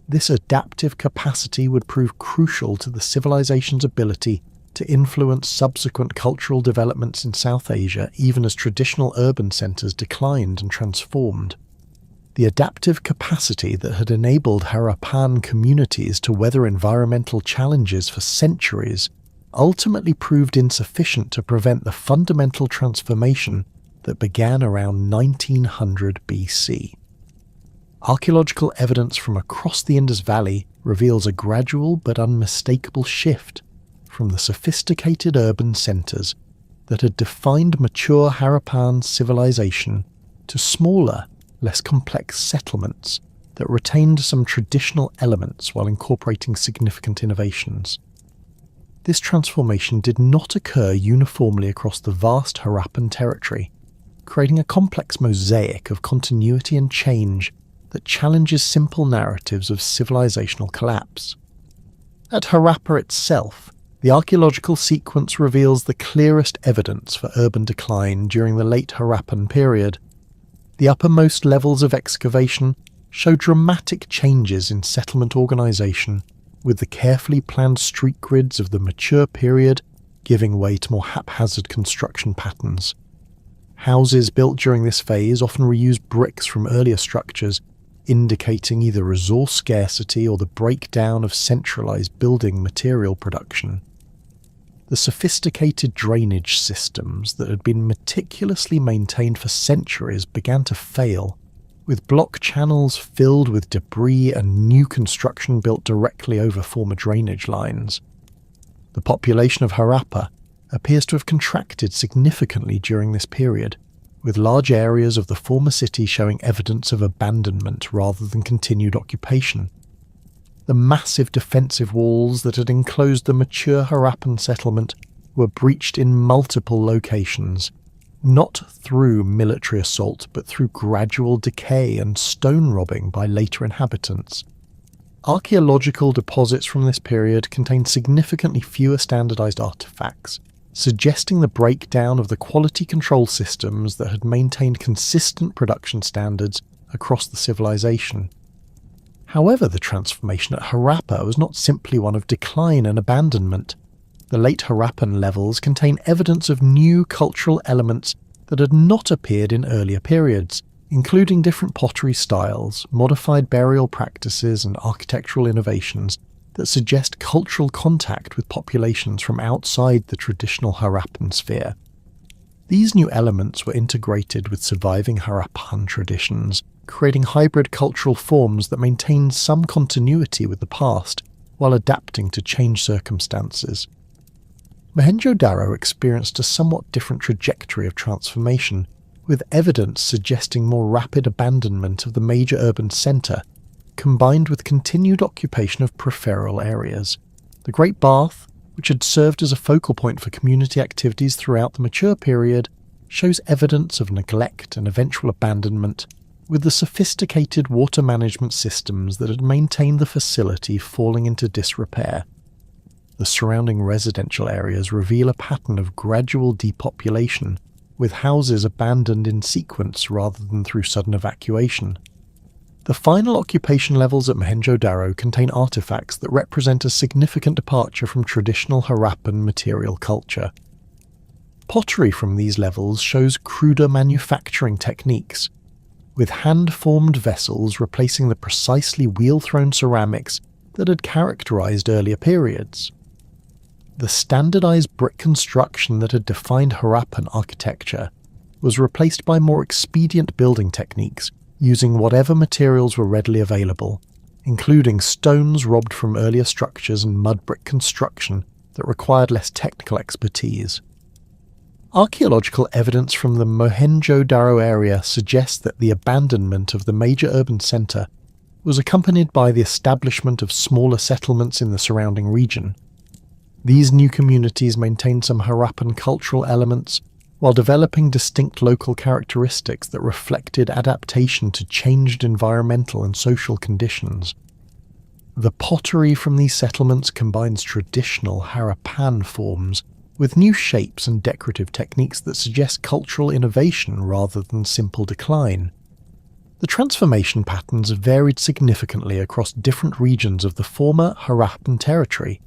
This adaptive capacity would prove crucial to the civilization's ability to influence subsequent cultural developments in South Asia even as traditional urban centres declined and transformed. The adaptive capacity that had enabled Harappan communities to weather environmental challenges for centuries ultimately proved insufficient to prevent the fundamental transformation that began around 1900 BC. Archaeological evidence from across the Indus Valley reveals a gradual but unmistakable shift from the sophisticated urban centres that had defined mature Harappan civilization to smaller, less complex settlements that retained some traditional elements while incorporating significant innovations. This transformation did not occur uniformly across the vast Harappan territory, creating a complex mosaic of continuity and change that challenges simple narratives of civilizational collapse. At Harappa itself, the archaeological sequence reveals the clearest evidence for urban decline during the late Harappan period. The uppermost levels of excavation show dramatic changes in settlement organisation, with the carefully planned street grids of the mature period giving way to more haphazard construction patterns. Houses built during this phase often reused bricks from earlier structures, indicating either resource scarcity or the breakdown of centralized building material production. The the sophisticated drainage systems that had been meticulously maintained for centuries began to fail, with block channels filled with debris and new construction built directly over former drainage lines. The population of Harappa appears to have contracted significantly during this period, with large areas of the former city showing evidence of abandonment rather than continued occupation. The massive defensive walls that had enclosed the mature Harappan settlement were breached in multiple locations, not through military assault but through gradual decay and stone robbing by later inhabitants. Archaeological deposits from this period contain significantly fewer standardized artifacts, suggesting the breakdown of the quality control systems that had maintained consistent production standards across the civilization. However, the transformation at Harappa was not simply one of decline and abandonment. The late Harappan levels contain evidence of new cultural elements that had not appeared in earlier periods, including different pottery styles, modified burial practices, and architectural innovations that suggest cultural contact with populations from outside the traditional Harappan sphere. These new elements were integrated with surviving Harappan traditions, creating hybrid cultural forms that maintained some continuity with the past while adapting to changed circumstances. Mohenjo-daro experienced a somewhat different trajectory of transformation, with evidence suggesting more rapid abandonment of the major urban centre, combined with continued occupation of peripheral areas. The Great Bath, which had served as a focal point for community activities throughout the mature period, shows evidence of neglect and eventual abandonment, with the sophisticated water management systems that had maintained the facility falling into disrepair. The surrounding residential areas reveal a pattern of gradual depopulation, with houses abandoned in sequence rather than through sudden evacuation. The final occupation levels at Mohenjo-daro contain artifacts that represent a significant departure from traditional Harappan material culture. Pottery from these levels shows cruder manufacturing techniques, with hand-formed vessels replacing the precisely wheel-thrown ceramics that had characterized earlier periods. The standardized brick construction that had defined Harappan architecture was replaced by more expedient building techniques using whatever materials were readily available, including stones robbed from earlier structures and mud brick construction that required less technical expertise. Archaeological evidence from the Mohenjo-daro area suggests that the abandonment of the major urban centre was accompanied by the establishment of smaller settlements in the surrounding region. These new communities maintained some Harappan cultural elements while developing distinct local characteristics that reflected adaptation to changed environmental and social conditions. The pottery from these settlements combines traditional Harappan forms with new shapes and decorative techniques that suggest cultural innovation rather than simple decline. The transformation patterns varied significantly across different regions of the former Harappan territory,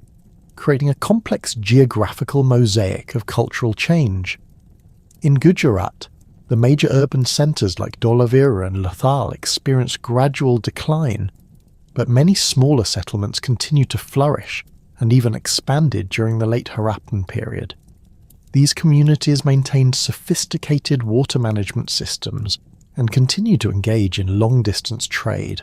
creating a complex geographical mosaic of cultural change. In Gujarat, the major urban centres like Dholavira and Lothal experienced gradual decline, but many smaller settlements continued to flourish and even expanded during the late Harappan period. These communities maintained sophisticated water management systems and continued to engage in long-distance trade,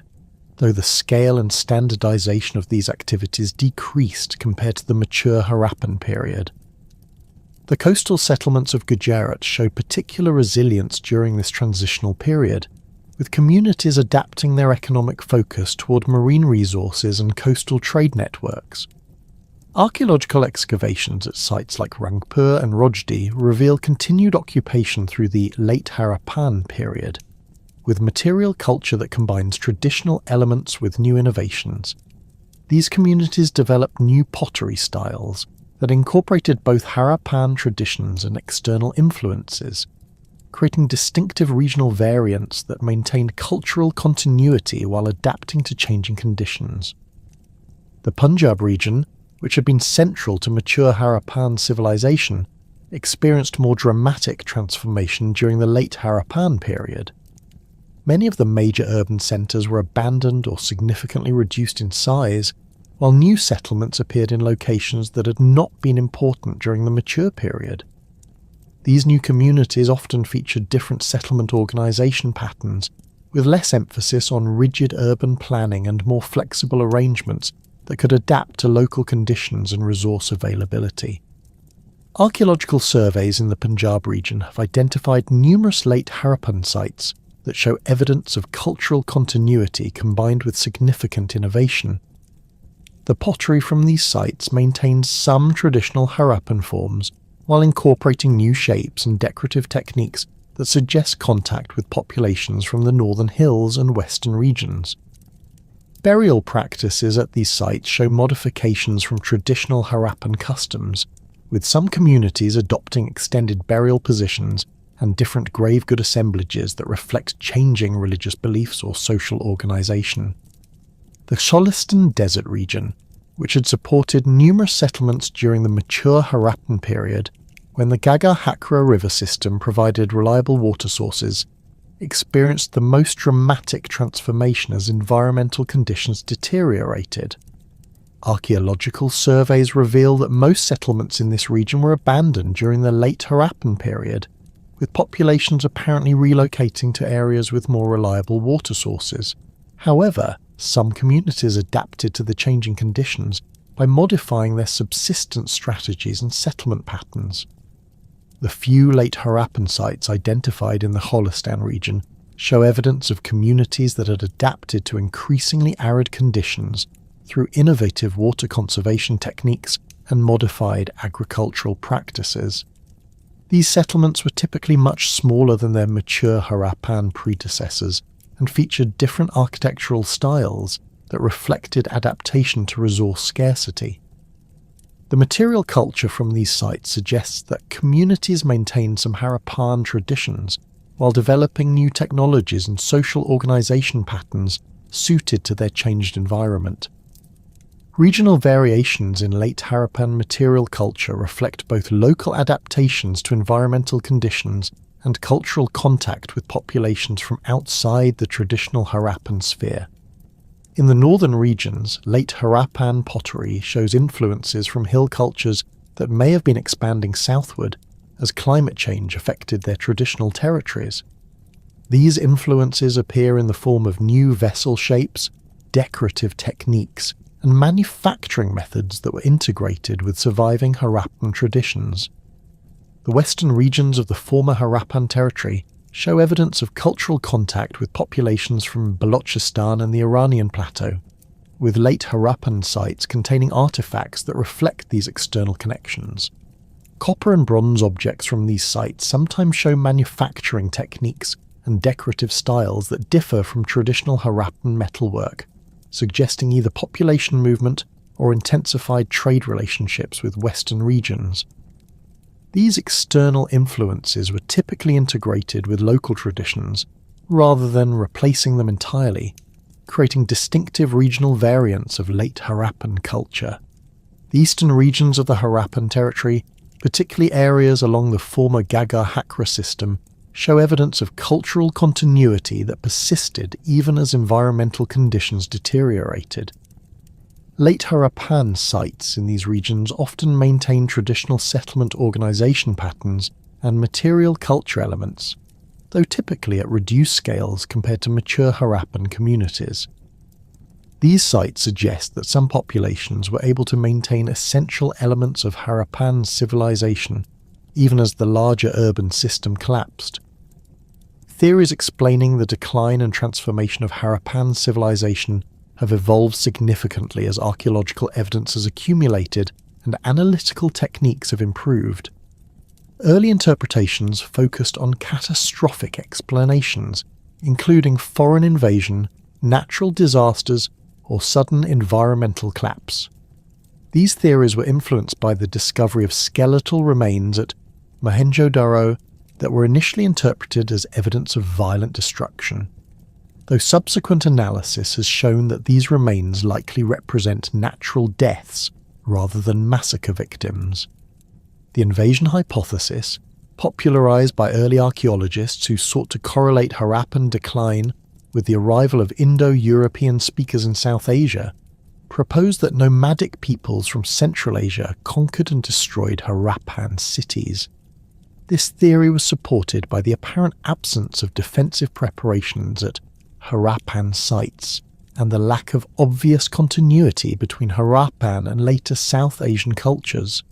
though the scale and standardization of these activities decreased compared to the mature Harappan period. The coastal settlements of Gujarat show particular resilience during this transitional period, with communities adapting their economic focus toward marine resources and coastal trade networks. Archaeological excavations at sites like Rangpur and Rojdi reveal continued occupation through the late Harappan period, with material culture that combines traditional elements with new innovations. These communities developed new pottery styles that incorporated both Harappan traditions and external influences, creating distinctive regional variants that maintained cultural continuity while adapting to changing conditions. The Punjab region, which had been central to mature Harappan civilization, experienced more dramatic transformation during the late Harappan period. Many of the major urban centres were abandoned or significantly reduced in size, while new settlements appeared in locations that had not been important during the mature period. These new communities often featured different settlement organisation patterns, with less emphasis on rigid urban planning and more flexible arrangements that could adapt to local conditions and resource availability. Archaeological surveys in the Punjab region have identified numerous late Harappan sites that show evidence of cultural continuity combined with significant innovation. The pottery from these sites maintains some traditional Harappan forms while incorporating new shapes and decorative techniques that suggest contact with populations from the northern hills and western regions. Burial practices at these sites show modifications from traditional Harappan customs, with some communities adopting extended burial positions and different gravegood assemblages that reflect changing religious beliefs or social organisation. The Cholistan Desert region, which had supported numerous settlements during the mature Harappan period, when the Ghaggar-Hakra river system provided reliable water sources, experienced the most dramatic transformation as environmental conditions deteriorated. Archaeological surveys reveal that most settlements in this region were abandoned during the late Harappan period, with populations apparently relocating to areas with more reliable water sources. However, some communities adapted to the changing conditions by modifying their subsistence strategies and settlement patterns. The few late Harappan sites identified in the Cholistan region show evidence of communities that had adapted to increasingly arid conditions through innovative water conservation techniques and modified agricultural practices. These settlements were typically much smaller than their mature Harappan predecessors and featured different architectural styles that reflected adaptation to resource scarcity. The material culture from these sites suggests that communities maintained some Harappan traditions while developing new technologies and social organisation patterns suited to their changed environment. Regional variations in late Harappan material culture reflect both local adaptations to environmental conditions and cultural contact with populations from outside the traditional Harappan sphere. In the northern regions, late Harappan pottery shows influences from hill cultures that may have been expanding southward as climate change affected their traditional territories. These influences appear in the form of new vessel shapes, decorative techniques, and manufacturing methods that were integrated with surviving Harappan traditions. The western regions of the former Harappan territory show evidence of cultural contact with populations from Balochistan and the Iranian plateau, with late Harappan sites containing artifacts that reflect these external connections. Copper and bronze objects from these sites sometimes show manufacturing techniques and decorative styles that differ from traditional Harappan metalwork, suggesting either population movement or intensified trade relationships with western regions. These external influences were typically integrated with local traditions, rather than replacing them entirely, creating distinctive regional variants of late Harappan culture. The eastern regions of the Harappan territory, particularly areas along the former Ghaggar-Hakra system, show evidence of cultural continuity that persisted even as environmental conditions deteriorated. Late Harappan sites in these regions often maintain traditional settlement organisation patterns and material culture elements, though typically at reduced scales compared to mature Harappan communities. These sites suggest that some populations were able to maintain essential elements of Harappan civilization even as the larger urban system collapsed. Theories explaining the decline and transformation of Harappan civilization have evolved significantly as archaeological evidence has accumulated and analytical techniques have improved. Early interpretations focused on catastrophic explanations, including foreign invasion, natural disasters, or sudden environmental collapse. These theories were influenced by the discovery of skeletal remains at Mohenjo-daro that were initially interpreted as evidence of violent destruction, though subsequent analysis has shown that these remains likely represent natural deaths rather than massacre victims. The invasion hypothesis, popularized by early archaeologists who sought to correlate Harappan decline with the arrival of Indo-European speakers in South Asia, proposed that nomadic peoples from Central Asia conquered and destroyed Harappan cities. This theory was supported by the apparent absence of defensive preparations at Harappan sites and the lack of obvious continuity between Harappan and later South Asian cultures.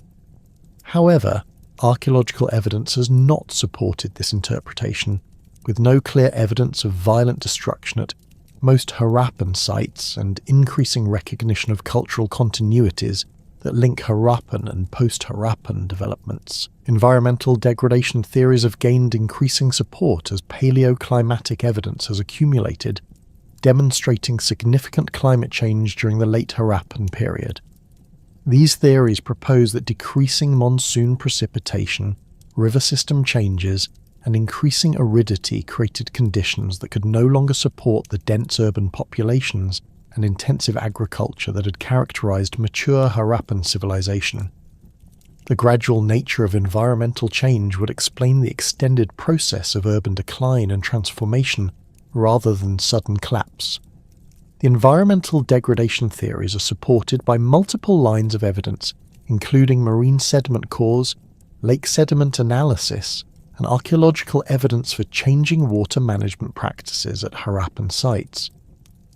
However, archaeological evidence has not supported this interpretation, with no clear evidence of violent destruction at most Harappan sites and increasing recognition of cultural continuities that link Harappan and post-Harappan developments. Environmental degradation theories have gained increasing support as paleoclimatic evidence has accumulated, demonstrating significant climate change during the late Harappan period. These theories propose that decreasing monsoon precipitation, river system changes, and increasing aridity created conditions that could no longer support the dense urban populations and intensive agriculture that had characterized mature Harappan civilization. The gradual nature of environmental change would explain the extended process of urban decline and transformation rather than sudden collapse. The environmental degradation theories are supported by multiple lines of evidence, including marine sediment cores, lake sediment analysis, and archaeological evidence for changing water management practices at Harappan sites.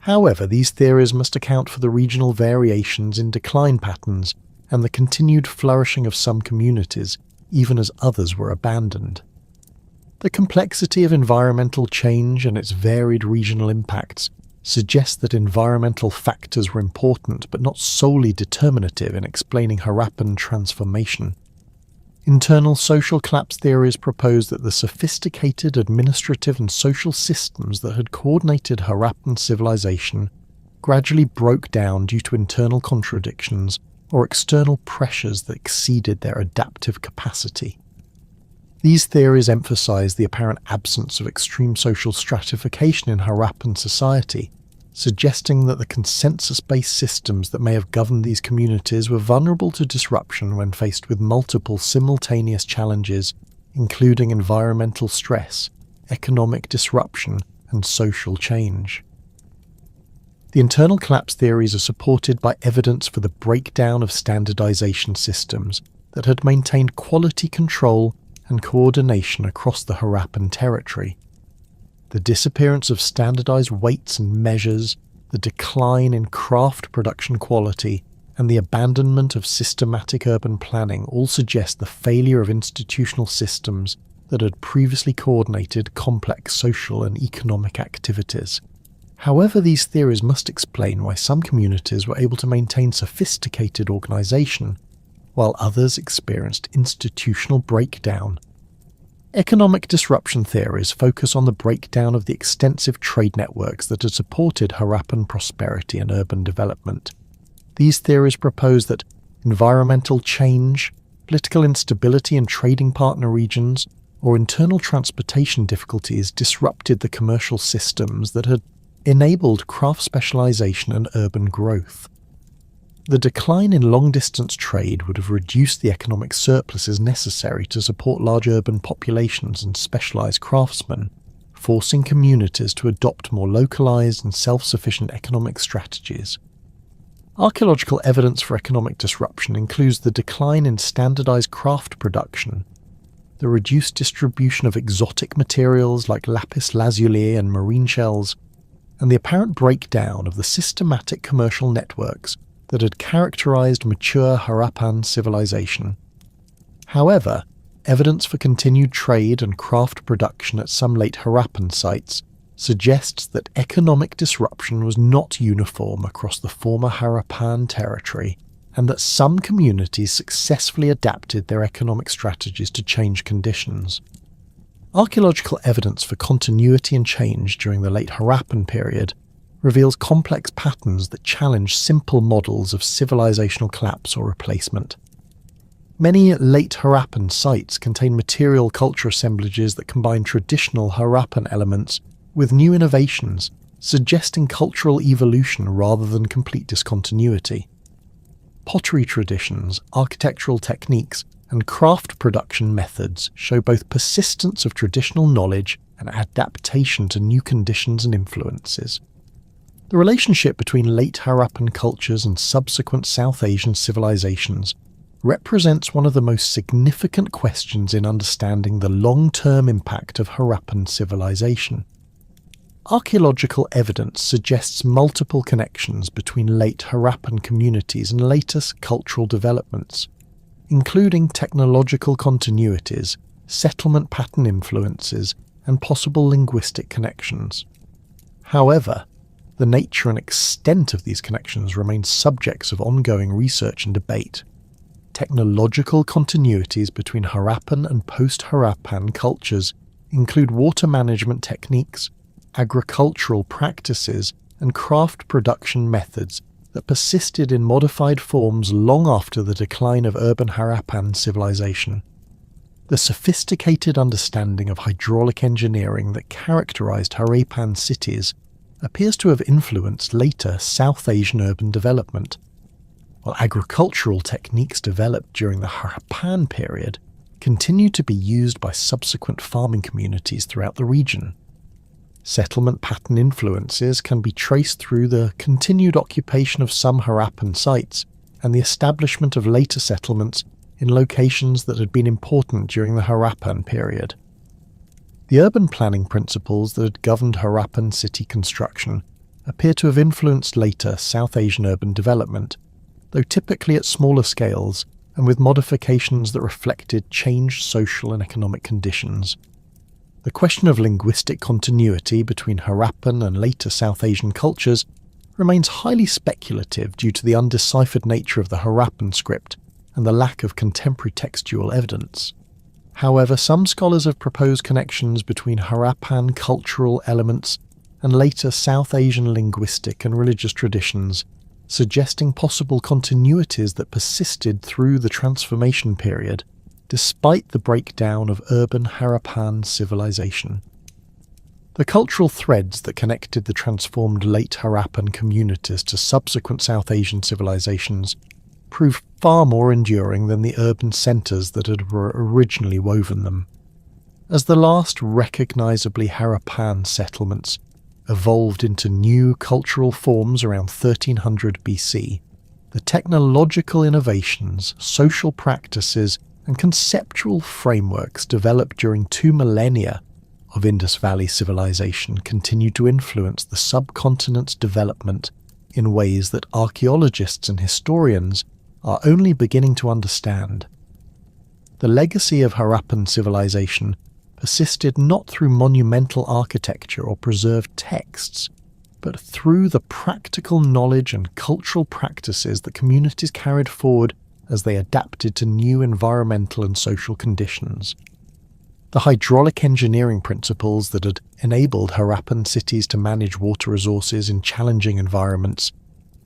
However, these theories must account for the regional variations in decline patterns and the continued flourishing of some communities, even as others were abandoned. The complexity of environmental change and its varied regional impacts suggests that environmental factors were important but not solely determinative in explaining Harappan transformation. Internal social collapse theories propose that the sophisticated administrative and social systems that had coordinated Harappan civilization gradually broke down due to internal contradictions or external pressures that exceeded their adaptive capacity. These theories emphasize the apparent absence of extreme social stratification in Harappan society, suggesting that the consensus-based systems that may have governed these communities were vulnerable to disruption when faced with multiple simultaneous challenges, including environmental stress, economic disruption, and social change. The internal collapse theories are supported by evidence for the breakdown of standardization systems that had maintained quality control and coordination across the Harappan territory. The disappearance of standardized weights and measures, the decline in craft production quality, and the abandonment of systematic urban planning all suggest the failure of institutional systems that had previously coordinated complex social and economic activities. However, these theories must explain why some communities were able to maintain sophisticated organization, while others experienced institutional breakdown. Economic disruption theories focus on the breakdown of the extensive trade networks that had supported Harappan prosperity and urban development. These theories propose that environmental change, political instability in trading partner regions, or internal transportation difficulties disrupted the commercial systems that had enabled craft specialization and urban growth. The decline in long-distance trade would have reduced the economic surpluses necessary to support large urban populations and specialized craftsmen, forcing communities to adopt more localized and self-sufficient economic strategies. Archaeological evidence for economic disruption includes the decline in standardized craft production, the reduced distribution of exotic materials like lapis lazuli and marine shells, and the apparent breakdown of the systematic commercial networks that had characterized mature Harappan civilization. However, evidence for continued trade and craft production at some late Harappan sites suggests that economic disruption was not uniform across the former Harappan territory, and that some communities successfully adapted their economic strategies to change conditions. Archaeological evidence for continuity and change during the late Harappan period reveals complex patterns that challenge simple models of civilizational collapse or replacement. Many late Harappan sites contain material culture assemblages that combine traditional Harappan elements with new innovations, suggesting cultural evolution rather than complete discontinuity. Pottery traditions, architectural techniques, and craft production methods show both persistence of traditional knowledge and adaptation to new conditions and influences. The relationship between late Harappan cultures and subsequent South Asian civilizations represents one of the most significant questions in understanding the long-term impact of Harappan civilization. Archaeological evidence suggests multiple connections between late Harappan communities and latest cultural developments, including technological continuities, settlement pattern influences, and possible linguistic connections. However, the nature and extent of these connections remain subjects of ongoing research and debate. Technological continuities between Harappan and post-Harappan cultures include water management techniques, agricultural practices, and craft production methods that persisted in modified forms long after the decline of urban Harappan civilization. The sophisticated understanding of hydraulic engineering that characterized Harappan cities appears to have influenced later South Asian urban development, while agricultural techniques developed during the Harappan period continue to be used by subsequent farming communities throughout the region. Settlement pattern influences can be traced through the continued occupation of some Harappan sites and the establishment of later settlements in locations that had been important during the Harappan period. The urban planning principles that had governed Harappan city construction appear to have influenced later South Asian urban development, though typically at smaller scales and with modifications that reflected changed social and economic conditions. The question of linguistic continuity between Harappan and later South Asian cultures remains highly speculative due to the undeciphered nature of the Harappan script and the lack of contemporary textual evidence. However, some scholars have proposed connections between Harappan cultural elements and later South Asian linguistic and religious traditions, suggesting possible continuities that persisted through the transformation period, despite the breakdown of urban Harappan civilization. The cultural threads that connected the transformed late Harappan communities to subsequent South Asian civilizations proved far more enduring than the urban centres that had originally woven them. As the last recognisably Harappan settlements evolved into new cultural forms around 1300 BC, the technological innovations, social practices, and conceptual frameworks developed during 2 millennia of Indus Valley Civilization continued to influence the subcontinent's development in ways that archaeologists and historians are only beginning to understand. The legacy of Harappan civilization persisted not through monumental architecture or preserved texts, but through the practical knowledge and cultural practices that communities carried forward as they adapted to new environmental and social conditions. The hydraulic engineering principles that had enabled Harappan cities to manage water resources in challenging environments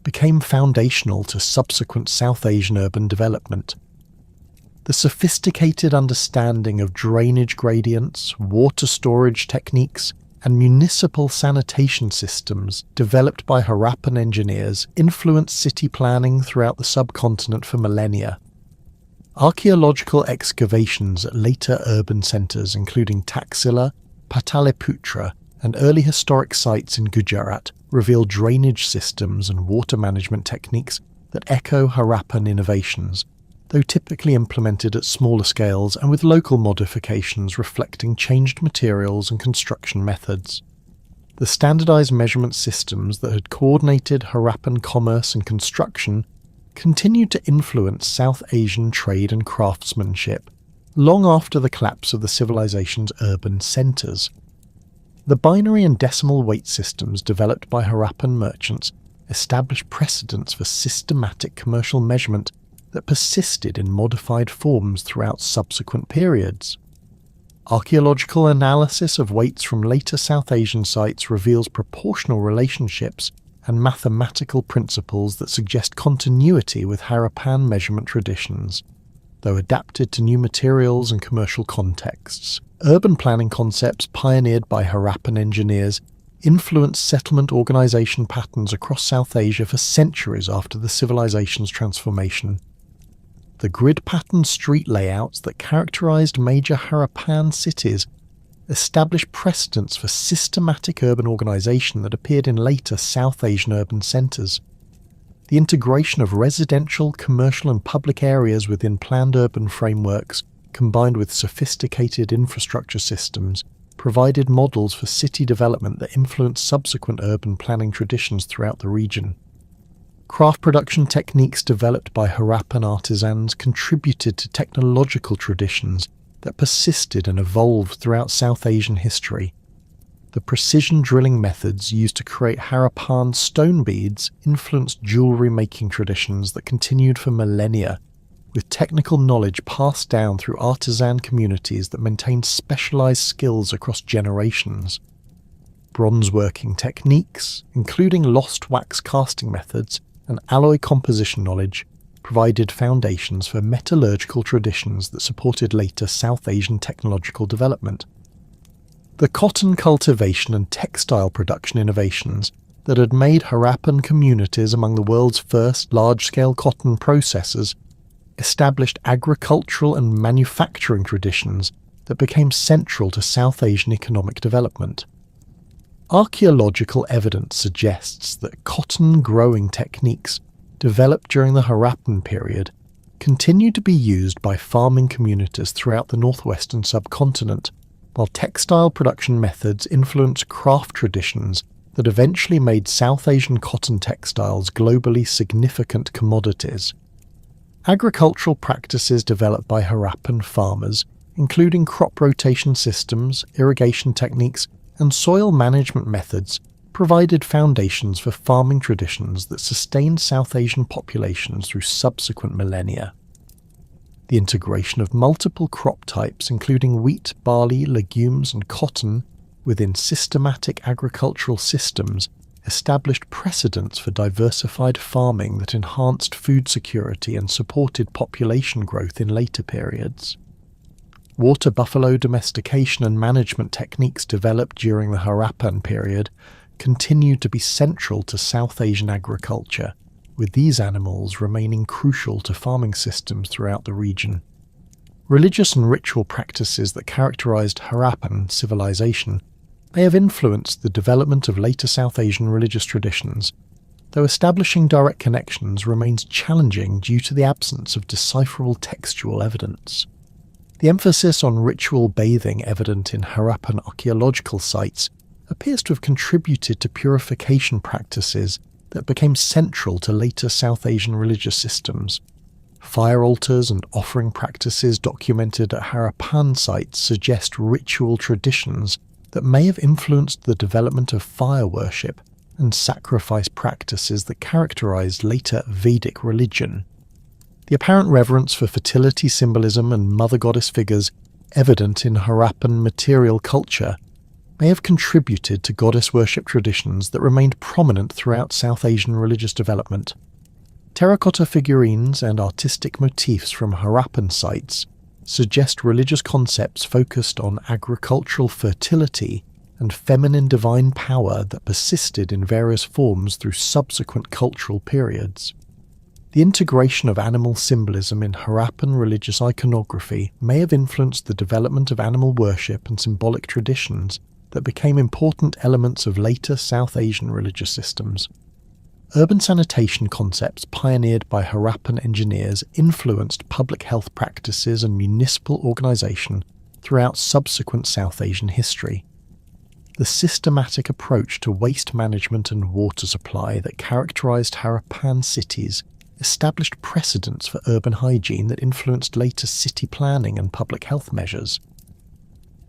became foundational to subsequent South Asian urban development. The sophisticated understanding of drainage gradients, water storage techniques, and municipal sanitation systems developed by Harappan engineers influenced city planning throughout the subcontinent for millennia. Archaeological excavations at later urban centres including Taxila, Pataliputra, and early historic sites in Gujarat reveal drainage systems and water management techniques that echo Harappan innovations, though typically implemented at smaller scales and with local modifications reflecting changed materials and construction methods. The standardized measurement systems that had coordinated Harappan commerce and construction continued to influence South Asian trade and craftsmanship long after the collapse of the civilization's urban centers. The binary and decimal weight systems developed by Harappan merchants established precedents for systematic commercial measurement that persisted in modified forms throughout subsequent periods. Archaeological analysis of weights from later South Asian sites reveals proportional relationships and mathematical principles that suggest continuity with Harappan measurement traditions, though adapted to new materials and commercial contexts. Urban planning concepts pioneered by Harappan engineers influenced settlement organization patterns across South Asia for centuries after the civilization's transformation. The grid-pattern street layouts that characterized major Harappan cities established precedents for systematic urban organisation that appeared in later South Asian urban centres. The integration of residential, commercial and public areas within planned urban frameworks, combined with sophisticated infrastructure systems, provided models for city development that influenced subsequent urban planning traditions throughout the region. Craft production techniques developed by Harappan artisans contributed to technological traditions that persisted and evolved throughout South Asian history. The precision drilling methods used to create Harappan stone beads influenced jewellery-making traditions that continued for millennia, with technical knowledge passed down through artisan communities that maintained specialised skills across generations. Bronze-working techniques, including lost wax casting methods and alloy composition knowledge, provided foundations for metallurgical traditions that supported later South Asian technological development. The cotton cultivation and textile production innovations that had made Harappan communities among the world's first large-scale cotton processors established agricultural and manufacturing traditions that became central to South Asian economic development. Archaeological evidence suggests that cotton growing techniques developed during the Harappan period continued to be used by farming communities throughout the northwestern subcontinent, while textile production methods influenced craft traditions that eventually made South Asian cotton textiles globally significant commodities. Agricultural practices developed by Harappan farmers, including crop rotation systems, irrigation techniques, and soil management methods, provided foundations for farming traditions that sustained South Asian populations through subsequent millennia. The integration of multiple crop types, including wheat, barley, legumes, and cotton, within systematic agricultural systems established precedents for diversified farming that enhanced food security and supported population growth in later periods. Water buffalo domestication and management techniques developed during the Harappan period continued to be central to South Asian agriculture, with these animals remaining crucial to farming systems throughout the region. Religious and ritual practices that characterized Harappan civilization may have influenced the development of later South Asian religious traditions, though establishing direct connections remains challenging due to the absence of decipherable textual evidence. The emphasis on ritual bathing evident in Harappan archaeological sites appears to have contributed to purification practices that became central to later South Asian religious systems. Fire altars and offering practices documented at Harappan sites suggest ritual traditions that may have influenced the development of fire worship and sacrifice practices that characterized later Vedic religion. The apparent reverence for fertility symbolism and mother goddess figures evident in Harappan material culture may have contributed to goddess worship traditions that remained prominent throughout South Asian religious development. Terracotta figurines and artistic motifs from Harappan sites suggest religious concepts focused on agricultural fertility and feminine divine power that persisted in various forms through subsequent cultural periods. The integration of animal symbolism in Harappan religious iconography may have influenced the development of animal worship and symbolic traditions that became important elements of later South Asian religious systems. Urban sanitation concepts pioneered by Harappan engineers influenced public health practices and municipal organisation throughout subsequent South Asian history. The systematic approach to waste management and water supply that characterised Harappan cities established precedents for urban hygiene that influenced later city planning and public health measures.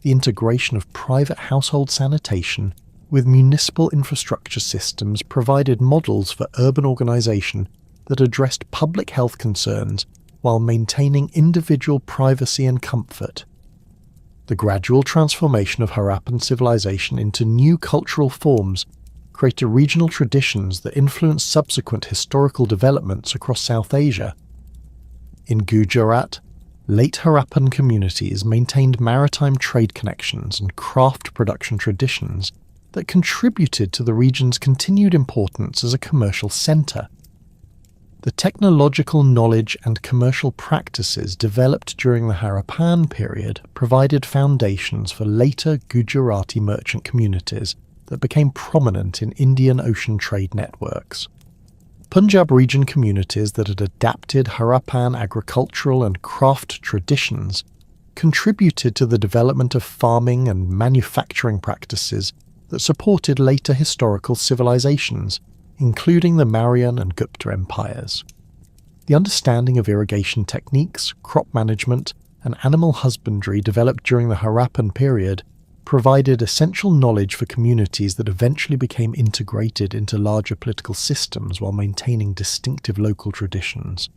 The integration of private household sanitation with municipal infrastructure systems provided models for urban organisation that addressed public health concerns while maintaining individual privacy and comfort. The gradual transformation of Harappan civilization into new cultural forms created regional traditions that influenced subsequent historical developments across South Asia. In Gujarat, late Harappan communities maintained maritime trade connections and craft production traditions that contributed to the region's continued importance as a commercial centre. The technological knowledge and commercial practices developed during the Harappan period provided foundations for later Gujarati merchant communities that became prominent in Indian Ocean trade networks. Punjab region communities that had adapted Harappan agricultural and craft traditions contributed to the development of farming and manufacturing practices that supported later historical civilizations, including the Mauryan and Gupta empires. The understanding of irrigation techniques, crop management, and animal husbandry developed during the Harappan period provided essential knowledge for communities that eventually became integrated into larger political systems while maintaining distinctive local traditions.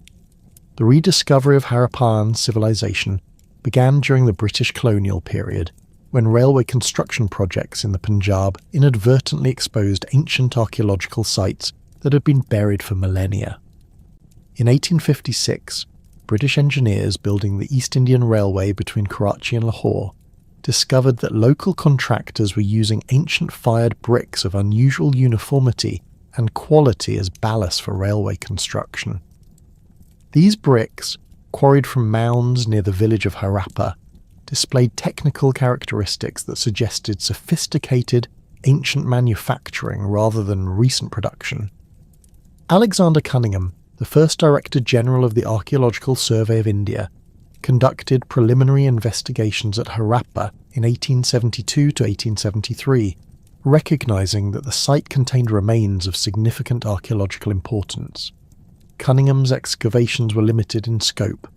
The rediscovery of Harappan civilization began during the British colonial period, when railway construction projects in the Punjab inadvertently exposed ancient archaeological sites that had been buried for millennia. In 1856, British engineers building the East Indian Railway between Karachi and Lahore discovered that local contractors were using ancient fired bricks of unusual uniformity and quality as ballast for railway construction. These bricks, quarried from mounds near the village of Harappa, displayed technical characteristics that suggested sophisticated, ancient manufacturing rather than recent production. Alexander Cunningham, the first Director General of the Archaeological Survey of India, conducted preliminary investigations at Harappa in 1872 to 1873, recognizing that the site contained remains of significant archaeological importance. Cunningham's excavations were limited in scope,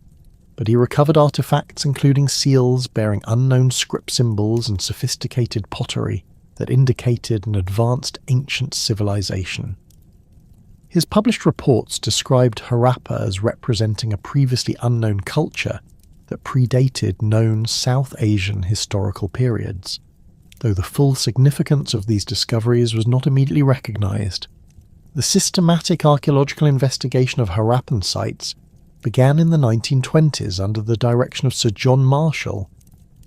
but he recovered artifacts including seals bearing unknown script symbols and sophisticated pottery that indicated an advanced ancient civilization. His published reports described Harappa as representing a previously unknown culture that predated known South Asian historical periods, though the full significance of these discoveries was not immediately recognized. The systematic archaeological investigation of Harappan sites began in the 1920s under the direction of Sir John Marshall,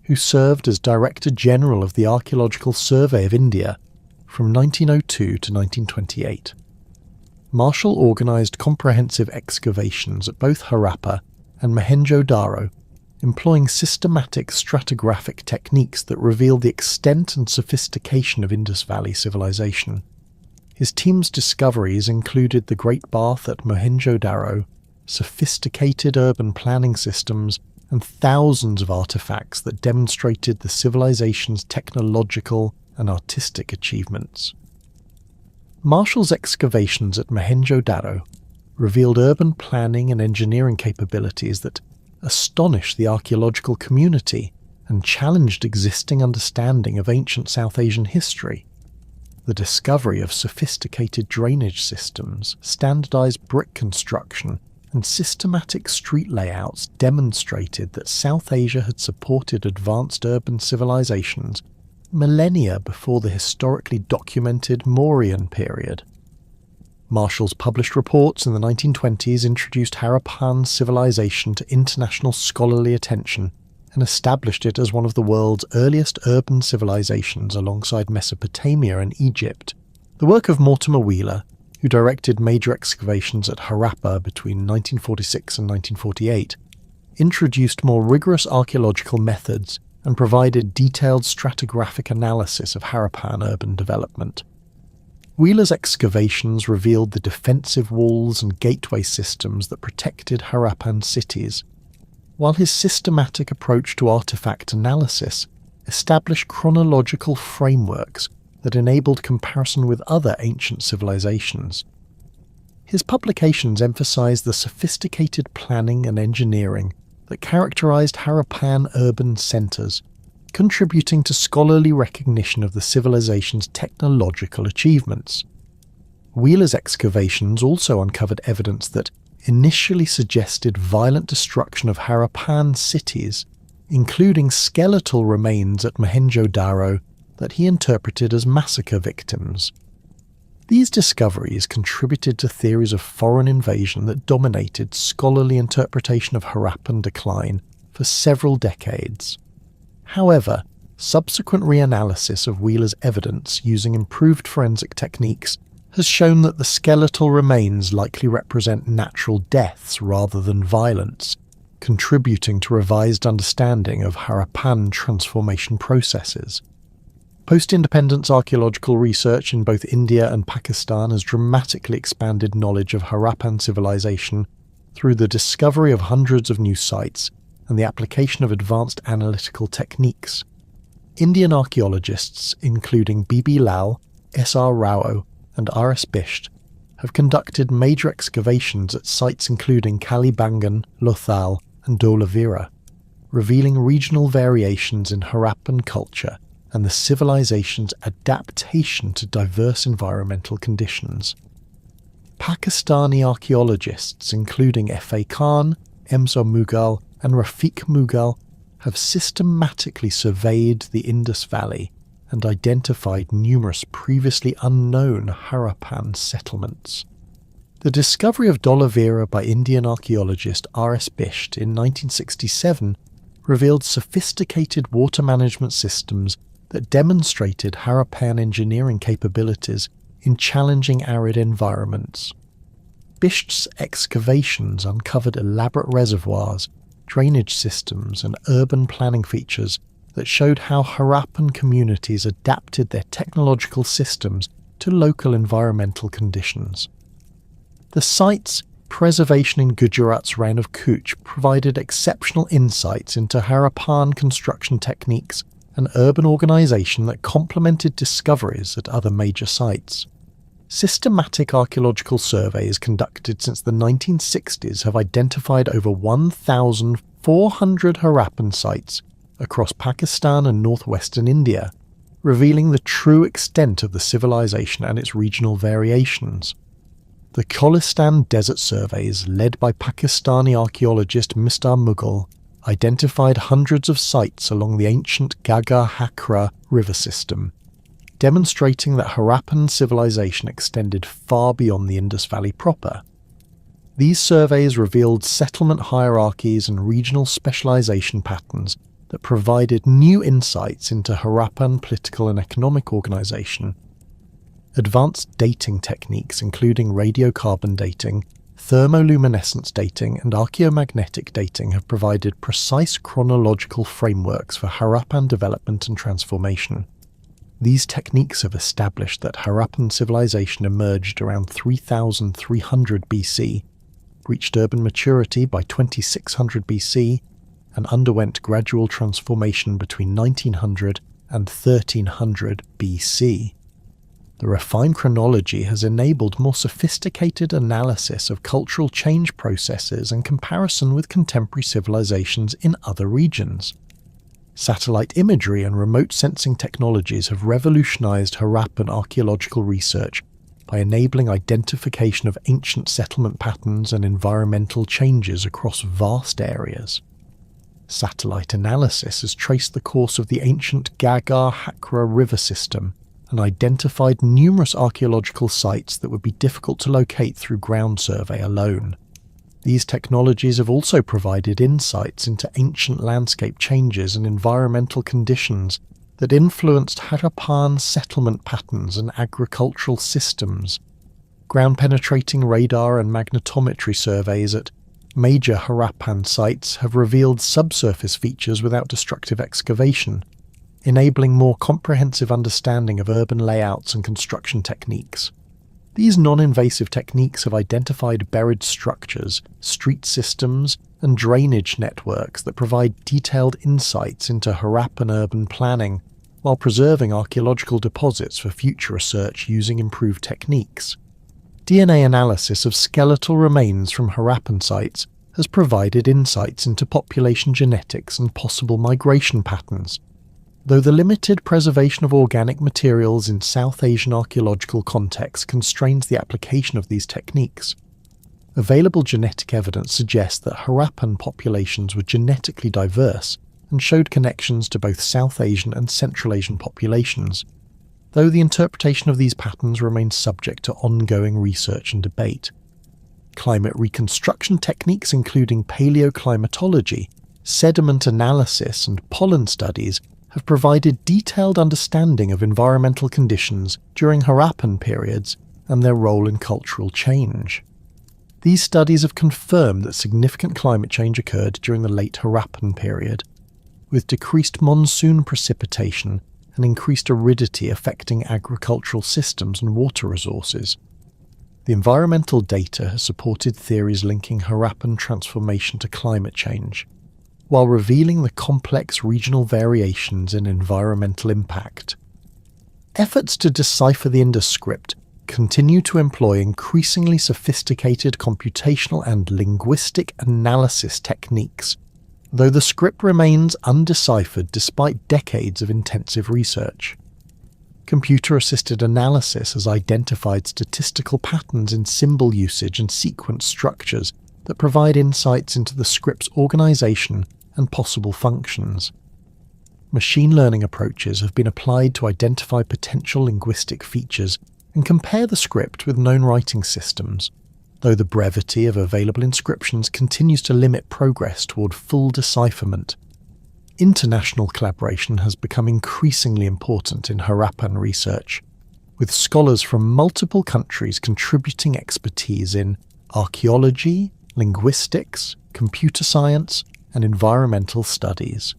who served as Director General of the Archaeological Survey of India from 1902 to 1928. Marshall organised comprehensive excavations at both Harappa and Mohenjo-daro, employing systematic stratigraphic techniques that revealed the extent and sophistication of Indus Valley Civilization. His team's discoveries included the Great Bath at Mohenjo-daro, sophisticated urban planning systems, and thousands of artifacts that demonstrated the civilization's technological and artistic achievements. Marshall's excavations at Mohenjo-daro revealed urban planning and engineering capabilities that astonished the archaeological community and challenged existing understanding of ancient South Asian history. The discovery of sophisticated drainage systems, standardized brick construction, and systematic street layouts demonstrated that South Asia had supported advanced urban civilizations millennia before the historically documented Mauryan period. Marshall's published reports in the 1920s introduced Harappan civilization to international scholarly attention and established it as one of the world's earliest urban civilizations alongside Mesopotamia and Egypt. The work of Mortimer Wheeler, who directed major excavations at Harappa between 1946 and 1948, introduced more rigorous archaeological methods and provided detailed stratigraphic analysis of Harappan urban development. Wheeler's excavations revealed the defensive walls and gateway systems that protected Harappan cities, while his systematic approach to artifact analysis established chronological frameworks that enabled comparison with other ancient civilizations. His publications emphasized the sophisticated planning and engineering that characterized Harappan urban centers, contributing to scholarly recognition of the civilization's technological achievements. Wheeler's excavations also uncovered evidence that initially suggested violent destruction of Harappan cities, including skeletal remains at Mohenjo-daro that he interpreted as massacre victims. These discoveries contributed to theories of foreign invasion that dominated scholarly interpretation of Harappan decline for several decades. However, subsequent reanalysis of Wheeler's evidence using improved forensic techniques has shown that the skeletal remains likely represent natural deaths rather than violence, contributing to revised understanding of Harappan transformation processes. Post-independence archaeological research in both India and Pakistan has dramatically expanded knowledge of Harappan civilization through the discovery of hundreds of new sites and the application of advanced analytical techniques. Indian archaeologists, including B.B. Lal, S.R. Rao, and R.S. Bisht, have conducted major excavations at sites including Kalibangan, Lothal, and Dholavira, revealing regional variations in Harappan culture and the civilization's adaptation to diverse environmental conditions. Pakistani archaeologists, including F.A. Khan, Emzar Mughal, and Rafiq Mughal, have systematically surveyed the Indus Valley and identified numerous previously unknown Harappan settlements. The discovery of Dholavira by Indian archaeologist R.S. Bisht in 1967 revealed sophisticated water management systems that demonstrated Harappan engineering capabilities in challenging arid environments. Bisht's excavations uncovered elaborate reservoirs, drainage systems, and urban planning features that showed how Harappan communities adapted their technological systems to local environmental conditions. The site's preservation in Gujarat's Reign of Kutch provided exceptional insights into Harappan construction techniques and urban organisation that complemented discoveries at other major sites. Systematic archaeological surveys conducted since the 1960s have identified over 1,400 Harappan sites across Pakistan and northwestern India, revealing the true extent of the civilization and its regional variations. The Kholistan Desert Surveys, led by Pakistani archaeologist Mistar Mughal, identified hundreds of sites along the ancient Ghaggar-Hakra river system, demonstrating that Harappan civilization extended far beyond the Indus Valley proper. These surveys revealed settlement hierarchies and regional specialization patterns that provided new insights into Harappan political and economic organization. Advanced dating techniques including radiocarbon dating, thermoluminescence dating, and archaeomagnetic dating have provided precise chronological frameworks for Harappan development and transformation. These techniques have established that Harappan civilization emerged around 3300 BC, reached urban maturity by 2600 BC, and underwent gradual transformation between 1900 and 1300 BC. The refined chronology has enabled more sophisticated analysis of cultural change processes and comparison with contemporary civilizations in other regions. Satellite imagery and remote sensing technologies have revolutionized Harappan archaeological research by enabling identification of ancient settlement patterns and environmental changes across vast areas. Satellite analysis has traced the course of the ancient Ghaggar-Hakra river system and identified numerous archaeological sites that would be difficult to locate through ground survey alone. These technologies have also provided insights into ancient landscape changes and environmental conditions that influenced Harappan settlement patterns and agricultural systems. Ground-penetrating radar and magnetometry surveys at major Harappan sites have revealed subsurface features without destructive excavation, enabling more comprehensive understanding of urban layouts and construction techniques. These non-invasive techniques have identified buried structures, street systems, and drainage networks that provide detailed insights into Harappan urban planning, while preserving archaeological deposits for future research using improved techniques. DNA analysis of skeletal remains from Harappan sites has provided insights into population genetics and possible migration patterns, though the limited preservation of organic materials in South Asian archaeological contexts constrains the application of these techniques. Available genetic evidence suggests that Harappan populations were genetically diverse and showed connections to both South Asian and Central Asian populations, though the interpretation of these patterns remains subject to ongoing research and debate. Climate reconstruction techniques including paleoclimatology, sediment analysis, and pollen studies have provided detailed understanding of environmental conditions during Harappan periods and their role in cultural change. These studies have confirmed that significant climate change occurred during the late Harappan period, with decreased monsoon precipitation and increased aridity affecting agricultural systems and water resources. The environmental data has supported theories linking Harappan transformation to climate change, while revealing the complex regional variations in environmental impact. Efforts to decipher the Indus script continue to employ increasingly sophisticated computational and linguistic analysis techniques, though the script remains undeciphered despite decades of intensive research. Computer-assisted analysis has identified statistical patterns in symbol usage and sequence structures that provide insights into the script's organization and possible functions. Machine learning approaches have been applied to identify potential linguistic features and compare the script with known writing systems, though the brevity of available inscriptions continues to limit progress toward full decipherment. International collaboration has become increasingly important in Harappan research, with scholars from multiple countries contributing expertise in archaeology, linguistics, computer science, and environmental studies.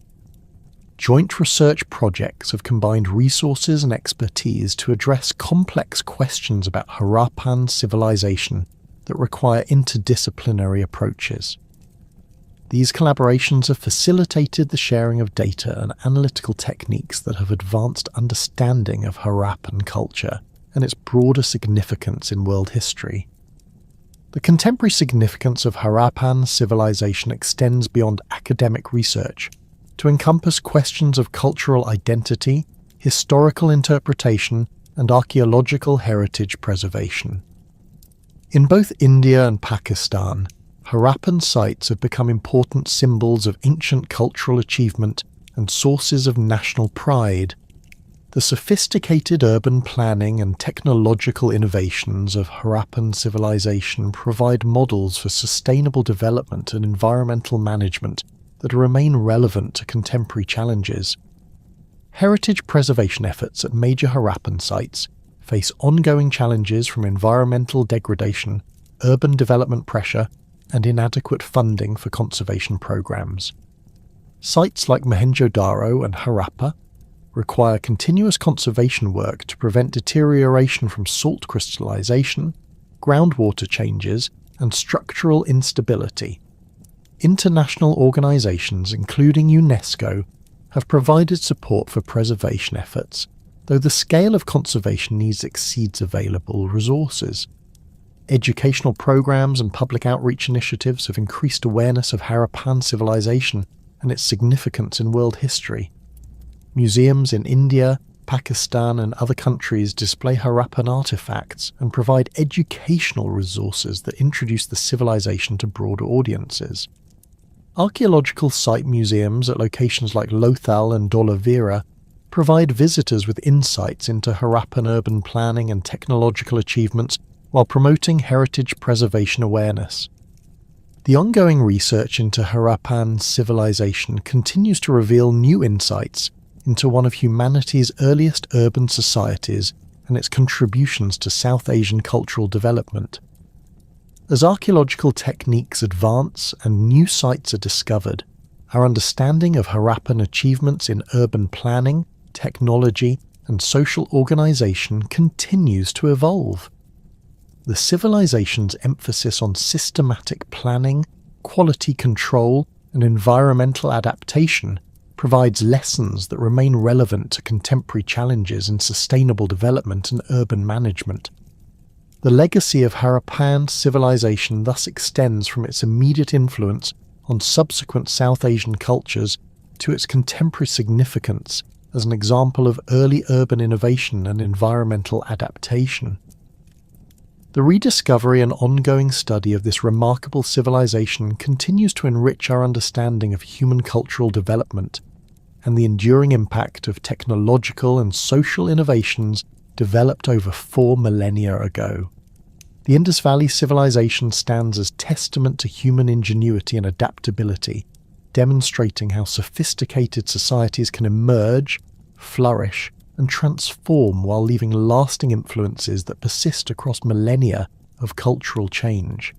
Joint research projects have combined resources and expertise to address complex questions about Harappan civilization that require interdisciplinary approaches. These collaborations have facilitated the sharing of data and analytical techniques that have advanced understanding of Harappan culture and its broader significance in world history. The contemporary significance of Harappan civilization extends beyond academic research to encompass questions of cultural identity, historical interpretation, and archaeological heritage preservation. In both India and Pakistan, Harappan sites have become important symbols of ancient cultural achievement and sources of national pride. The sophisticated urban planning and technological innovations of Harappan civilization provide models for sustainable development and environmental management that remain relevant to contemporary challenges. Heritage preservation efforts at major Harappan sites face ongoing challenges from environmental degradation, urban development pressure, and inadequate funding for conservation programs. Sites like Mohenjo-daro and Harappa require continuous conservation work to prevent deterioration from salt crystallization, groundwater changes, and structural instability. International organizations, including UNESCO, have provided support for preservation efforts, though the scale of conservation needs exceeds available resources. Educational programs and public outreach initiatives have increased awareness of Harappan civilization and its significance in world history. Museums in India, Pakistan, and other countries display Harappan artifacts and provide educational resources that introduce the civilization to broader audiences. Archaeological site museums at locations like Lothal and Dholavira provide visitors with insights into Harappan urban planning and technological achievements while promoting heritage preservation awareness. The ongoing research into Harappan civilization continues to reveal new insights into one of humanity's earliest urban societies and its contributions to South Asian cultural development. As archaeological techniques advance and new sites are discovered, our understanding of Harappan achievements in urban planning, technology, and social organization continues to evolve. The civilization's emphasis on systematic planning, quality control, and environmental adaptation provides lessons that remain relevant to contemporary challenges in sustainable development and urban management. The legacy of Harappan civilization thus extends from its immediate influence on subsequent South Asian cultures to its contemporary significance as an example of early urban innovation and environmental adaptation. The rediscovery and ongoing study of this remarkable civilization continues to enrich our understanding of human cultural development and the enduring impact of technological and social innovations developed over 4 millennia ago. The Indus Valley Civilization stands as testament to human ingenuity and adaptability, demonstrating how sophisticated societies can emerge, flourish, and transform while leaving lasting influences that persist across millennia of cultural change.